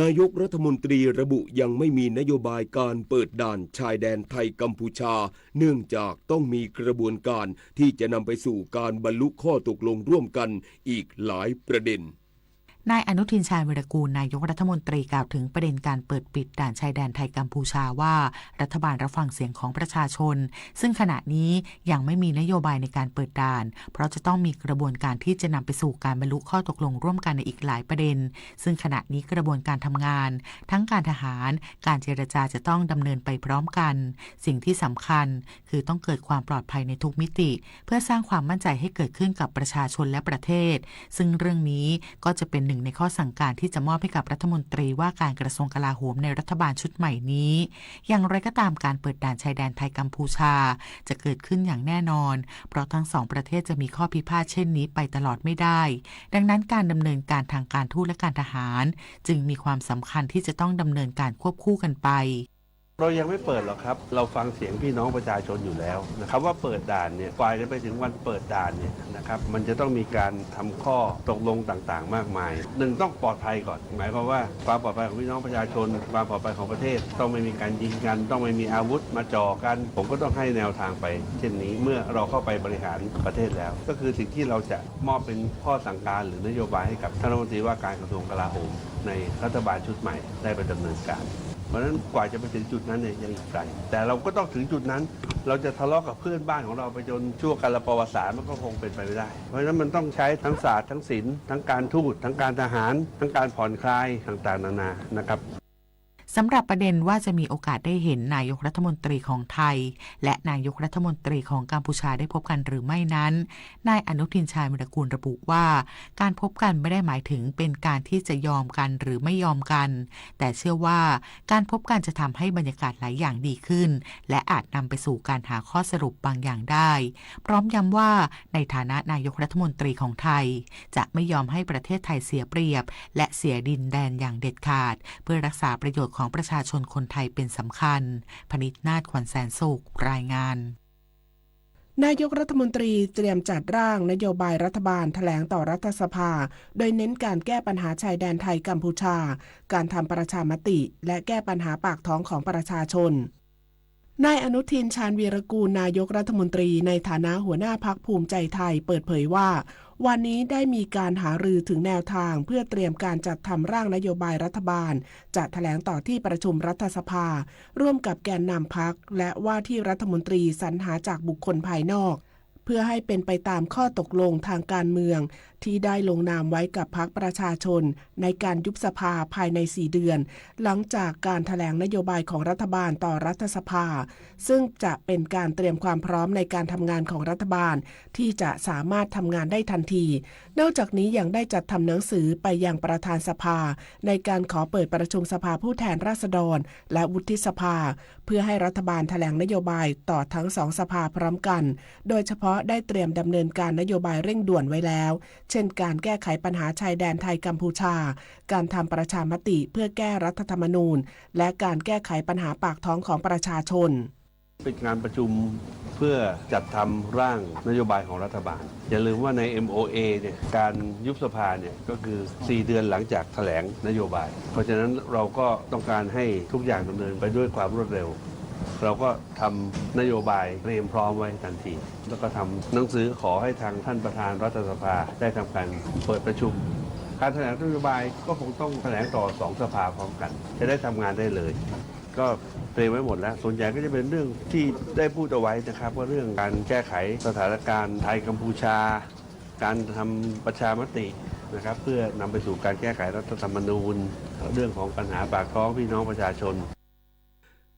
นายกรัฐมนตรีระบุยังไม่มีนโยบายการเปิดด่านชายแดนไทยกัมพูชาเนื่องจากต้องมีกระบวนการที่จะนำไปสู่การบรรลุข้อตกลงร่วมกันอีกหลายประเด็น นายอนุทินชาญวิรากูลนายกรัฐมนตรีกล่าวถึงประเด็นการเปิดปิดด่านชายแดนไทยกัมพูชาว่ารัฐบาลรับฟังเสียงของประชาชนซึ่งขณะนี้ยังไม่มีนโยบายในการเปิดด่านเพราะจะต้องมีกระบวนการที่จะนำไปสู่การบรรลุข้อตกลงร่วมกันในอีกหลายประเด็นซึ่งขณะนี้กระบวนการทำงานทั้งการทหารการเจรจาจะต้องดำเนินไปพร้อมกันสิ่งที่สำคัญคือต้องเกิดความปลอดภัยในทุกมิติเพื่อสร้างความมั่นใจให้เกิดขึ้นกับประชาชนและประเทศซึ่งเรื่องนี้ก็จะเป็น หนึ่งในข้อสั่งการที่จะมอบให้กับรัฐมนตรีว่าการกระทรวงกลาโหมในรัฐบาลชุดใหม่นี้อย่างไรก็ตามการเปิดด่านชายแดนไทยกัมพูชาจะเกิดขึ้นอย่างแน่นอนเพราะทั้งสองประเทศจะมีข้อพิพาทเช่นนี้ไปตลอดไม่ได้ดังนั้นการดำเนินการทางการทูตและการทหารจึงมีความสำคัญที่จะต้องดำเนินการควบคู่กันไปเรายังไม่เปิดหรอกครับเราฟังเสียงพี่น้องประชาชนอยู่แล้วนะครับว่าเปิดด่านเนี่ยกว่าจะไปถึงวันเปิดด่านเนี่ยนะครับมันจะต้องมีการทำข้อตกลงต่างๆมากมายหนึ่งต้องปลอดภัยก่อนหมายความว่าความปลอดภัยของพี่น้องประชาชนความปลอดภัยของประเทศต้องไม่มีการยิงกันต้องไม่มีอาวุธมาจ่อกันผมก็ต้องให้แนวทางไปเช่นนี้เมื่อเราเข้าไปบริหารประเทศแล้วก็คือสิ่งที่เราจะมอบเป็นข้อสั่งการหรือนโยบายให้กับท่านรัฐมนตรีว่าการกระทรวงกลาโหมในรัฐบาลชุดใหม่ได้ไปดำเนินการเพราะฉะนั้นกว่าจะไปถึงจุดนั้นเนี่ยยังอีกไกลแต่เราก็ต้องถึงจุดนั้นเราจะทะเลาะกับเพื่อนบ้านของเราไปจนชั่วกาลประวัติศาสตร์มันก็คงเป็นไปไม่ได้เพราะฉะนั้นมันต้องใช้ทั้งศาสตร์ทั้งศิลป์ทั้งการทูตทั้งการทหารทั้งการผ่อนคลายต่างๆนานานะครับสำหรับประเด็นว่าจะมีโอกาสได้เห็นนายกรัฐมนตรีของไทยและนายกรัฐมนตรีของกัมพูชาได้พบกันหรือไม่นั้นนายอนุทินชาญวิรากูลระบุว่าการพบกันไม่ได้หมายถึงเป็นการที่จะยอมกันหรือไม่ยอมกันแต่เชื่อว่าการพบกันจะทำให้บรรยากาศหลายอย่างดีขึ้นและอาจนำไปสู่การหาข้อสรุปบางอย่างได้พร้อมย้ำว่าในฐานะนายกรัฐมนตรีของไทยจะไม่ยอมให้ประเทศไทยเสียเปรียบและเสียดินแดนอย่างเด็ดขาดเพื่อรักษาประโยชน์ของประชาชนคนไทยเป็นสำคัญพนิษฐ์นาฏ ขวัญแสนสุขรายงานนายกรัฐมนตรีเตรียมจัดร่างนโยบายรัฐบาลแถลงต่อรัฐสภาโดยเน้นการแก้ปัญหาชายแดนไทยกัมพูชาการทำประชามติและแก้ปัญหาปากท้องของประชาชนนายอนุทินชาญวีรกูลนายกรัฐมนตรีในฐานะหัวหน้าพรรคภูมิใจไทยเปิดเผยว่าวันนี้ได้มีการหารือถึงแนวทางเพื่อเตรียมการจัดทำร่างนโยบายรัฐบาลจะแถลงต่อที่ประชุมรัฐสภาร่วมกับแกนนำพรรคและว่าที่รัฐมนตรีสรรหาจากบุคคลภายนอกเพื่อให้เป็นไปตามข้อตกลงทางการเมืองที่ได้ลงนามไว้กับพรรคประชาชนในการยุบสภาภายใน4 เดือนหลังจากการแถลงนโยบายของรัฐบาลต่อรัฐสภาซึ่งจะเป็นการเตรียมความพร้อมในการทำงานของรัฐบาลที่จะสามารถทำงานได้ทันทีนอกจากนี้ยังได้จัดทำหนังสือไปยังประธานสภาในการขอเปิดประชุมสภาผู้แทนราษฎรและวุฒิสภาเพื่อให้รัฐบาลแถลงนโยบายต่อทั้ง2สภาพร้อมกันโดยเฉพาะได้เตรียมดำเนินการนโยบายเร่งด่วนไว้แล้วเช่นการแก้ไขปัญหาชายแดนไทยกัมพูชาการทำประชามติเพื่อแก้รัฐธรรมนูญและการแก้ไขปัญหาปากท้องของประชาชนเป็นการประชุมเพื่อจัดทำร่างนโยบายของรัฐบาลอย่าลืมว่าใน MOA เนี่ยการยุบสภาเนี่ยก็คือ4 เดือนหลังจากแถลงนโยบายเพราะฉะนั้นเราก็ต้องการให้ทุกอย่างดำเนินไปด้วยความรวดเร็วเราก็ทำนโยบายเตรียมพร้อมไว้ทันทีแล้วก็ทำหนังสือขอให้ทางท่านประธานรัฐสภาได้ทำการเปิดประชุมการแถลงนโยบายก็คงต้องแถลงต่อ2 สภาพร้อมกันจะได้ทำงานได้เลยก็เตรียมไว้หมดแล้วส่วนใหญ่ก็จะเป็นเรื่องที่ได้พูดเอาไว้นะครับว่าเรื่องการแก้ไขสถานการณ์ไทยกัมพูชาการทำประชามตินะครับเพื่อนำไปสู่การแก้ไขรัฐธรรมนูญเรื่องของปัญหาปากท้องพี่น้องประชาชน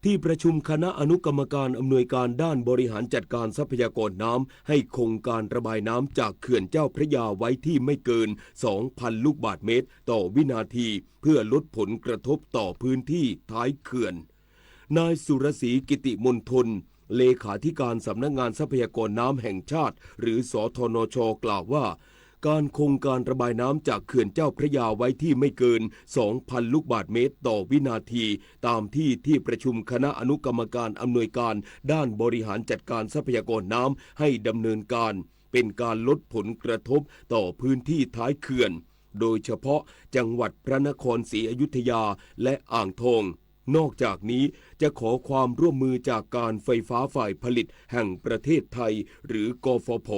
ที่ประชุมคณะอนุกรรมการอำนวยการด้านบริหารจัดการทรัพยากรน้ำให้คงการระบายน้ำจากเขื่อนเจ้าพระยาไว้ที่ไม่เกิน 2,000 ลูกบาศก์เมตรต่อวินาทีเพื่อลดผลกระทบต่อพื้นที่ท้ายเขื่อนนายสุรศรีกิติมณฑลเลขาธิการสำนักงานทรัพยากรน้ำแห่งชาติหรือสธนช.กล่าวว่าการคงการระบายน้ำจากเขื่อนเจ้าพระยาไว้ที่ไม่เกิน 2,000 ลูกบาศก์เมตรต่อวินาทีตามที่ประชุมคณะอนุกรรมการอำนวยการด้านบริหารจัดการทรัพยากรน้ำให้ดำเนินการเป็นการลดผลกระทบต่อพื้นที่ท้ายเขื่อนโดยเฉพาะจังหวัดพระนครศรีอยุธยาและอ่างทองนอกจากนี้จะขอความร่วมมือจากการไฟฟ้าฝ่ายผลิตแห่งประเทศไทยหรือกฟผ.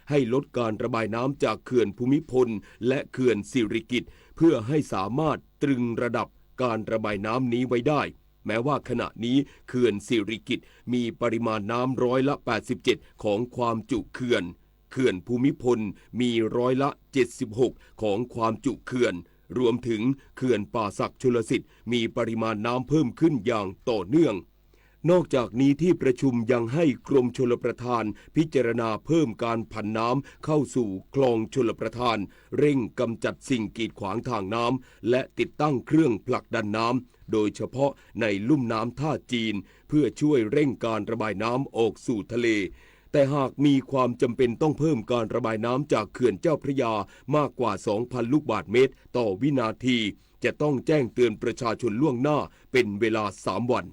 ให้ลดการระบายน้ำจากเขื่อนภูมิพลและเขื่อนสิริกิติ์เพื่อให้สามารถตรึงระดับการระบายน้ำนี้ไว้ได้แม้ว่าขณะนี้เขื่อนสิริกิติ์มีปริมาณน้ำ87%ของความจุเขื่อนภูมิพลมี76%ของความจุเขื่อนรวมถึงเขื่อนป่าสักชลสิทธิ์มีปริมาณน้ำเพิ่มขึ้นอย่างต่อเนื่อง นอกจากนี้ที่ประชุมยังให้กรมชลประทานพิจารณาเพิ่มการผันน้ำเข้าสู่คลองชลประทานเร่งกำจัดสิ่งกีดขวางทางน้ำและติดตั้งเครื่องผลักดันน้ำโดยเฉพาะในลุ่มน้ำท่าจีนเพื่อช่วยเร่งการระบายน้ำออกสู่ทะเลแต่หากมีความจำเป็นต้องเพิ่มการระบายน้ำจากเขื่อนเจ้าพระยามากกว่า 2,000 ลูกบาศก์เมตรต่อวินาทีจะต้องแจ้งเตือนประชาชนล่วงหน้าเป็นเวลา 3 วัน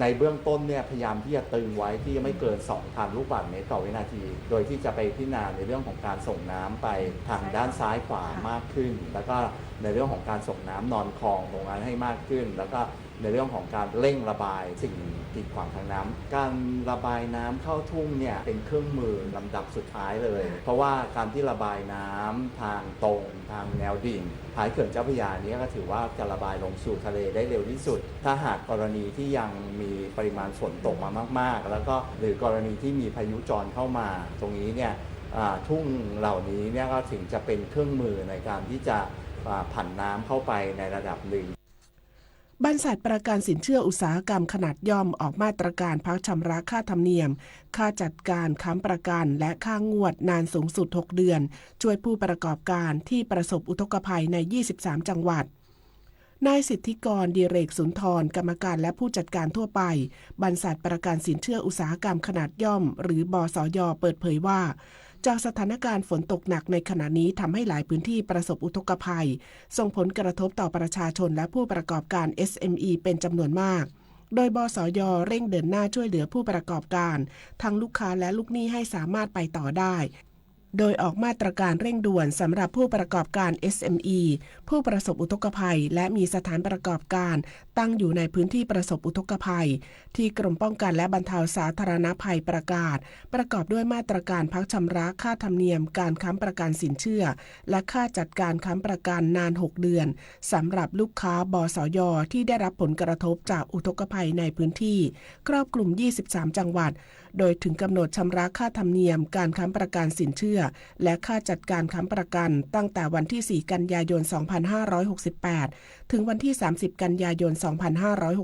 ในเบื้องต้นเนี่ยพยายามที่จะตึงไว้ที่ไม่เกิน 2,000 ลูกบาศก์เมตรต่อวินาทีโดยที่จะไปพิจารณาในเรื่องของการส่งน้ำไปทางด้านซ้ายขวามากขึ้นแล้วก็ในเรื่องของการส่งน้ำนอนคลองตรงนั้นให้มากขึ้นแล้วก็ในเรื่องของการเร่งระบายสิ่งกีดขวางทางน้ำการระบายน้ำเข้าทุ่งเนี่ยเป็นเครื่องมือลำดับสุดท้ายเลยเพราะว่าการที่ระบายน้ำทางตรงทางแนวดิ่งท้ายเขื่อนเจ้าพระยานี้ก็ถือว่าจะระบายลงสู่ทะเลได้เร็วที่สุดถ้าหากกรณีที่ยังมีปริมาณฝนตกมามากๆแล้วก็หรือกรณีที่มีพายุจรเข้ามาตรงนี้เนี่ยทุ่งเหล่านี้เนี่ยก็ถึงจะเป็นเครื่องมือในการที่จะผันน้ำเข้าไปในระดับหนึ่งบรรษัทประกันสินเชื่ออุตสาหกรรมขนาดย่อมออกมาตรการพักชำระค่าธรรมเนียมค่าจัดการค้ำประกันและค่างวดนานสูงสุด6 เดือนช่วยผู้ประกอบการที่ประสบอุทกภัยใน23จังหวัดนายสิทธิกรดิเรกสุนทรกรรมการและผู้จัดการทั่วไปบรรษัทประกันสินเชื่ออุตสาหกรรมขนาดย่อมหรือบสย.เปิดเผยว่าจากสถานการณ์ฝนตกหนักในขณะนี้ทำให้หลายพื้นที่ประสบอุทกภัยส่งผลกระทบต่อประชาชนและผู้ประกอบการ SME เป็นจำนวนมากโดยบสย.เร่งเดินหน้าช่วยเหลือผู้ประกอบการทั้งลูกค้าและลูกหนี้ให้สามารถไปต่อได้โดยออกมาตรการเร่งด่วนสำหรับผู้ประกอบการ SME ผู้ประสบอุทกภัยและมีสถานประกอบการตั้งอยู่ในพื้นที่ประสบอุทกภัยที่กรมป้องกันและบรรเทาสาธารณภัยประกาศประกอบด้วยมาตรการพักชำระค่าธรรมเนียมการค้ำประกันสินเชื่อและค่าจัดการค้ำประกันนาน6 เดือนสำหรับลูกค้าบสย.ที่ได้รับผลกระทบจากอุทกภัยในพื้นที่ครอบคลุม23จังหวัดโดยถึงกำหนดชำระค่าธรรมเนียมการค้ำประกันสินเชื่อและค่าจัดการค้ำประกันตั้งแต่วันที่4กันยายน2568ถึงวันที่30กันยายน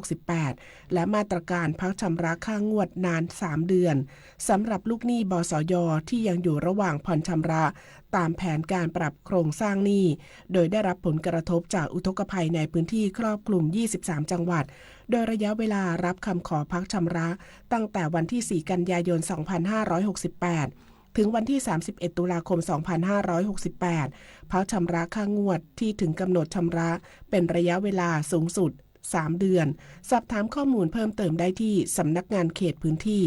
2568และมาตรการพักชำระค่างวดนาน3 เดือนสำหรับลูกหนี้บสย.ที่ยังอยู่ระหว่างผ่อนชำระตามแผนการปรับโครงสร้างหนี้โดยได้รับผลกระทบจากอุทกภัยในพื้นที่ครอบคลุม23จังหวัดโดยระยะเวลารับคำขอพักชำระตั้งแต่วันที่4กันยายน2568ถึงวันที่31ตุลาคม2568พักชำระค่างวดที่ถึงกำหนดชำระเป็นระยะเวลาสูงสุด3 เดือนสอบถามข้อมูลเพิ่มเติมได้ที่สำนักงานเขตพื้นที่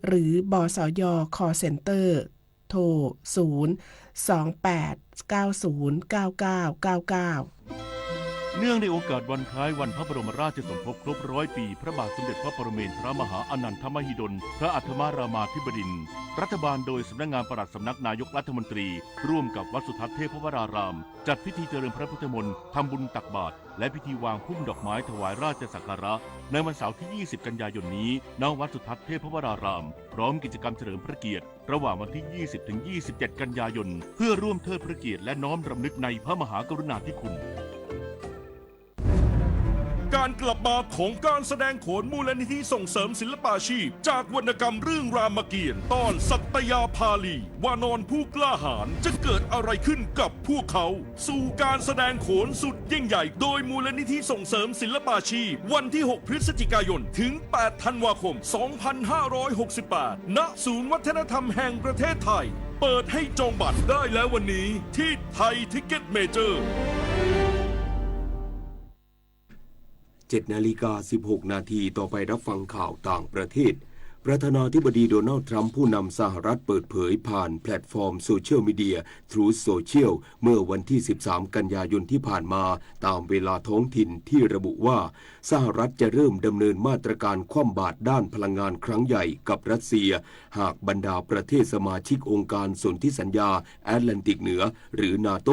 หรือบสย. call center โทร 028909999 เนื่องในโอกาสวันคล้ายวันพระบรมราชสมภพครบ100 ปีพระบาทสมเด็จพระปรเมนทรมหาอนันทมหิดลพระอัฐมารามาธิบดินทร์รัฐบาลโดยสำนักงานปลัดสำนักนายกรัฐมนตรีร่วมกับวัดสุทัศน์เทพวรารามจัดพิธีเจริญพระพุทธมนต์ทำบุญตักบาตรและพิธีวางพุ่มดอกไม้ถวายราชสักการะในวันเสาร์ที่20กันยายนนี้ณวัดสุทัศน์เทพวรารามพร้อมกิจกรรมเฉลิมพระเกียรติระหว่างวันที่20ถึง27กันยายนเพื่อร่วมเทิดพระเกียรติและน้อมรำลึกในพระมหากรุณาธิคุณการกลับมาของการแสดงโขนมูลนิธิส่งเสริมศิลปาชีพจากวรรณกรรมเรื่องรามเกียรติ์ตอนสัตยาภาลีวานอนผู้กล้าหาญจะเกิดอะไรขึ้นกับพวกเขาสู่การแสดงโขนสุดยิ่งใหญ่โดยมูลนิธิส่งเสริมศิลปาชีพวันที่6พฤศจิกายนถึง8ธันวาคม2568ณศูนย์วัฒนธรรมแห่งประเทศไทยเปิดให้จองบัตรได้แล้ววันนี้ที่ไทยทิกเก็ตเมเจอร์7:16 นาทีต่อไปรับฟังข่าวต่างประเทศประธานาธิบดีโดนัลด์ทรัมป์ผู้นำสหรัฐเปิดเผยผ่านแพลตฟอร์มโซเชียลมีเดีย Truth Social เมื่อวันที่13กันยายนที่ผ่านมาตามเวลาท้องถิ่นที่ระบุว่าสหรัฐจะเริ่มดำเนินมาตรการคว่ำบาตรด้านพลังงานครั้งใหญ่กับรัสเซียหากบรรดาประเทศสมาชิกองค์การสนธิสัญญาแอตแลนติกเหนือหรือนาโต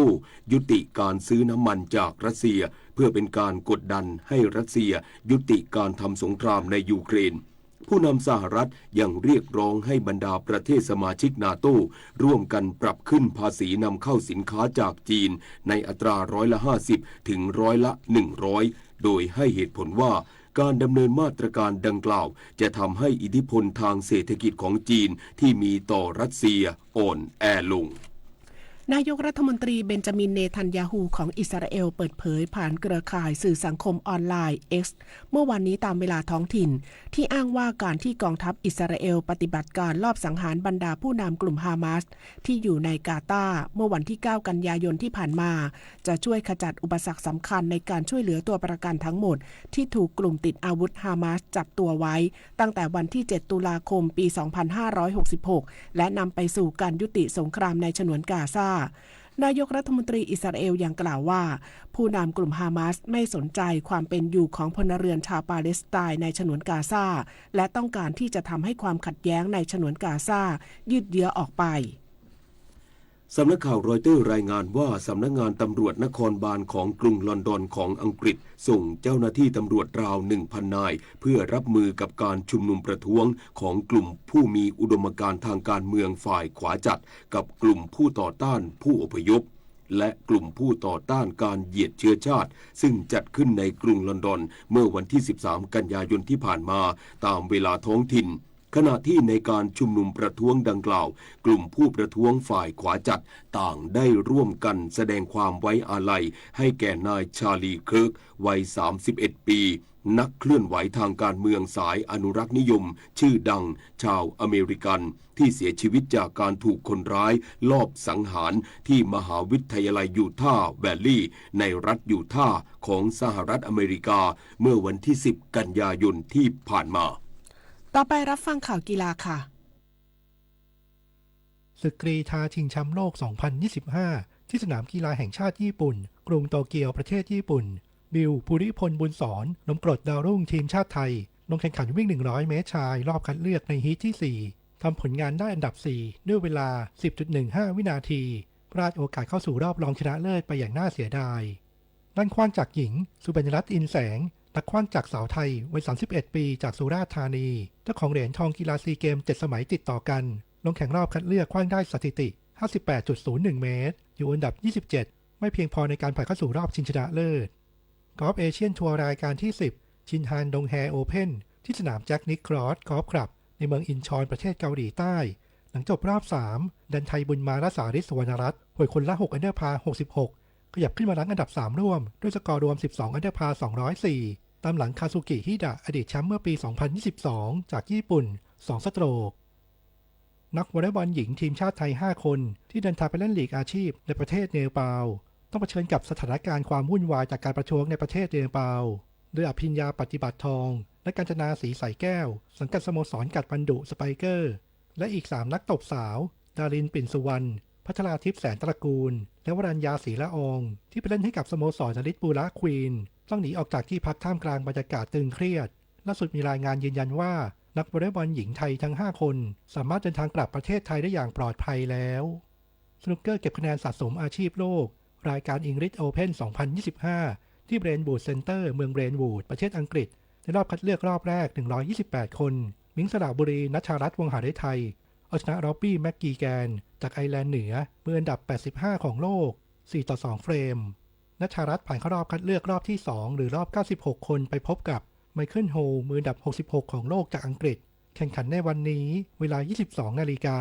ยุติการซื้อน้ำมันจากรัสเซียเพื่อเป็นการกดดันให้รัสเซียยุติการทำสงครามในยูเครนผู้นำสหรัฐยังเรียกร้องให้บรรดาประเทศสมาชิกนาโต้ร่วมกันปรับขึ้นภาษีนำเข้าสินค้าจากจีนในอัตรา50%ถึง100%โดยให้เหตุผลว่า การดำเนินมาตรการดังกล่าวจะทำให้อิทธิพลทางเศรษฐกิจของจีนที่มีต่อรัสเซียอ่อนแอลงนายกรัฐมนตรีเบนจามิน เนทันยาฮูของอิสราเอลเปิดเผยผ่านเครือข่ายสื่อสังคมออนไลน์ X เมื่อวันนี้ตามเวลาท้องถิ่นที่อ้างว่าการที่กองทัพอิสราเอลปฏิบัติการลอบสังหารบรรดาผู้นำกลุ่มฮามาสที่อยู่ในกาตาร์เมื่อวันที่ 9 กันยายนที่ผ่านมาจะช่วยขจัดอุปสรรคสำคัญในการช่วยเหลือตัวประกันทั้งหมดที่ถูกกลุ่มติดอาวุธฮามาสจับตัวไว้ตั้งแต่วันที่ 7 ตุลาคม ปี 2566 และนำไปสู่การยุติสงครามในฉนวนกาซานายกรัฐมนตรีอิสราเอลยังกล่าวว่าผู้นำกลุ่มฮามาสไม่สนใจความเป็นอยู่ของพลเรือนชาวปาเลสไตน์ในฉนวนกาซาและต้องการที่จะทำให้ความขัดแย้งในฉนวนกาซายืดเยื้อออกไปสำนักข่าวรอยเตอร์รายงานว่าสำนักงานตำรวจนครบาลของกรุงลอนดอนของอังกฤษส่งเจ้าหน้าที่ตำรวจราว 1,000 นายเพื่อรับมือกับการชุมนุมประท้วงของกลุ่มผู้มีอุดมการณ์ทางการเมืองฝ่ายขวาจัดกับกลุ่มผู้ต่อต้านผู้อพยพและกลุ่มผู้ต่อต้านการเหยียดเชื้อชาติซึ่งจัดขึ้นในกรุงลอนดอนเมื่อวันที่ 13 กันยายนที่ผ่านมาตามเวลาท้องถิ่นขณะที่ในการชุมนุมประท้วงดังกล่าวกลุ่มผู้ประท้วงฝ่ายขวาจัดต่างได้ร่วมกันแสดงความไว้อาลัยให้แก่นายชาลีเคิร์กวัย 31 ปีนักเคลื่อนไหวทางการเมืองสายอนุรักษ์นิยมชื่อดังชาวอเมริกันที่เสียชีวิตจากการถูกคนร้ายลอบสังหารที่มหาวิทยาลัยยูทาห์แวลลีย์ในรัฐยูทาห์ของสหรัฐอเมริกาเมื่อวันที่ 10 กันยายนที่ผ่านมาต่อไปรับฟังข่าวกีฬาค่ะศึกกรีฑาชิงแชมป์โลก 2025 ที่สนามกีฬาแห่งชาติญี่ปุ่นกรุงโตเกียวประเทศญี่ปุ่นบิล ภูริพล บุญสอนนมกรดดาวรุ่งทีมชาติไทยลงแข่งขันวิ่ง 100 เมตรชายรอบคัดเลือกในฮีทที่ 4 ทำผลงานได้อันดับ 4 ด้วยเวลา 10.15 วินาทีพลาดโอกาสเข้าสู่รอบรองชนะเลิศไปอย่างน่าเสียดายด้านขว้างจักรหญิงสุบรรณรัตน์อินแสงนักขว้างจักรสาวไทยวัย 31 ปีจากสุราษฎร์ธานีเจ้าของเหรียญทองกีฬาซีเกม 7 สมัยติดต่อกันลงแข่งรอบคัดเลือกขว้างได้สถิติ 58.01 เมตรอยู่อันดับ 27 ไม่เพียงพอในการผ่านเข้าสู่รอบชิงชนะเลิศกอล์ฟเอเชียนทัวร์รายการที่ 10 ชินฮานดงแฮโอเพ่นที่สนามแจ็คนิคครอสกอล์ฟคลับในเมืองอินชอนประเทศเกาหลีใต้หลังจบรอบ 3 ดันไทยบุญมาและสาริศ สุวรรณรัตน์หวยคนละ 6 อันเดอร์พาร์ 66 ขยับขึ้นมารั้งอันดับ 3 ร่วมด้วยสกอร์รวม 12 อันเดอร์พาร์ 204 ตามหลังคาซุกิ ฮิดะอดีตแชมป์เมื่อปี 2022 จากญี่ปุ่น 2 สโตรกนักวอลเลย์บอลหญิงทีมชาติไทย 5 คนที่เดินทางไปเล่นลีกอาชีพในประเทศเนปาลต้องเผชิญกับสถานการณ์ความวุ่นวายจากการประท้วงในประเทศเนปาลโดยอภิญญาปฏิบัติทองและกาญจนาศรีใสแก้วสังกัดสโมสรกัดปันดุสไปเกอร์และอีก 3 นักตบสาวดารินปิ่นสุวรรณพัชราทิพย์แสนตระกูลและวรัญญาศรีละอองที่ไปเล่นให้กับสโมสรนฤทธิ์บูระควีนต้องหนีออกจากที่พักท่ามกลางบรรยากาศตึงเครียดล่าสุดมีรายงานยืนยันว่านักวอลเลย์บอลหญิงไทยทั้ง 5 คนสามารถเดินทางกลับประเทศไทยได้อย่างปลอดภัยแล้วสนุกเกอร์เก็บคะแนนสะสมอาชีพโลกรายการอิงริชโอเพ่น 2025 ที่เบรนท์วูดเซ็นเตอร์เมืองเบรนท์วูดประเทศอังกฤษในรอบคัดเลือกรอบแรก128 คนมิงสระบุรีณัชรัตน์วงศ์หาฤทัยเอาชนะร็อบบี้แม็กกีแกนจากไอร์แลนด์เหนือมืออันดับ 85 ของโลก 4-2 เฟรมณชรัตน์ผ่านเข้ารอบคัดเลือกรอบที่ 2 หรือรอบ 96 คนไปพบกับไมเคิลโฮลมืออันดับ 66 ของโลกจากอังกฤษแข่งขันในวันนี้เวลา 22 นาฬิกา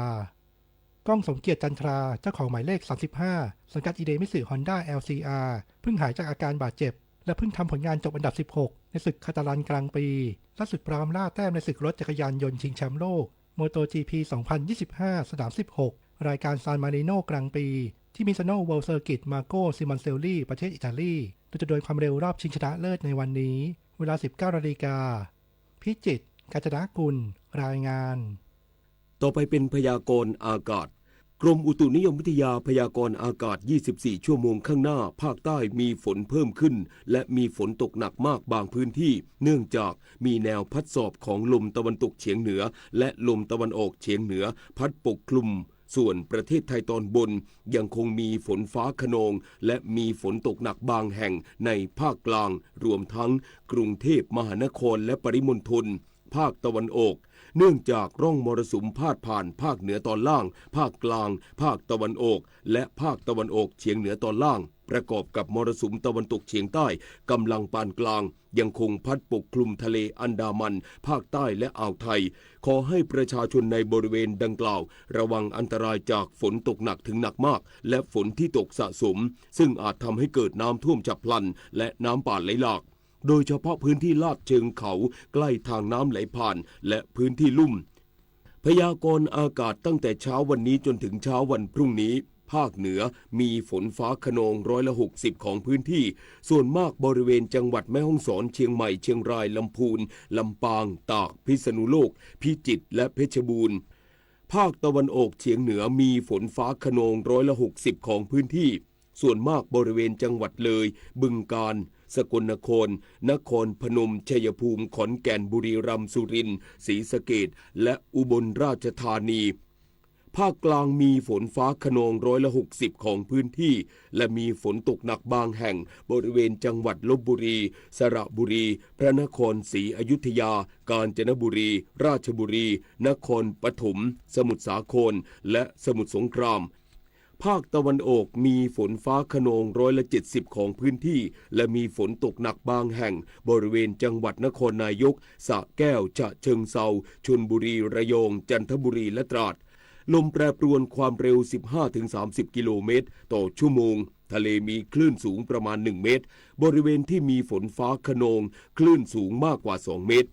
ก้องสมเกียรติจันทราเจ้าของหมายเลข 35 สังกัดอีเดมิสึฮอนด้า LCR เพิ่งหายจากอาการบาดเจ็บและเพิ่งทำผลงานจบอันดับ 16 ในศึกคาตาลันกลางปีล่าสุดพร้อมล่าแต้มในศึกรถจักรยานยนต์ชิงแชมป์โลก MotoGP 2025 สนาม 16 รายการซานมาริโนกลางปีที่มิซาโนเวิลด์เซอร์กิตมาโกซิมอนเซลลี่ประเทศอิตาลีโดยจะโดยความเร็วรอบชิงชนะเลิศในวันนี้เวลา 19 นาฬิกาพิจิตรกาญจนกุลรายงานต่อไปเป็นพยากรณ์อากาศกรมอุตุนิยมวิทยาพยากรณ์อากาศ 24 ชั่วโมงข้างหน้าภาคใต้มีฝนเพิ่มขึ้นและมีฝนตกหนักมากบางพื้นที่เนื่องจากมีแนวพัดสอบของลมตะวันตกเฉียงเหนือและลมตะวันออกเฉียงเหนือพัดปกคลุมส่วนประเทศไทยตอนบนยังคงมีฝนฟ้าคะนองและมีฝนตกหนักบางแห่งในภาคกลางรวมทั้งกรุงเทพมหานครและปริมณฑลภาคตะวันออกเนื่องจากร่องมรสุมพาดผ่านภาคเหนือตอนล่างภาคกลางภาคตะวันออกและภาคตะวันออกเฉียงเหนือตอนล่าง ประกอบกับมรสุมตะวันตกเฉียงใต้กำลังปานกลางยังคงพัดปกคลุมทะเลอันดามันภาคใต้และอ่าวไทยขอให้ประชาชนในบริเวณดังกล่าวระวังอันตรายจากฝนตกหนักถึงหนักมากและฝนที่ตกสะสมซึ่งอาจทำให้เกิดน้ำท่วมฉับพลันและน้ำป่าไหลหลากโดยเฉพาะพื้นที่ลาดเชิงเขาใกล้ทางน้ำไหลผ่านและพื้นที่ลุ่มพยากรณ์อากาศตั้งแต่เช้าวันนี้จนถึงเช้าวันพรุ่งนี้ภาคเหนือมีฝนฟ้าคะนอง60%ของพื้นที่ส่วนมากบริเวณจังหวัดแม่ฮ่องสอนเชียงใหม่เชียงรายลำพูนลำปางตากพิษณุโลกพิจิตรและเพชรบูรณ์ภาคตะวันออกเฉียงเหนือมีฝนฟ้าคะนอง60%ของพื้นที่ส่วนมากบริเวณจังหวัดเลยบึงกาฬสกลนครนครพนมชัยภูมิขอนแก่นบุรีรัมย์สุรินทร์ศรีสะเกษและอุบลราชธานีภาคกลางมีฝนฟ้าคะนอง60%ของพื้นที่และมีฝนตกหนักบางแห่งบริเวณจังหวัดลพบุรีสระบุรีพระนครศรีอยุธยากาญจนบุรีราชบุรีนครปฐมสมุทรสาครและสมุทรสงครามภาคตะวันออกมีฝนฟ้าคะนอง70%ของพื้นที่และมีฝนตกหนักบางแห่งบริเวณจังหวัดนครนายกสระแก้วฉะเชิงเทราชลบุรีระยองจันทบุรีและตราดลมแปรปรวนความเร็ว 15-30 กิโลเมตรต่อชั่วโมงทะเลมีคลื่นสูงประมาณ1เมตรบริเวณที่มีฝนฟ้าคะนองคลื่นสูงมากกว่า2เมตร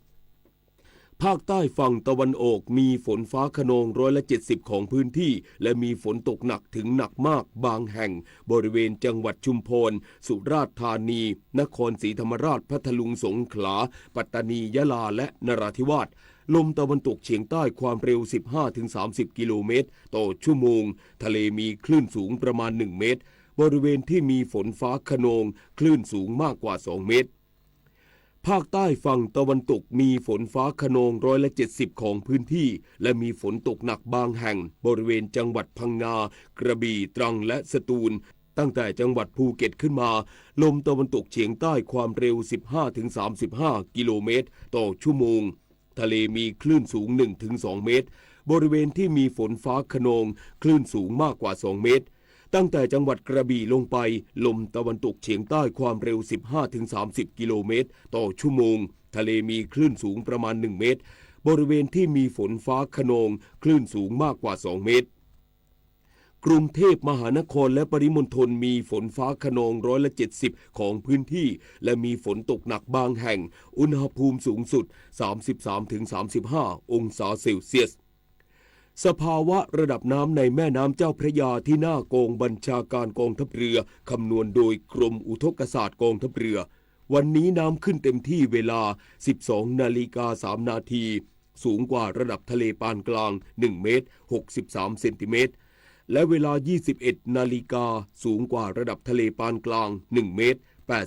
ภาคใต้ฝั่งตะวันออกมีฝนฟ้าคะนอง70%ของพื้นที่และมีฝนตกหนักถึงหนักมากบางแห่งบริเวณจังหวัดชุมพรสุราษฎร์ธานีนครศรีธรรมราชพัทลุงสงขลาปัตตานียะลาและนราธิวาสลมตะวันตกเฉียงใต้ความเร็ว 15-30 กิโลเมตรต่อชั่วโมงทะเลมีคลื่นสูงประมาณ1เมตรบริเวณที่มีฝนฟ้าคะนองคลื่นสูงมากกว่า2เมตรภาคใต้ฝั่งตะวันตกมีฝนฟ้าคะนอง70%ของพื้นที่และมีฝนตกหนักบางแห่งบริเวณจังหวัดพังงากระบี่ตรังและสตูลตั้งแต่จังหวัดภูเก็ตขึ้นมาลมตะวันตกเฉียงใต้ความเร็ว 15-35 กิโลเมตรต่อชั่วโมงทะเลมีคลื่นสูง 1-2 เมตรบริเวณที่มีฝนฟ้าคะนองคลื่นสูงมากกว่า2เมตรตั้งแต่จังหวัดกระบี่ลงไปลมตะวันตกเฉียงใต้ความเร็ว 15-30 กิโลเมตรต่อชั่วโมงทะเลมีคลื่นสูงประมาณ1เมตรบริเวณที่มีฝนฟ้าคะนองคลื่นสูงมากกว่า2เมตรกรุงเทพมหานครและปริมณฑลมีฝนฟ้าคะนอง70%ของพื้นที่และมีฝนตกหนักบางแห่งอุณหภูมิสูงสุด 33-35 องศาเซลเซียสสภาวะระดับน้ำในแม่น้ำเจ้าพระยาที่หน้ากองบัญชาการกองทัพเรือคำนวณโดยกรมอุทกศาสตร์กองทัพเรือวันนี้น้ำขึ้นเต็มที่เวลา 12:03 นาทีสูงกว่าระดับทะเลปานกลาง1เมตร63เซนติเมตรและเวลา 21 นาฬิกาสูงกว่าระดับทะเลปานกลาง1เมตร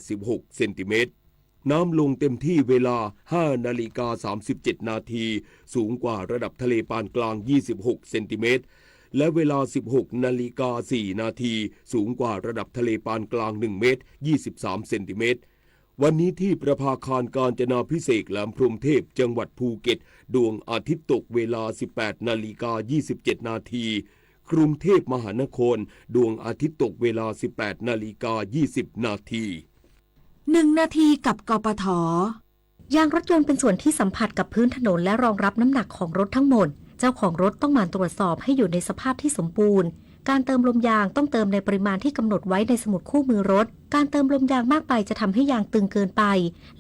86เซนติเมตรน้ำลงเต็มที่เวลา 5:37 นาทีสูงกว่าระดับทะเลปานกลาง26เซนติเมตรและเวลา 16:04 นาทีสูงกว่าระดับทะเลปานกลาง1เมตร23เซนติเมตรวันนี้ที่ประภาคารกาญจนาภิเษกแหลมพรหมเทพจังหวัดภูเก็ตดวงอาทิตย์ตกเวลา 18:27 นาทีกรุงเทพมหานครดวงอาทิตย์ตกเวลา 18:20 นาที1 นาทีกับกปท.ยางรถยนต์เป็นส่วนที่สัมผัสกับพื้นถนนและรองรับน้ำหนักของรถทั้งหมดเจ้าของรถต้องหมั่นตรวจสอบให้อยู่ในสภาพที่สมบูรณ์การเติมลมยางต้องเติมในปริมาณที่กำหนดไว้ในสมุดคู่มือรถการเติมลมยางมากไปจะทำให้ยางตึงเกินไป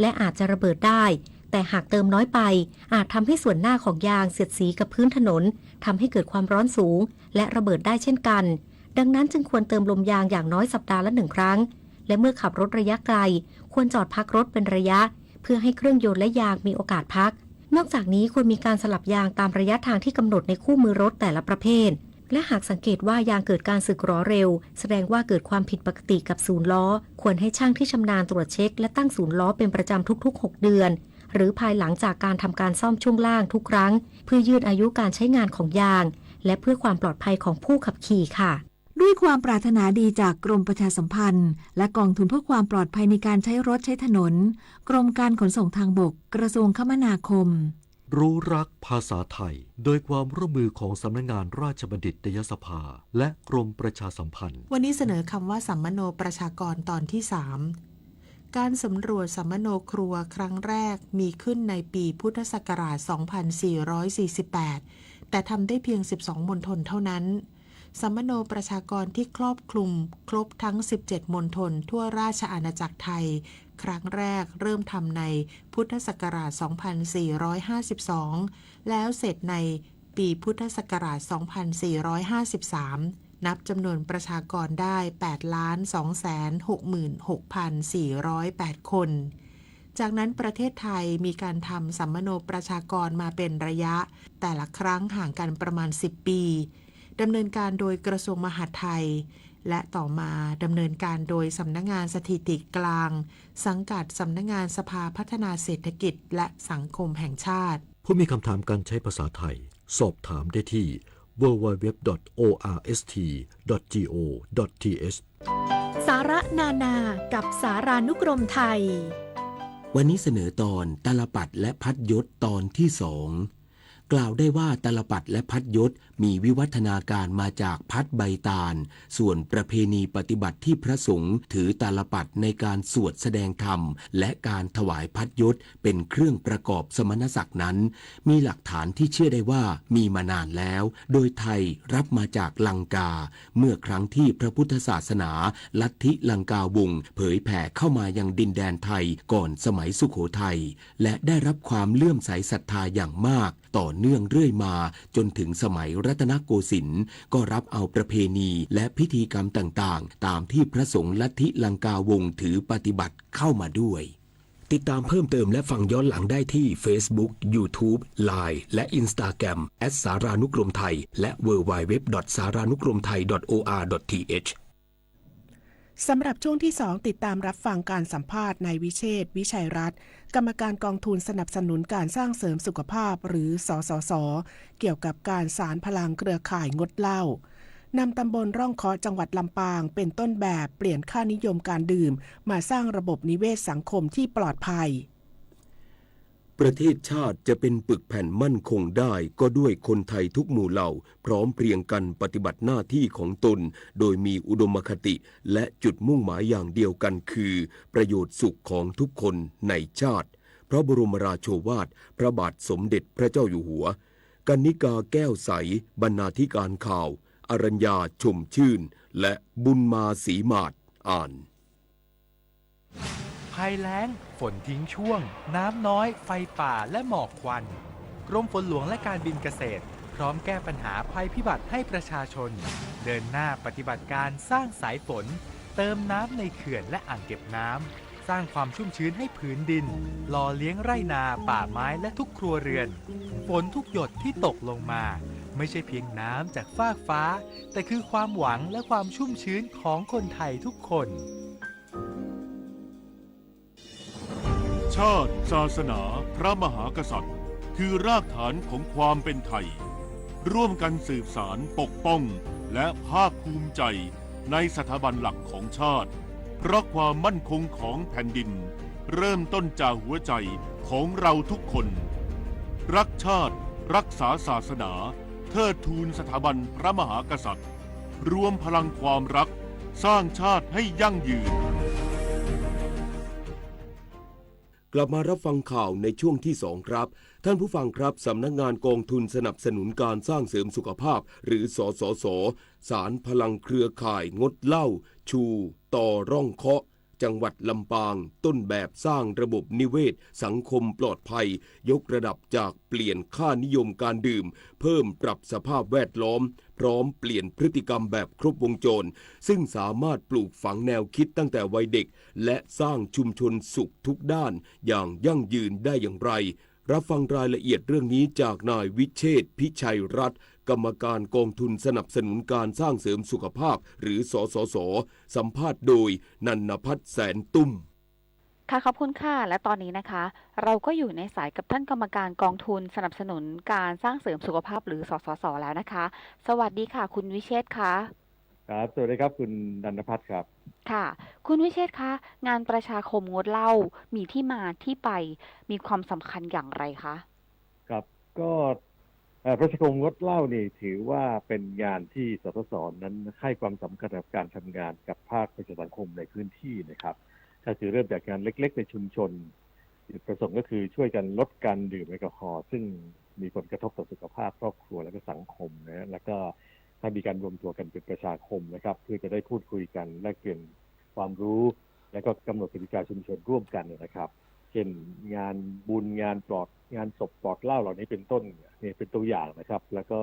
และอาจจะระเบิดได้แต่หากเติมน้อยไปอาจทำให้ส่วนหน้าของยางเสียดสีกับพื้นถนนทำให้เกิดความร้อนสูงและระเบิดได้เช่นกันดังนั้นจึงควรเติมลมยางอย่างน้อยสัปดาห์ละ1 ครั้งและเมื่อขับรถระยะไกลควรจอดพักรถเป็นระยะเพื่อให้เครื่องยนต์และยางมีโอกาสพักนอกจากนี้ควรมีการสลับยางตามระยะทางที่กำหนดในคู่มือรถแต่ละประเภทและหากสังเกตว่ายางเกิดการสึกหรอเร็วแสดงว่าเกิดความผิดปกติกับศูนย์ล้อควรให้ช่างที่ชำนาญตรวจเช็คและตั้งศูนย์ล้อเป็นประจำทุกๆ6 เดือนหรือภายหลังจากการทำการซ่อมช่วงล่างทุกครั้งเพื่อยืดอายุการใช้งานของยางและเพื่อความปลอดภัยของผู้ขับขี่ค่ะด้วยความปรารถนาดีจากกรมประชาสัมพันธ์และกองทุนเพื่อความปลอดภัยในการใช้รถใช้ถนนกรมการขนส่งทางบกกระทรวงคมนาคม รู้รักภาษาไทยโดยความร่วมมือของสำนักงานราชบัณฑิตยสภาและกรมประชาสัมพันธ์วันนี้เสนอคำว่าสัมมโนประชากรตอนที่ 3 การสำรวจสัมมโนครัวครั้งแรกมีขึ้นในปีพุทธศักราช 2448 แต่ทำได้เพียง 12 มณฑลเท่านั้นสัมมโนประชากรที่ครอบคลุมครบทั้ง 17 มณฑลทั่วราชอาณาจักรไทยครั้งแรกเริ่มทำในพุทธศักราช 2452 แล้วเสร็จในปีพุทธศักราช 2453 นับจำนวนประชากรได้ 8,266,408 คน จากนั้นประเทศไทยมีการทำสัมมโนประชากรมาเป็นระยะแต่ละครั้งห่างกันประมาณ 10 ปีดำเนินการโดยกระทรวงมหาดไทยและต่อมาดำเนินการโดยสำนักงานสถิติกลางสังกัดสำนักงานสภาพัฒนาเศรษฐกิจและสังคมแห่งชาติผู้มีคำถามการใช้ภาษาไทยสอบถามได้ที่ www.orst.go.th สาระนานากับสารานุกรมไทยวันนี้เสนอตอนตาลปัดและพัดยศตอนที่ 2กล่าวได้ว่าตาลปัดและพัดยศมีวิวัฒนาการมาจากพัดใบตาลส่วนประเพณีปฏิบัติที่พระสงฆ์ถือตาลปัดในการสวดแสดงธรรมและการถวายพัดยศเป็นเครื่องประกอบสมณศักดิ์นั้นมีหลักฐานที่เชื่อได้ว่ามีมานานแล้วโดยไทยรับมาจากลังกาเมื่อครั้งที่พระพุทธศาสนาลัทธิลังกาวงศ์เผยแผ่เข้ามายังดินแดนไทยก่อนสมัยสุโขทัยและได้รับความเลื่อมใสศรัทธาอย่างมากต่อเนื่องเรื่อยมาจนถึงสมัยรัตนโกสินทร์ก็รับเอาประเพณีและพิธีกรรมต่างๆตามที่พระสงฆ์ลัทธิลังกาวงศ์ถือปฏิบัติเข้ามาด้วยติดตามเพิ่มเติมและฟังย้อนหลังได้ที่ Facebook, YouTube, Line และ Instagram @ สารานุกรมไทยและ www.saranukromthai.or.th สำหรับช่วงที่ 2 ติดตามรับฟังการสัมภาษณ์นายวิเชษฐ์วิชัยรัตน์กรรมการกองทุนสนับสนุนการสร้างเสริมสุขภาพหรือสสส.เกี่ยวกับการสานพลังเครือข่ายงดเหล้านำตำบลร่องเคาะจังหวัดลำปางเป็นต้นแบบเปลี่ยนค่านิยมการดื่มมาสร้างระบบนิเวศสังคมที่ปลอดภัยประเทศชาติจะเป็นปึกแผ่นมั่นคงได้ก็ด้วยคนไทยทุกหมู่เหล่าพร้อมเพรียงกันปฏิบัติหน้าที่ของตนโดยมีอุดมคติและจุดมุ่งหมายอย่างเดียวกันคือประโยชน์สุขของทุกคนในชาติพระบรมราโชวาทพระบาทสมเด็จพระเจ้าอยู่หัวกนิกาแก้วใสบรรณาธิการข่าวอรัญญาชมชื่นและบุญมาศรีมาศอ่านภัยแล้งฝนทิ้งช่วงน้ำน้อยไฟป่าและหมอกควันกรมฝนหลวงและการบินเกษตรพร้อมแก้ปัญหาภัยพิบัติให้ประชาชนเดินหน้าปฏิบัติการสร้างสายฝนเติมน้ำในเขื่อนและอ่างเก็บน้ำสร้างความชุ่มชื้นให้ผืนดินหล่อเลี้ยงไร่นาป่าไม้และทุกครัวเรือนฝนทุกหยดที่ตกลงมาไม่ใช่เพียงน้ำจากฟากฟ้าแต่คือความหวังและความชุ่มชื้นของคนไทยทุกคนชาติศาสนาพระมหากษัตริย์คือรากฐานของความเป็นไทยร่วมกันสืบสานปกป้องและภาคภูมิใจในสถาบันหลักของชาติเพราะความมั่นคงของแผ่นดินเริ่มต้นจากหัวใจของเราทุกคนรักชาติรักษาศาสนาเทิดทูนสถาบันพระมหากษัตริย์รวมพลังความรักสร้างชาติให้ยั่งยืนกลับมารับฟังข่าวในช่วงที่ 2 ครับท่านผู้ฟังครับสำนักงานกองทุนสนับสนุนการสร้างเสริมสุขภาพหรือสสส.สานพลังเครือข่ายงดเหล้าชูต่อร่องเคาะจังหวัดลำปางต้นแบบสร้างระบบนิเวศสังคมปลอดภัยยกระดับจากเปลี่ยนค่านิยมการดื่มเพิ่มปรับสภาพแวดล้อมพร้อมเปลี่ยนพฤติกรรมแบบครบวงจรซึ่งสามารถปลูกฝังแนวคิดตั้งแต่วัยเด็กและสร้างชุมชนสุขทุกด้านอย่างยั่งยืนได้อย่างไรรับฟังรายละเอียดเรื่องนี้จากนายวิเชษฐ์พิชัยรัตน์กรรมการกองทุนสนับสนุนการสร้างเสริมสุขภาพหรือสสส.สัมภาษณ์โดยนันนภัทรแสนตุ้มค่ะขอบคุณค่ะและตอนนี้นะคะเราก็อยู่ในสายกับท่านกรรมการกองทุนสนับสนุนการสร้างเสริมสุขภาพหรือสสส.แล้วนะคะสวัสดีค่ะคุณวิเชษฐ์ค่ะครับสวัสดีครับคุณนันทภัทรครับค่ะคุณวิเชษฐ์คะงานประชาคมงดเหล้ามีที่มาที่ไปมีความสำคัญอย่างไรคะครับ ก็ประชาคมงดเหล้านี่ถือว่าเป็นงานที่สสส.นั้นให้ความสำคัญกับการทำงานกับภาคประชาสังคมในพื้นที่นะครับก็คือเริ่มจากงานเล็กๆในชุมชนจุดประสงค์ก็คือช่วยกันลดการดื่มแอลกอฮอล์ซึ่งมีผลกระทบต่อสุขภาพครอบครัวและก็สังคมนะแล้วก็ให้มีการรวมตัวกันเป็นประชาคมนะครับเพื่อจะได้พูดคุยกันแลกเปลี่ยนความรู้และก็กำหนดกติกาชุมชนร่วมกันนะครับเช่นงานบุญงานศพปลอดเหล้าเหล่านี้เป็นต้นนี่เป็นตัวอย่างนะครับแล้วก็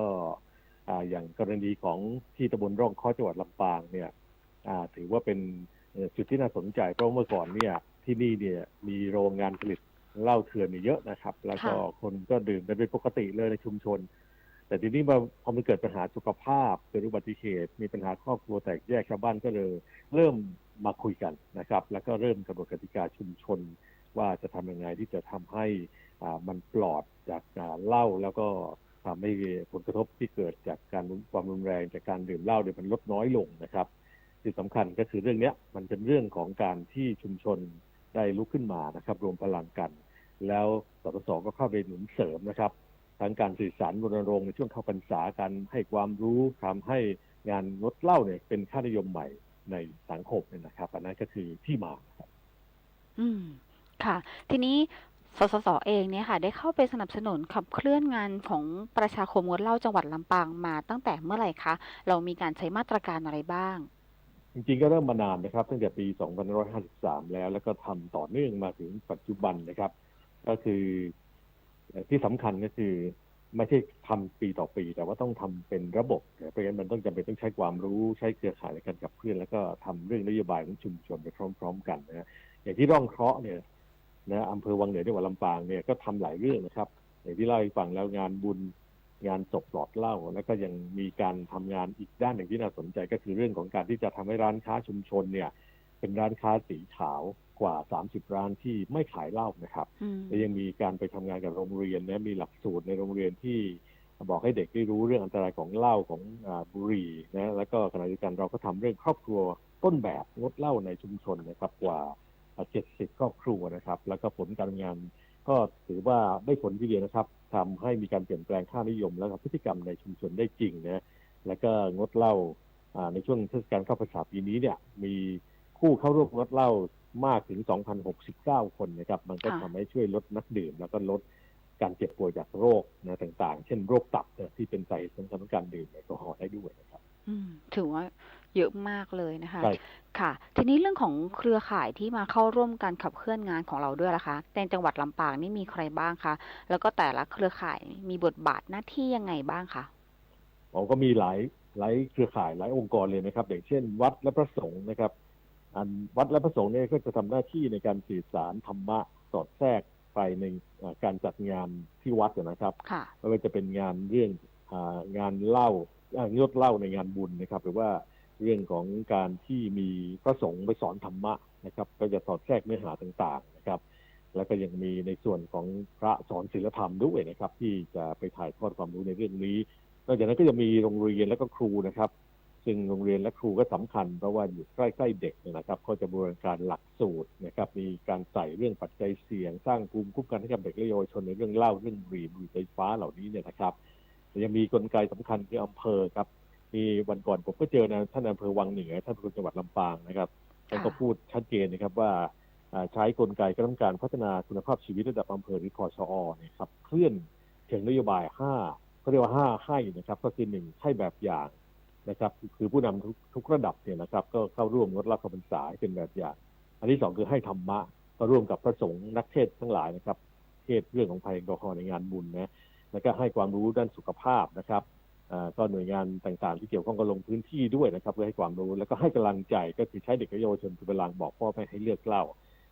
อย่างกรณีของที่ตำบลร่องค้อจังหวัดลำปางเนี่ยถือว่าเป็นจุดที่น่าสนใจเพราะเมื่อก่อนเนี่ยที่นี่เนี่ยมีโรงงานผลิตเหล้าเถื่อนเยอะนะครับแล้วก็คนก็ดื่มกันเป็นปกติเลยในชุมชนแต่ทีนี้พอมันเกิดปัญหาสุขภาพเกิดอุบัติเหตุมีปัญหาครอบครัวแตกแยกชาวบ้านก็เลยเริ่มมาคุยกันนะครับแล้วก็เริ่มกำหนดกติกาชุมชนว่าจะทำยังไงที่จะทำให้มันปลอดจากเหล้าแล้วก็ทำให้ผลกระทบที่เกิดจากการความรุนแรงจากการดื่มเหล้าเนี่ยมันลดน้อยลงนะครับที่สำคัญก็คือเรื่องนี้มันเป็นเรื่องของการที่ชุมชนได้ลุกขึ้นมานะครับรวมพลังกันแล้วสสส.ก็เข้าไปหนุนเสริมนะครับทั้งการสื่อสารรณรงค์ในช่วงเข้าพรรษากันให้ความรู้ทำให้งานงดเหล้าเนี่ยเป็นค่านิยมใหม่ในสังคมเนี่ยนะครับอันนั้นก็คือที่มาครับค่ะทีนี้สสส.เองเนี่ยค่ะได้เข้าไปสนับสนุนขับเคลื่อนงานของประชาคมงดเหล้าจังหวัดลำปางมาตั้งแต่เมื่อไหร่คะเรามีการใช้มาตรการอะไรบ้างจริงๆก็เริ่มมานานนะครับตั้งแต่ปี 2553 แล้วก็ทำต่อเนื่องมาถึงปัจจุบันนะครับก็คือที่สำคัญก็คือไม่ใช่ทำปีต่อปีแต่ว่าต้องทำเป็นระบบเพราะฉะนั้นมันต้องจำเป็นต้องใช้ความรู้ใช้เครือข่ายในการขับเคลื่อนแล้วก็ทำเรื่องนโยบายของชุมชนไปพร้อมๆกันนะอย่างที่ร่องเคราะห์เนี่ยนะอำเภอวังเหนือจังหวัดลำปางเนี่ยก็ทำหลายเรื่องนะครับอย่างที่เล่าให้ฟังแล้วงานบุญงานศพปลอดเหล้าแล้วก็ยังมีการทำงานอีกด้านหนึ่งที่น่าสนใจก็คือเรื่องของการที่จะทำให้ร้านค้าชุมชนเนี่ยเป็นร้านค้าสีขาวกว่า30ร้านที่ไม่ขายเหล้านะครับและยังมีการไปทำงานกับโรงเรียนนะมีหลักสูตรในโรงเรียนที่บอกให้เด็กได้รู้เรื่องอันตรายของเหล้าของบุหรี่นะแล้วก็ขณะเดียวกันเราก็ทำเรื่องครอบครัวต้นแบบงดเหล้าในชุมชนนะครับกว่า70ครอบครัวนะครับแล้วก็ผลการงานก็ถือว่าได้ผลทีเดียวนะครับทำให้มีการเปลี่ยนแปลงค่านิยมและพฤติกรรมในชุมชนได้จริงนะแล้วก็งดเหล้าในช่วงเทศกาลเข้าพรรษาปีนี้เนี่ยมีผู้เข้าร่วมงดเหล้ามากถึง 2,069 คนนะครับมันก็ทำให้ช่วยลดนักดื่มแล้วก็ลดการเจ็บป่วยจากโรคนะต่างๆเช่นโรคตับที่เป็นสาเหตุสำคัญของการดื่มแอลกอฮอล์ได้ด้วยนะครับถือว่าเยอะมากเลยนะคะค่ะทีนี้เรื่องของเครือข่ายที่มาเข้าร่วมการขับเคลื่อนงานของเราด้วยล่ะคะในจังหวัดลำปางนี่มีใครบ้างคะแล้วก็แต่ละเครือข่ายมีบทบาทหน้าที่ยังไงบ้างคะก็มีหลายเครือข่ายหลายองค์กรเลยนะครับอย่างเช่นวัดและพระสงฆ์นะครับวัดและพระสงฆ์เนี่ยก็จะทำหน้าที่ในการสื่อสารธรรมะสอดแทรกไปในการจัดงานที่วัดนะครับไม่ว่าจะเป็นงานเรื่องงานเหล้างดเหล้าในงานบุญนะครับหรือว่าเรื่องของการที่มีพระสงฆ์ไปสอนธรรมะนะครับก็จะสอดแทรกเนื้อหาต่างๆนะครับแล้วก็ยังมีในส่วนของพระสอนศีลธรรมด้วยนะครับที่จะไปถ่ายทอดความรู้ในเรื่องนี้นอกจากนั้นก็จะมีโรงเรียนและก็ครูนะครับซึ่งโรงเรียนและครูก็สำคัญเพราะว่าอยู่ใกล้ๆเด็กนะครับก็จะบูรณาการหลักสูตรนะครับมีการใส่เรื่องปัจจัยเสี่ยงสร้างภูมิคุ้มกันให้กับเด็กและเยาวชนในเรื่องเหล้าเรื่องบุหรี่ไฟฟ้าเหล่านี้เนี่ยนะครับยังมีกลไกสำคัญคืออำเภอครับมีวันก่อนผมก็เจอท่านอำเภอวังเหนือท่านเป็นคนจังหวัดลำปางนะครับท่านก็พูดชัดเจนนะครับว่าใช้กลไกคณะกรรมการพัฒนาคุณภาพชีวิตระดับอำเภอหรือคชอเนี่ยครับเคลื่อนเชิงนโยบาย5เขาเรียกว่า5ให้นะครับก็คือ1ให้แบบอย่างนะครับคือผู้นำทุกระดับเนี่ยนะครับก็เข้าร่วมงดเหล้าเข้าพรรษาเป็นแบบอย่างอันที่2คือให้ธรรมะก็ร่วมกับพระสงฆ์นักเทศน์ทั้งหลายนะครับเทศเรื่องของภัยแอลกอฮอล์ในงานบุญนะแล้วก็ให้ความรู้ด้านสุขภาพนะครับก็หน่วยงานต่างๆที่เกี่ยวข้องก็ลงพื้นที่ด้วยนะครับเพื่อให้ความรู้แล้วก็ให้กำลังใจก็คือใช้เด็กและเยาวชนเป็นพลังบอกพ่อแม่ให้เลือกเหล้า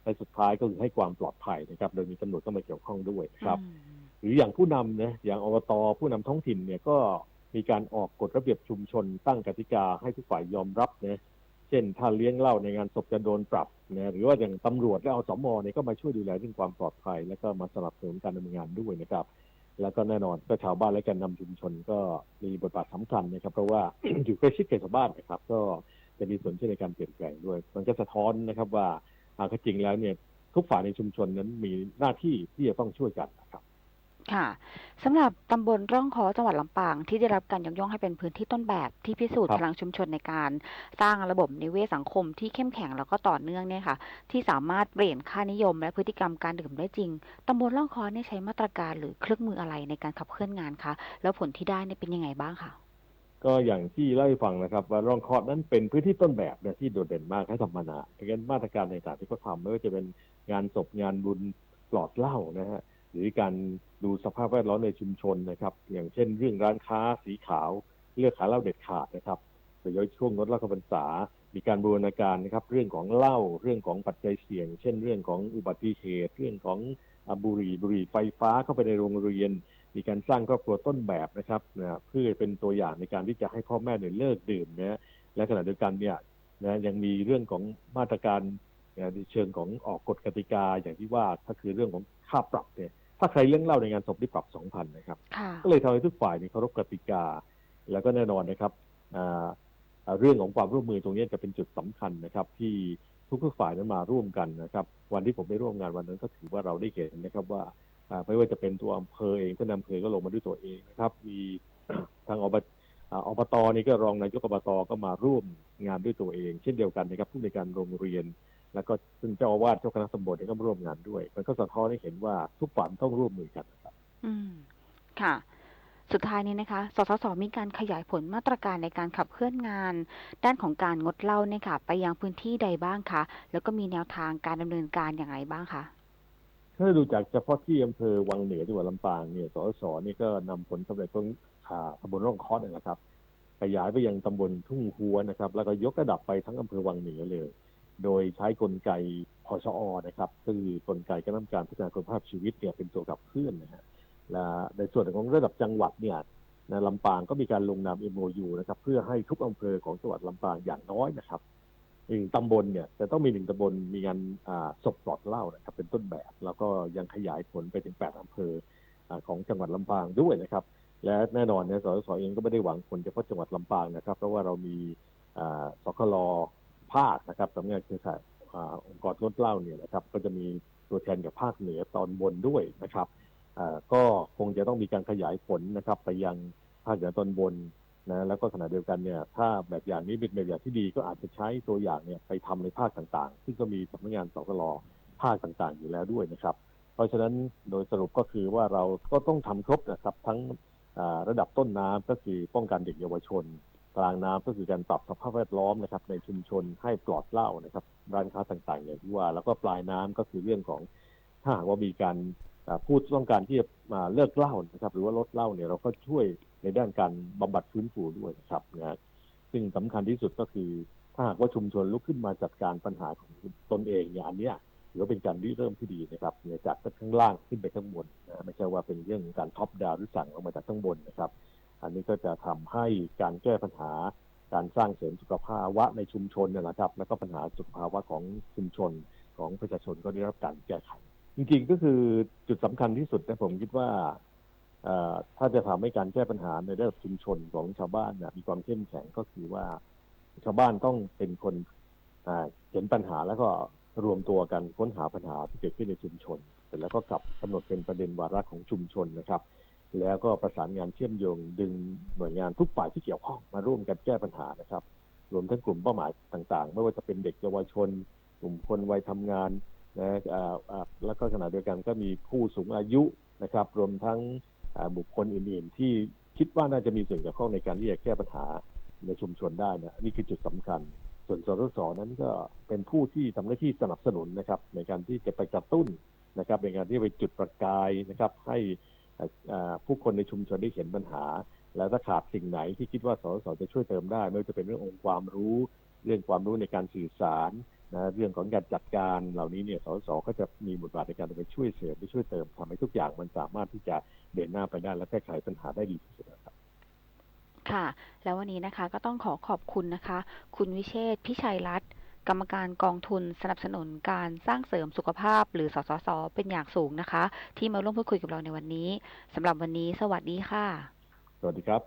และสุดท้ายก็คือให้ความปลอดภัยนะครับโดยมีตำรวจเข้ามาเกี่ยวข้องด้วยนะครับหรืออย่างผู้นำนะอย่างอบต.ผู้นำท้องถิ่นเนี่ยก็มีการออกกฎระเบียบชุมชนตั้งกติกาให้ทุกฝ่ายยอมรับนะเช่นถ้าเลี้ยงเหล้าในงานศพจะโดนปรับนะหรือว่าอย่างตำรวจและอสม.เนี่ยก็มาช่วยดูแลเรื่องความปลอดภัยแล้วก็มาสนับสนุนการดำเนินงานด้วยนะครับแล้วก็แน่นอนก็ชาวบ้านและแกนนำชุมชนก็มีบทบาทสำคัญนะครับเพราะว่า อยู่ใกล้ชิดกับชาวบ้านนะครับก็จะมีส่วนช่วยในการเปลี่ยนแปลงด้วยมันก็สะท้อนนะครับว่าจริงแล้วเนี่ยทุกฝ่ายในชุมชนนั้นมีหน้าที่ที่จะต้องช่วยกันนะครับ ค่ะสำหรับตำบลร่องค้อจังหวัดลำปางที่ได้รับการยกย่องให้เป็นพื้นที่ต้นแบบที่พิสูจน์พลังชุมชนในการสร้างระบบนิเวศสังคมที่เข้มแข็งแล้วก็ต่อเนื่องเนี่ยค่ะที่สามารถเปลี่ยนค่านิยมและพฤติกรรมการดื่มได้จริงตำบลร่องค้อเนี่ยใช้มาตรการหรือเครื่องมืออะไรในการขับเคลื่อนงานคะแล้วผลที่ได้เนี่ยเป็นยังไงบ้างคะก็อย่างที่เล่าให้ฟังนะครับว่าร่องค้อนั้นเป็นพื้นที่ต้นแบบเนี่ยที่โดดเด่นมากให้ทำมานานเพราะฉะนั้นมาตรการต่างๆที่เขาทำไม่ว่าจะเป็นงานศพงานบุญปลอดเหล้านะฮะหรือการดูสภาพแวดล้อมในชุมชนนะครับอย่างเช่นเรื่องร้านค้าสีขาวเลือกขายเหล้าเด็ดขาดนะครับโดยเฉพาะช่วงงดเหล้าเข้าพรรษามีการบูรณาการนะครับเรื่องของเหล้าเรื่องของปัจจัยเสี่ยงเช่นเรื่องของอุบัติเหตุเรื่องของบุหรี่ไฟฟ้าเข้าไปในโรงเรียนมีการสร้างครอบครัวต้นแบบนะครับเพื่อเป็นตัวอย่างในการที่จะให้พ่อแม่เนี่ยเลิกดื่มนะและขณะเดียวกันเนี่ยนะยังมีเรื่องของมาตรการในเชิงของออกกฎกติกาอย่างที่ว่าก็คือเรื่องของค่าปรับเนี่ยถ้าใครเลี้ยงเหล้าในงานศพที่ปรับ 2,000 นะครับก็เลยทำให้ทุกฝ่ายนี่เคารพกติกาแล้วก็แน่นอนนะครับเรื่องของความร่วมมือตรงนี้จะเป็นจุดสำคัญนะครับที่ทุกฝ่ายนั้นมาร่วมกันนะครับวันที่ผมไปร่วมงานวันนั้นก็ถือว่าเราได้เห็นนะครับว่าไม่ว่าจะเป็นตัวอำเภอเองท่านอำเภอก็ลงมาด้วยตัวเองนะครับมีทางอบตนี่ก็รองนายกอบตก็มาร่วมงานด้วยตัวเองเช่นเดียวกันนะครับผู้ในการโรงเรียนแล้วก็ซึ่งเจ้าอาวาสเจ้าคณะตำบลก็มาร่วมงานด้วยมันก็สะท้อนให้เห็นว่าทุกฝ่ายต้องร่วมมือกันนะครับค่ะสุดท้ายนี้นะคะสสสมีการขยายผลมาตรการในการขับเคลื่อนงานด้านของการงดเหล้าเนี่ยค่ะไปยังพื้นที่ใดบ้างคะแล้วก็มีแนวทางการดำเนินการอย่างไรบ้างคะถ้าดูจากเฉพาะที่อำเภอวังเหนือจังหวัดลำปางเนี่ยสสนี่ก็นำผลสำเร็จของตำบลร่องค้อนะครับขยายไปยังตำบลทุ่งหัวนะครับแล้วก็ยกระดับไปทั้งอำเภอวังเหนือเลยโดยใช้กลไกพชอนะครับคือกลไกคณะกรรมการพัฒนาคุณภาพชีวิตเนี่ยเป็นตัวขับเคลื่อนนะฮะและในส่วนของระดับจังหวัดเนี่ยลำปางก็มีการลงนาม MOU นะครับเพื่อให้ทุกอำเภอของจังหวัดลำปางอย่างน้อยนะครับ1 ตำบลเนี่ยจะต้องมี1 ตำบลมีงานศพปลอดเหล้านะครับเป็นต้นแบบแล้วก็ยังขยายผลไปถึง8 อำเภอของจังหวัดลำปางด้วยนะครับและแน่นอนเนี่ยสสเองก็ไม่ได้หวังผลเฉพาะจังหวัดลำปางนะครับเพราะว่าเรามีสคลภาคนะครับสำนักงานเครือข่ายองค์กรงดเหล้าเนี่ยนะครับก็จะมีตัวแทนกับภาคเหนือตอนบนด้วยนะครับก็คงจะต้องมีการขยายผลนะครับไปยังภาคเหนือตอนบนนะแล้วก็ขณะเดียวกันเนี่ยถ้าแบบอย่างนี้เป็นแบบอย่างที่ดีก็อาจจะใช้ตัวอย่างเนี่ยไปทำในภาคต่างๆซึ่งก็มีสำนักงานสคลภาคต่างๆอยู่แล้วด้วยนะครับเพราะฉะนั้นโดยสรุปก็คือว่าเราก็ต้องทำครบนะครับทั้งระดับต้นน้ำก็คือป้องกันเด็กเยาวชนกลางน้ำก็คือการปรับสภาพแวดล้อมนะครับในชุมชนให้ปลอดเหล้านะครับร้านค้าต่างๆอย่างที่ว่าแล้วก็ปลายน้ำก็คือเรื่องของถ้าหากว่ามีการพูดต้องการที่จะมาเลิกเหล้านะครับหรือว่าลดเหล้าเนี่ยเราก็ช่วยในด้านการบำบัดฟื้นฟูด้วยนะครับนะซึ่งสำคัญที่สุดก็คือถ้าหากว่าชุมชนลุกขึ้นมาจัดการปัญหาของตนเองเนี่ยอันนี้ถือว่าเป็นการเริ่มที่ดีนะครับเนี่ยจากข้างล่างขึ้นไปข้างบนนะไม่ใช่ว่าเป็นเรื่องการท็อปดาวน์หรือสั่งลงมาจากข้างบนนะครับอันนี้ก็จะทำให้การแก้ปัญหาการสร้างเสริมสุขภาวะในชุมชนนะครับแล้วก็ปัญหาสุขภาวะของชุมชนของประชาชนก็ได้รับการแก้ไขจริงๆก็คือจุดสำคัญที่สุดนะผมคิดว่าถ้าจะทำให้การแก้ปัญหาในระดับชุมชนของชาวบ้านมีความเข้มแข็งก็คือว่าชาวบ้านต้องเป็นคนเห็นปัญหาแล้วก็รวมตัวกันค้นหาปัญหาที่เกิดขึ้นในชุมชนเสร็จแล้วก็กำหนดเป็นประเด็นวาระของชุมชนนะครับแล้วก็ประสานงานเชื่อมโยงดึงหน่วยงานทุกฝ่ายที่เกี่ยวข้องมาร่วมกันแก้ปัญหานะครับรวมทั้งกลุ่มเป้าหมายต่างๆไม่ว่าจะเป็นเด็กเยาวชนกลุ่มคนวัยทำงานนะแล้วก็ขณะเดียวกันก็มีผู้สูงอายุนะครับรวมทั้งบุคคลอื่นๆที่คิดว่าน่าจะมีส่วนเกี่ยวข้องในการที่จะแก้ปัญหาในชุมชนได้นะนี่คือจุดสำคัญส่วนสสสนั้นก็เป็นผู้ที่ทำหน้าที่สนับสนุนนะครับในการที่จะไปกระตุ้นนะครับในการที่ไปจุดประกายนะครับให้ผู้คนในชุมชนได้เห็นปัญหาแล้วถ้าขาดสิ่งไหนที่คิดว่าสสสจะช่วยเติมได้ไม่ว่าจะเป็นเรื่ององค์ความรู้เรื่องความรู้ในการสื่อสารนะเรื่องของการจัดการเหล่านี้เนี่ยสสสก็จะมีบทบาทในการไปช่วยเสริมไปช่วยเติมทำให้ทุกอย่างมันสามารถที่จะเดินหน้าไปได้และแก้ไขปัญหาได้ดีที่สุดครับค่ะแล้ววันนี้นะคะก็ต้องขอบคุณนะคะคุณวิเชษฐ์พิชัยรัตน์กรรมการกองทุนสนับสนุนการสร้างเสริมสุขภาพหรือสสสเป็นอย่างสูงนะคะที่มาร่วมพูดคุยกับเราในวันนี้สำหรับวันนี้สวัสดีค่ะสวัสดีครับ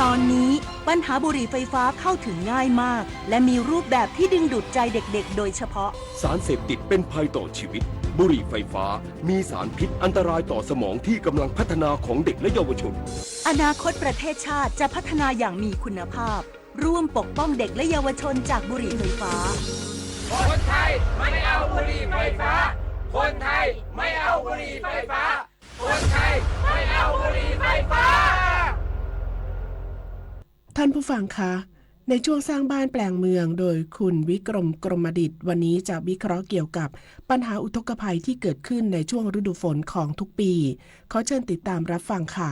ตอนนี้ปัญหาบุหรี่ไฟฟ้าเข้าถึงง่ายมากและมีรูปแบบที่ดึงดูดใจเด็กๆโดยเฉพาะสารเสพติดเป็นภัยต่อชีวิต บุหรี่ไฟฟ้ามีสารพิษอันตรายต่อสมองที่กำลังพัฒนาของเด็กและเยาวชน อนาคตประเทศชาติจะพัฒนาอย่างมีคุณภาพ ร่วมปกป้องเด็กและเยาวชนจากบุหรี่ไฟฟ้า คนไทยไม่เอาบุหรี่ไฟฟ้า คนไทยไม่เอาบุหรี่ไฟฟ้า คนไทยไม่เอาบุหรี่ไฟฟ้า ท่านผู้ฟังคะในช่วงสร้างบ้านแปลงเมืองโดยคุณวิกรมกรมดิษฐ์วันนี้จะวิเคราะห์เกี่ยวกับปัญหาอุทกภัยที่เกิดขึ้นในช่วงฤดูฝนของทุกปีขอเชิญติดตามรับฟังค่ะ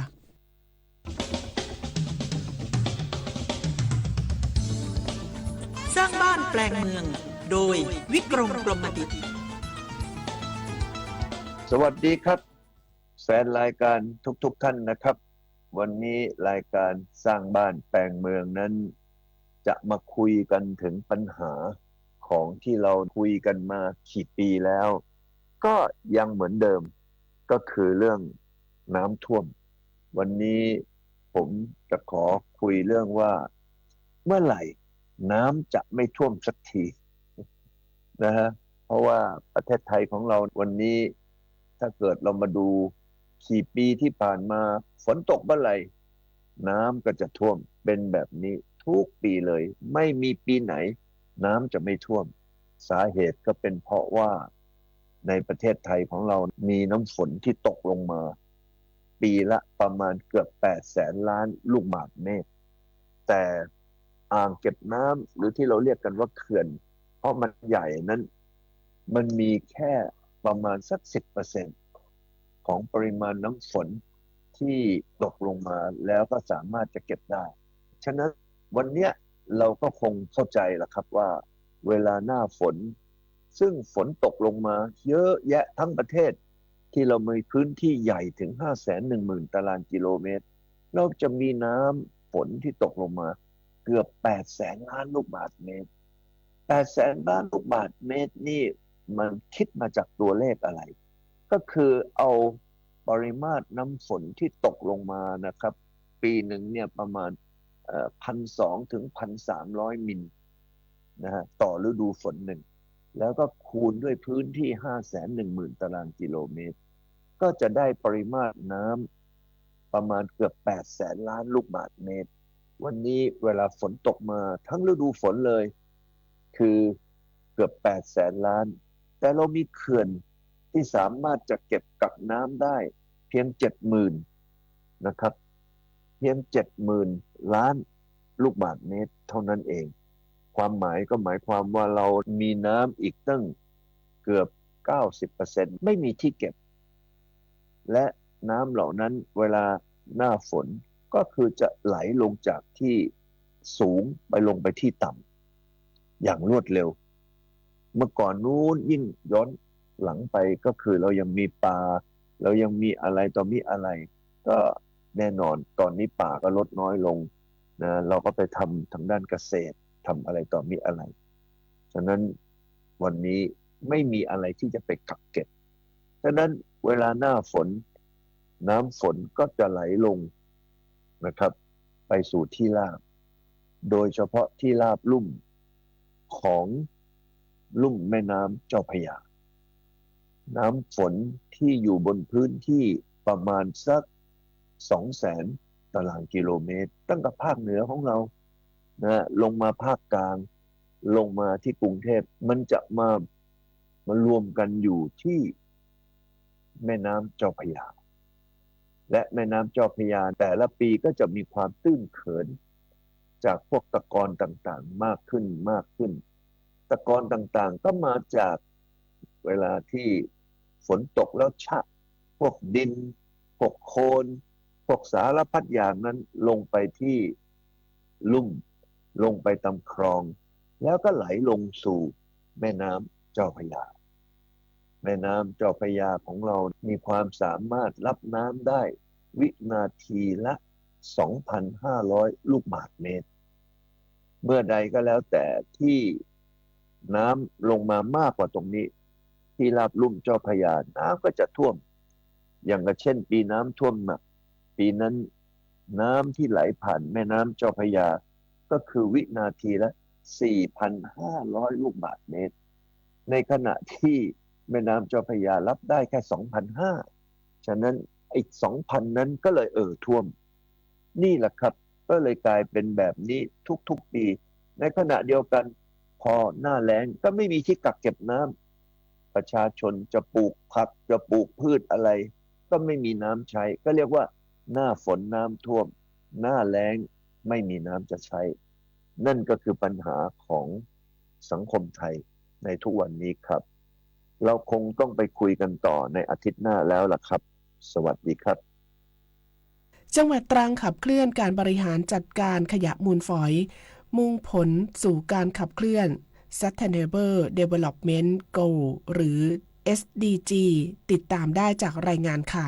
สร้างบ้านแปลงเมืองโดยวิกรมกรมดิษฐ์สวัสดีครับแฟนรายการทุกท่านนะครับ วันนี้รายการสร้างบ้านแปลงเมืองนั้นจะมาคุยกันถึงปัญหาของที่เราคุยกันมากี่ปีแล้ว ก็ยังเหมือนเดิมก็คือเรื่องน้ำท่วมวันนี้ผมจะขอคุยเรื่องว่าเมื่อไหร่น้ำจะไม่ท่วมสักทีนะฮะเพราะว่าประเทศไทยของเราวันนี้ถ้าเกิดเรามาดูกี่ปีที่ผ่านมาฝนตกเมื่อไหร่น้ำก็จะท่วมเป็นแบบนี้ทุกปีเลยไม่มีปีไหนน้ำจะไม่ท่วมสาเหตุก็เป็นเพราะว่าในประเทศไทยของเรามีน้ำฝนที่ตกลงมาปีละประมาณเกือบ800,000 ล้านลูกบาศก์เมตรแต่อ่างเก็บน้ำหรือที่เราเรียกกันว่าเขื่อนเพราะมันใหญ่นั้นมันมีแค่ประมาณสัก 10% ของปริมาณน้ำฝนที่ตกลงมาแล้วก็สามารถจะเก็บได้ฉะนั้นวันนี้เราก็คงเข้าใจแล้วครับว่าเวลาหน้าฝนซึ่งฝนตกลงมาเยอะแยะทั้งประเทศที่เรามีพื้นที่ใหญ่ถึง 510,000 ตารางกิโลเมตรเราจะมีน้ำฝนที่ตกลงมาเกือบ800,000 ล้านลูกบาศก์เมตร800,000 ล้านลูกบาศก์เมตรนี่มันคิดมาจากตัวเลขอะไรก็คือเอาปริมาตรน้ำฝนที่ตกลงมานะครับปีหนึ่งเนี่ยประมาณ1,200 ถึง 1,300 มิลนะฮะต่อฤดูฝนหนึ่งแล้วก็คูณด้วยพื้นที่ 510,000 ตารางกิโลเมตรก็จะได้ปริมาตรน้ำประมาณเกือบ800,000 ล้านลูกบาศก์เมตรวันนี้เวลาฝนตกมาทั้งฤดูฝนเลยคือเกือบ800,000 ล้านแต่เรามีเขื่อนที่สามารถจะเก็บกักน้ำได้เพียง 70,000 นะครับเพียง 70,000 ล้านลูกบาศก์เมตรเท่านั้นเองความหมายก็หมายความว่าเรามีน้ำอีกตั้งเกือบ 90% ไม่มีที่เก็บและน้ำเหล่านั้นเวลาหน้าฝนก็คือจะไหลลงจากที่สูงไปลงไปที่ต่ำอย่างรวดเร็วเมื่อก่อนนู้นยิ่งย้อนหลังไปก็คือเรายังมีป่าเรายังมีอะไรต่อมีอะไรก็แน่นอนตอนนี้ป่าก็ลดน้อยลงนะเราก็ไปทำทางด้านเกษตรทำอะไรต่อมีอะไรฉะนั้นวันนี้ไม่มีอะไรที่จะไปกักเก็บฉะนั้นเวลาหน้าฝนน้ำฝนก็จะไหลลงนะครับไปสู่ที่ราบโดยเฉพาะที่ราบลุ่มของลุ่มแม่น้ำเจ้าพระยาน้ำฝนที่อยู่บนพื้นที่ประมาณสัก 200,000 ตารางกิโลเมตรตั้งแต่ภาคเหนือของเรานะลงมาภาคกลางลงมาที่กรุงเทพมันจะมารวมกันอยู่ที่แม่น้ำเจ้าพระยาและแม่น้ำเจ้าพระยาแต่ละปีก็จะมีความตื้นเขินจากพวกตะกอนต่างๆมากขึ้นตะกอนต่างๆก็มาจากเวลาที่ฝนตกแล้วชะพวกดินพวกโคลนพวกสารพัดอย่างนั้นลงไปที่ลุ่มลงไปตามคลองแล้วก็ไหลลงสู่แม่น้ำเจ้าพระยาแม่น้ำเจ้าพระยาของเรามีความสามารถรับน้ำได้วินาทีละ 2,500 ลูกบาศก์เมตรเมื่อใดก็แล้วแต่ที่น้ำลงมามากกว่าตรงนี้ที่ราบลุ่มเจ้าพระยาน้ำก็จะท่วมอย่างเช่นปีน้ำท่วมหนักปีนั้นน้ำที่ไหลผ่านแม่น้ำเจ้าพระยาก็คือวินาทีละ 4,500 ลูกบาศก์เมตรในขณะที่ แม่น้ำเจ้าพระยารับได้แค่ 2,500 ฉะนั้นไอ้ 2,000 นั้นก็เลยท่วมนี่แหละครับก็เลยกลายเป็นแบบนี้ทุกๆปีในขณะเดียวกันพอหน้าแล้งก็ไม่มีที่กักเก็บน้ำประชาชนจะปลูกผักจะปลูกพืชอะไรก็ไม่มีน้ำใช้ก็เรียกว่าหน้าฝนน้ำท่วมหน้าแล้งไม่มีน้ำจะใช้นั่นก็คือปัญหาของสังคมไทยในทุกวันนี้ครับเราคงต้องไปคุยกันต่อในอาทิตย์หน้าแล้วล่ะครับสวัสดีครับจังหวัดตรังขับเคลื่อนการบริหารจัดการขยะมูลฝอยมุ่งผลสู่การขับเคลื่อน Sustainable Development Goal หรือ SDG ติดตามได้จากรายงานค่ะ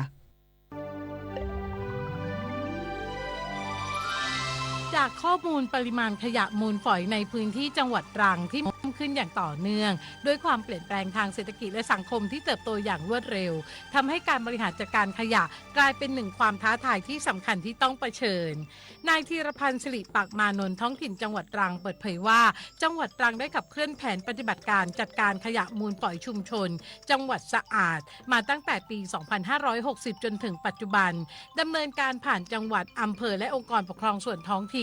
จากข้อมูลปริมาณขยะมูลฝอยในพื้นที่จังหวัดตรังที่เพิ่มขึ้นอย่างต่อเนื่องด้วยความเปลี่ยนแปลงทางเศรษฐกิจและสังคมที่เติบโตอย่างรวดเร็วทำให้การบริหารจัดการขยะกลายเป็นหนึ่งความท้าทายที่สำคัญที่ต้องเผชิญนายธีรพันธ์สิริปากมานนท์ท้องถิ่นจังหวัดตรังเปิดเผยว่าจังหวัดตรังได้ขับเคลื่อนแผนปฏิบัติการจัดการขยะมูลฝอยชุมชนจังหวัดสะอาดมาตั้งแต่ปี 2560 จนถึงปัจจุบันดำเนินการผ่านจังหวัดอำเภอและองค์กรปกครองส่วนท้องถิ่น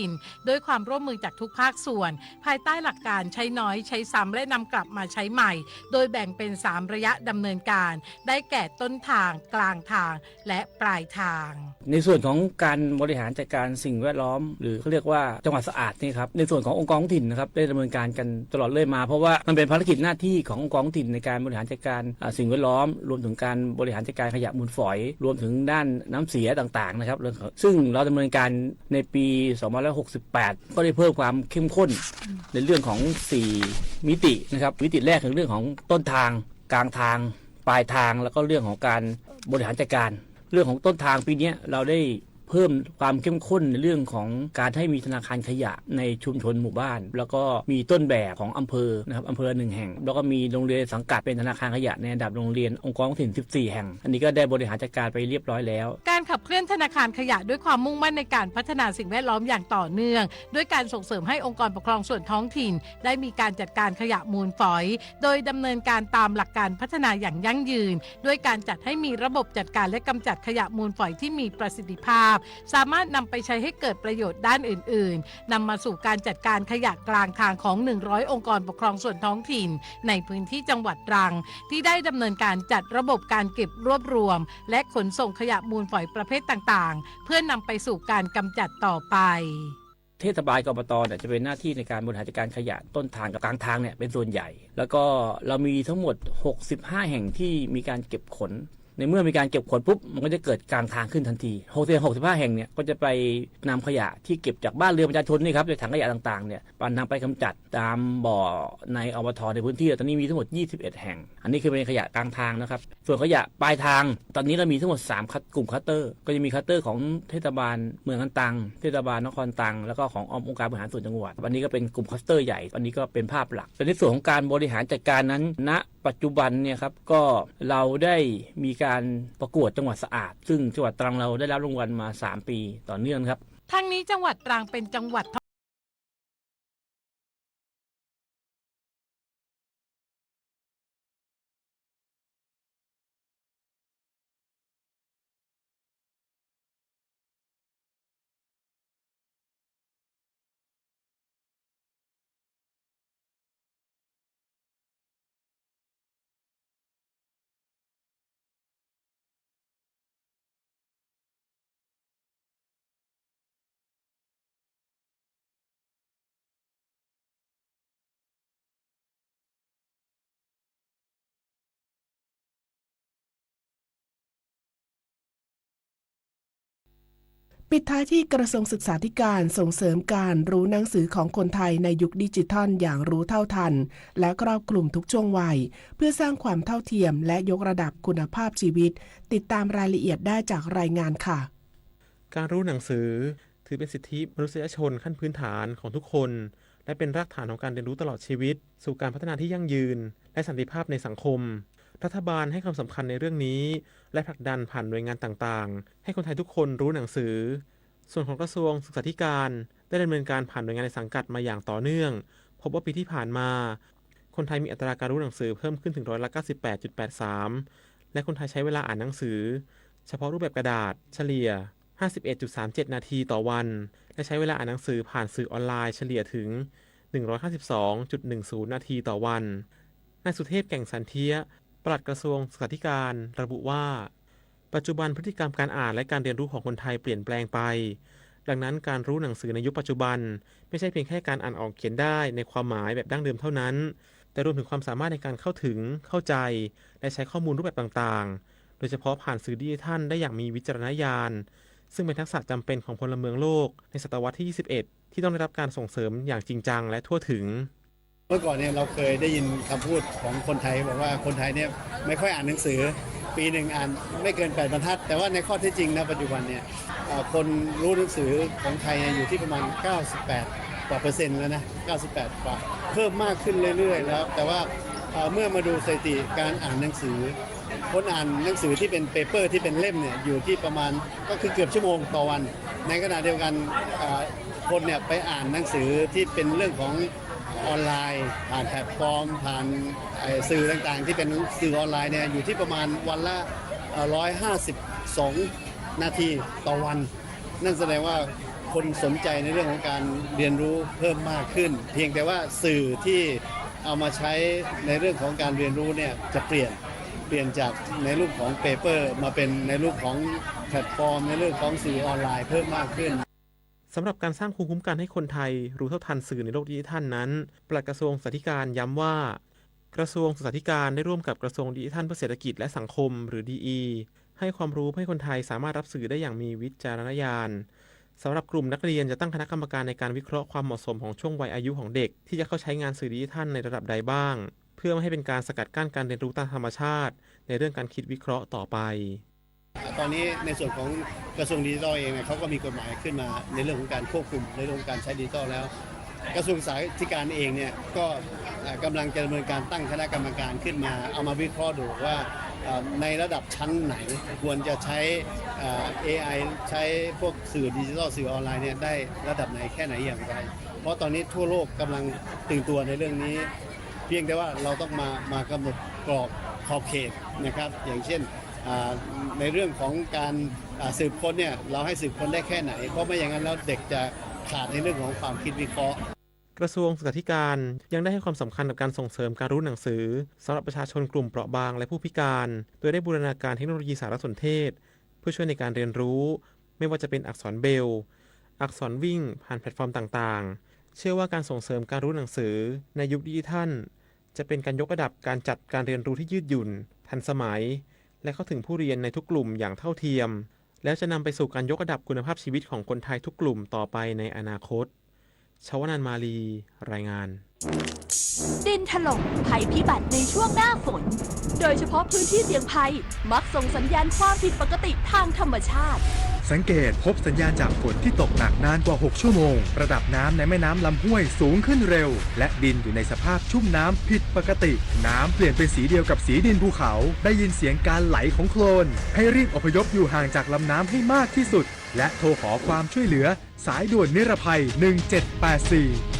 ด้วยความร่วมมือจากทุกภาคส่วนภายใต้หลักการใช้น้อยใช้ซ้ำและนำกลับมาใช้ใหม่โดยแบ่งเป็น3ระยะดำเนินการได้แก่ต้นทางกลางทางและปลายทางในส่วนของการบริหารจัดการสิ่งแวดล้อมหรือเขาเรียกว่าจังหวัดสะอาดนี่ครับในส่วนขององค์กรท้องถิ่นนะครับได้ดำเนินการกันตลอดเลยมาเพราะว่ามันเป็นภารกิจหน้าที่ขององค์กรท้องถิ่นในการบริหารจัดการสิ่งแวดล้อมรวมถึงการบริหารจัดการขยะมูลฝอยรวมถึงด้านน้ำเสียต่างๆนะครับซึ่งเราดำเนินการในปี 2568 ก็ได้เพิ่มความเข้มข้นในเรื่องของ4มิตินะครับมิติแรกคือเรื่องของต้นทางกลางทางปลายทางแล้วก็เรื่องของการบริหารจัดการเรื่องของต้นทางปีนี้เราได้เพิ่มความเข้มข้นในเรื่องของการให้มีธนาคารขยะในชุมชนหมู่บ้านแล้วก็มีต้นแบบของอำเภอนะครับอำเภอ1แห่งแล้วก็มีโรงเรียนสังกัดเป็นธนาคารขยะในระดับโรงเรียนองค์กรท้องถิ่น14แห่งอันนี้ก็ได้บริหารจัดการไปเรียบร้อยแล้วการขับเคลื่อนธนาคารขยะด้วยความมุ่งมั่นในการพัฒนาสิ่งแวดล้อมอย่างต่อเนื่องด้วยการส่งเสริมให้องค์กรปกครองส่วนท้องถิ่นได้มีการจัดการขยะมูลฝอยโดยดำเนินการตามหลักการพัฒนาอย่างยั่งยืนด้วยการจัดให้มีระบบจัดการและกำจัดขยะมูลฝอยที่มีประสิทธิภาพสามารถนำไปใช้ให้เกิดประโยชน์ด้านอื่นๆนำมาสู่การจัดการขยะกลางทางของ100องค์กรปกครองส่วนท้องถิ่นในพื้นที่จังหวัดตรังที่ได้ดำเนินการจัดระบบการเก็บรวบรวมและขนส่งขยะมูลฝอยประเภทต่างๆเพื่อนำไปสู่การกำจัดต่อไปเทศบาลกบฏ.จะเป็นหน้าที่ในการบริหารจัดการขยะต้นทางกับกลางทางเนี่ยเป็นส่วนใหญ่แล้วก็เรามีทั้งหมด65แห่งที่มีการเก็บขนในเมื่อมีการเก็บขนปุ๊บมันก็จะเกิดกลางทางขึ้นทันที65แห่งเนี่ยก็จะไปนำขยะที่เก็บจากบ้านเรือนประชาชนนี่ครับในถังขยะต่างๆเนี่ยนำไปกำจัดตามบ่อในอบต.ในพื้นที่ตอนนี้มีทั้งหมด21แห่งอันนี้คือเป็นขยะกลางทางนะครับส่วนขยะปลายทางตอนนี้เรามีทั้งหมด3กลุ่มคัตเตอร์ก็จะมีคัตเตอร์ของเทศบาลเมืองกันตังเทศบาลนครตังแล้วก็ขององค์การบริหารส่วนจังหวัดอันนี้ก็เป็นกลุ่มคัตเตอร์ใหญ่อันนี้ก็เป็นภาพหลักในส่วนของการบริหารจัดการนั้นณปัจจุบันเนี่ยครับก็เราได้มีการประกวดจังหวัดสะอาดซึ่งจังหวัดตรังเราได้รับรางวัลมา3ปีต่อเนื่องครับทั้งนี้จังหวัดตรังเป็นจังหวัดปิดท้ายที่กระทรวงศึกษาธิการส่งเสริมการรู้หนังสือของคนไทยในยุคดิจิทัลอย่างรู้เท่าทันและครอบคลุมทุกช่วงวัยเพื่อสร้างความเท่าเทียมและยกระดับคุณภาพชีวิตติดตามรายละเอียดได้จากรายงานค่ะการรู้หนังสือถือเป็นสิทธิมนุษยชนขั้นพื้นฐานของทุกคนและเป็นรากฐานของการเรียนรู้ตลอดชีวิตสู่การพัฒนาที่ยั่งยืนและสันติภาพในสังคมรัฐบาลให้ความสำคัญในเรื่องนี้และผลักดันผ่านหน่วยงานต่างๆให้คนไทยทุกคนรู้หนังสือส่วนของกระทรวงศึกษาธิการได้ดำเนินการผ่านหน่วยงานในสังกัดมาอย่างต่อเนื่องพบว่าปีที่ผ่านมา คนไทยมีอัตราการรู้หนังสือเพิ่มขึ้นถึง98.83%และคนไทยใช้เวลาอ่านหนังสือเฉพาะรูปแบบกระดาษเฉลี่ย 51.37 นาทีต่อวันและใช้เวลาอ่านหนังสือผ่านสื่อออนไลน์เฉลี่ยถึง 152.10 นาทีต่อวันนายสุเทพแก่งสันเทียปลัดกระทรวงศึกษาธิการระบุว่าปัจจุบันพฤติกรรมการอ่านและการเรียนรู้ของคนไทยเปลี่ยนแปลงไปดังนั้นการรู้หนังสือในยุคปัจจุบันไม่ใช่เพียงแค่การอ่านออกเขียนได้ในความหมายแบบดั้งเดิมเท่านั้นแต่รวมถึงความสามารถในการเข้าถึงเข้าใจและใช้ข้อมูลรูปแบบต่างๆโดยเฉพาะผ่านสื่อดิจิทัลได้อย่างมีวิจารณญาณซึ่งเป็นทักษะจำเป็นของพลเมืองโลกในศตวรรษที่ 21 ที่ต้องได้รับการส่งเสริมอย่างจริงจังและทั่วถึงเมื่อก่อนเนี่ยเราเคยได้ยินคำพูดของคนไทยบอกว่าคนไทยเนี่ยไม่ค่อยอ่านหนังสือปีหนึ่งอ่านไม่เกิน8 บรรทัดแต่ว่าในข้อเท็จจริงนะปัจจุบันเนี่ยคนรู้หนังสือของไทยอยู่ที่ประมาณ98 กว่าเปอร์เซ็นต์แล้วนะ98 กว่าเพิ่มมากขึ้นเรื่อยๆแล้วแต่ว่าเมื่อมาดูสถิติการอ่านหนังสือคนอ่านหนังสือที่เป็นเปเปอร์ที่เป็นเล่มเนี่ยอยู่ที่ประมาณก็คือเกือบชั่วโมงต่อวันในขณะเดียวกันคนเนี่ยไปอ่านหนังสือที่เป็นเรื่องของออนไลน์ผ่านแพลตฟอร์มผ่านสื่อต่างๆที่เป็นสื่อออนไลน์เนี่ยอยู่ที่ประมาณวันละ152 นาทีต่อวันนั่นแสดงว่าคนสนใจในเรื่องของการเรียนรู้เพิ่มมากขึ้นเพียงแต่ว่าสื่อที่เอามาใช้ในเรื่องของการเรียนรู้เนี่ยจะเปลี่ยนจากในรูปของเปเปอร์มาเป็นในรูปของแพลตฟอร์มในเรื่องของสื่อออนไลน์เพิ่มมากขึ้นสำหรับการสร้างภูมิคุ้มกันให้คนไทยรู้เท่าทันสื่อในโลกดิจิทัลนั้นปลัดกระทรวงศึกษาธิการย้ำว่ากระทรวงศึกษาธิการได้ร่วมกับกระทรวงดิจิทัลเพื่อเศรษฐกิจและสังคมหรือ DE ให้ความรู้ให้คนไทยสามารถรับสื่อได้อย่างมีวิจารณญาณสำหรับกลุ่มนักเรียนจะตั้งคณะกรรมการในการวิเคราะห์ความเหมาะสมของช่วงวัยอายุของเด็กที่จะเข้าใช้งานสื่อดิจิทัลในระดับใดบ้างเพื่อไม่ให้เป็นการสกัดกั้นการเรียนรู้ตามธรรมชาติในเรื่องการคิดวิเคราะห์ต่อไปตอนนี้ในส่วนของกระทรวงดิจิทัลเองเขาก็มีกฎหมายขึ้นมาในเรื่องของการควบคุมในเรื่องของการใช้ดิจิทัลแล้วกระทรวงศึกษาธิการเองเนี่ยก็กำลังจะดำเนินการตั้งคณะกรรมการขึ้นมาเอามาวิเคราะห์ดูว่าในระดับชั้นไหนควรจะใช้ AI ใช้พวกสื่อดิจิทัลสื่อออนไลน์เนี่ยได้ระดับไหนแค่ไหนอย่างไรเพราะตอนนี้ทั่วโลกกำลังตื่นตัวในเรื่องนี้เพียงแต่ว่าเราต้องมากำหนดกรอบขอบเขตนะครับอย่างเช่นในเรื่องของการสืบค้นเนี่ยเราให้สืบค้นได้แค่ไหนเพราะไม่อย่างนั้นแล้วเด็กจะขาดในเรื่องของความคิดวิเคราะห์กระทรวงศึกษาธิการยังได้ให้ความสำคัญกับการส่งเสริมการรู้หนังสือสำหรับประชาชนกลุ่มเปราะบางและผู้พิการโดยได้บูรณาการเทคโนโลยีสารสนเทศเพื่อช่วยในการเรียนรู้ไม่ว่าจะเป็นอักษรเบรลล์อักษรวิ่งผ่านแพลตฟอร์มต่างๆเชื่อว่าการส่งเสริมการรู้หนังสือในยุคดิจิทัลจะเป็นการยกระดับการจัดการเรียนรู้ที่ยืดหยุ่นทันสมัยและเข้าถึงผู้เรียนในทุกกลุ่มอย่างเท่าเทียมแล้วจะนำไปสู่การยกระดับคุณภาพชีวิตของคนไทยทุกกลุ่มต่อไปในอนาคตชวนันท์ มาลีรายงานดินถล่มภัยพิบัติในช่วงหน้าฝนโดยเฉพาะพื้นที่เสี่ยงภัยมักส่งสัญญาณความผิดปกติทางธรรมชาติสังเกตพบสัญญาณจากฝนที่ตกหนักนานกว่า6ชั่วโมงระดับน้ำในแม่น้ำลำห้วยสูงขึ้นเร็วและดินอยู่ในสภาพชุ่มน้ำผิดปกติน้ำเปลี่ยนเป็นสีเดียวกับสีดินภูเขาได้ยินเสียงการไหลของโคลนให้รีบอพยพอยู่ห่างจากลำน้ำให้มากที่สุดและโทรขอความช่วยเหลือสายด่วนนิรภัย1784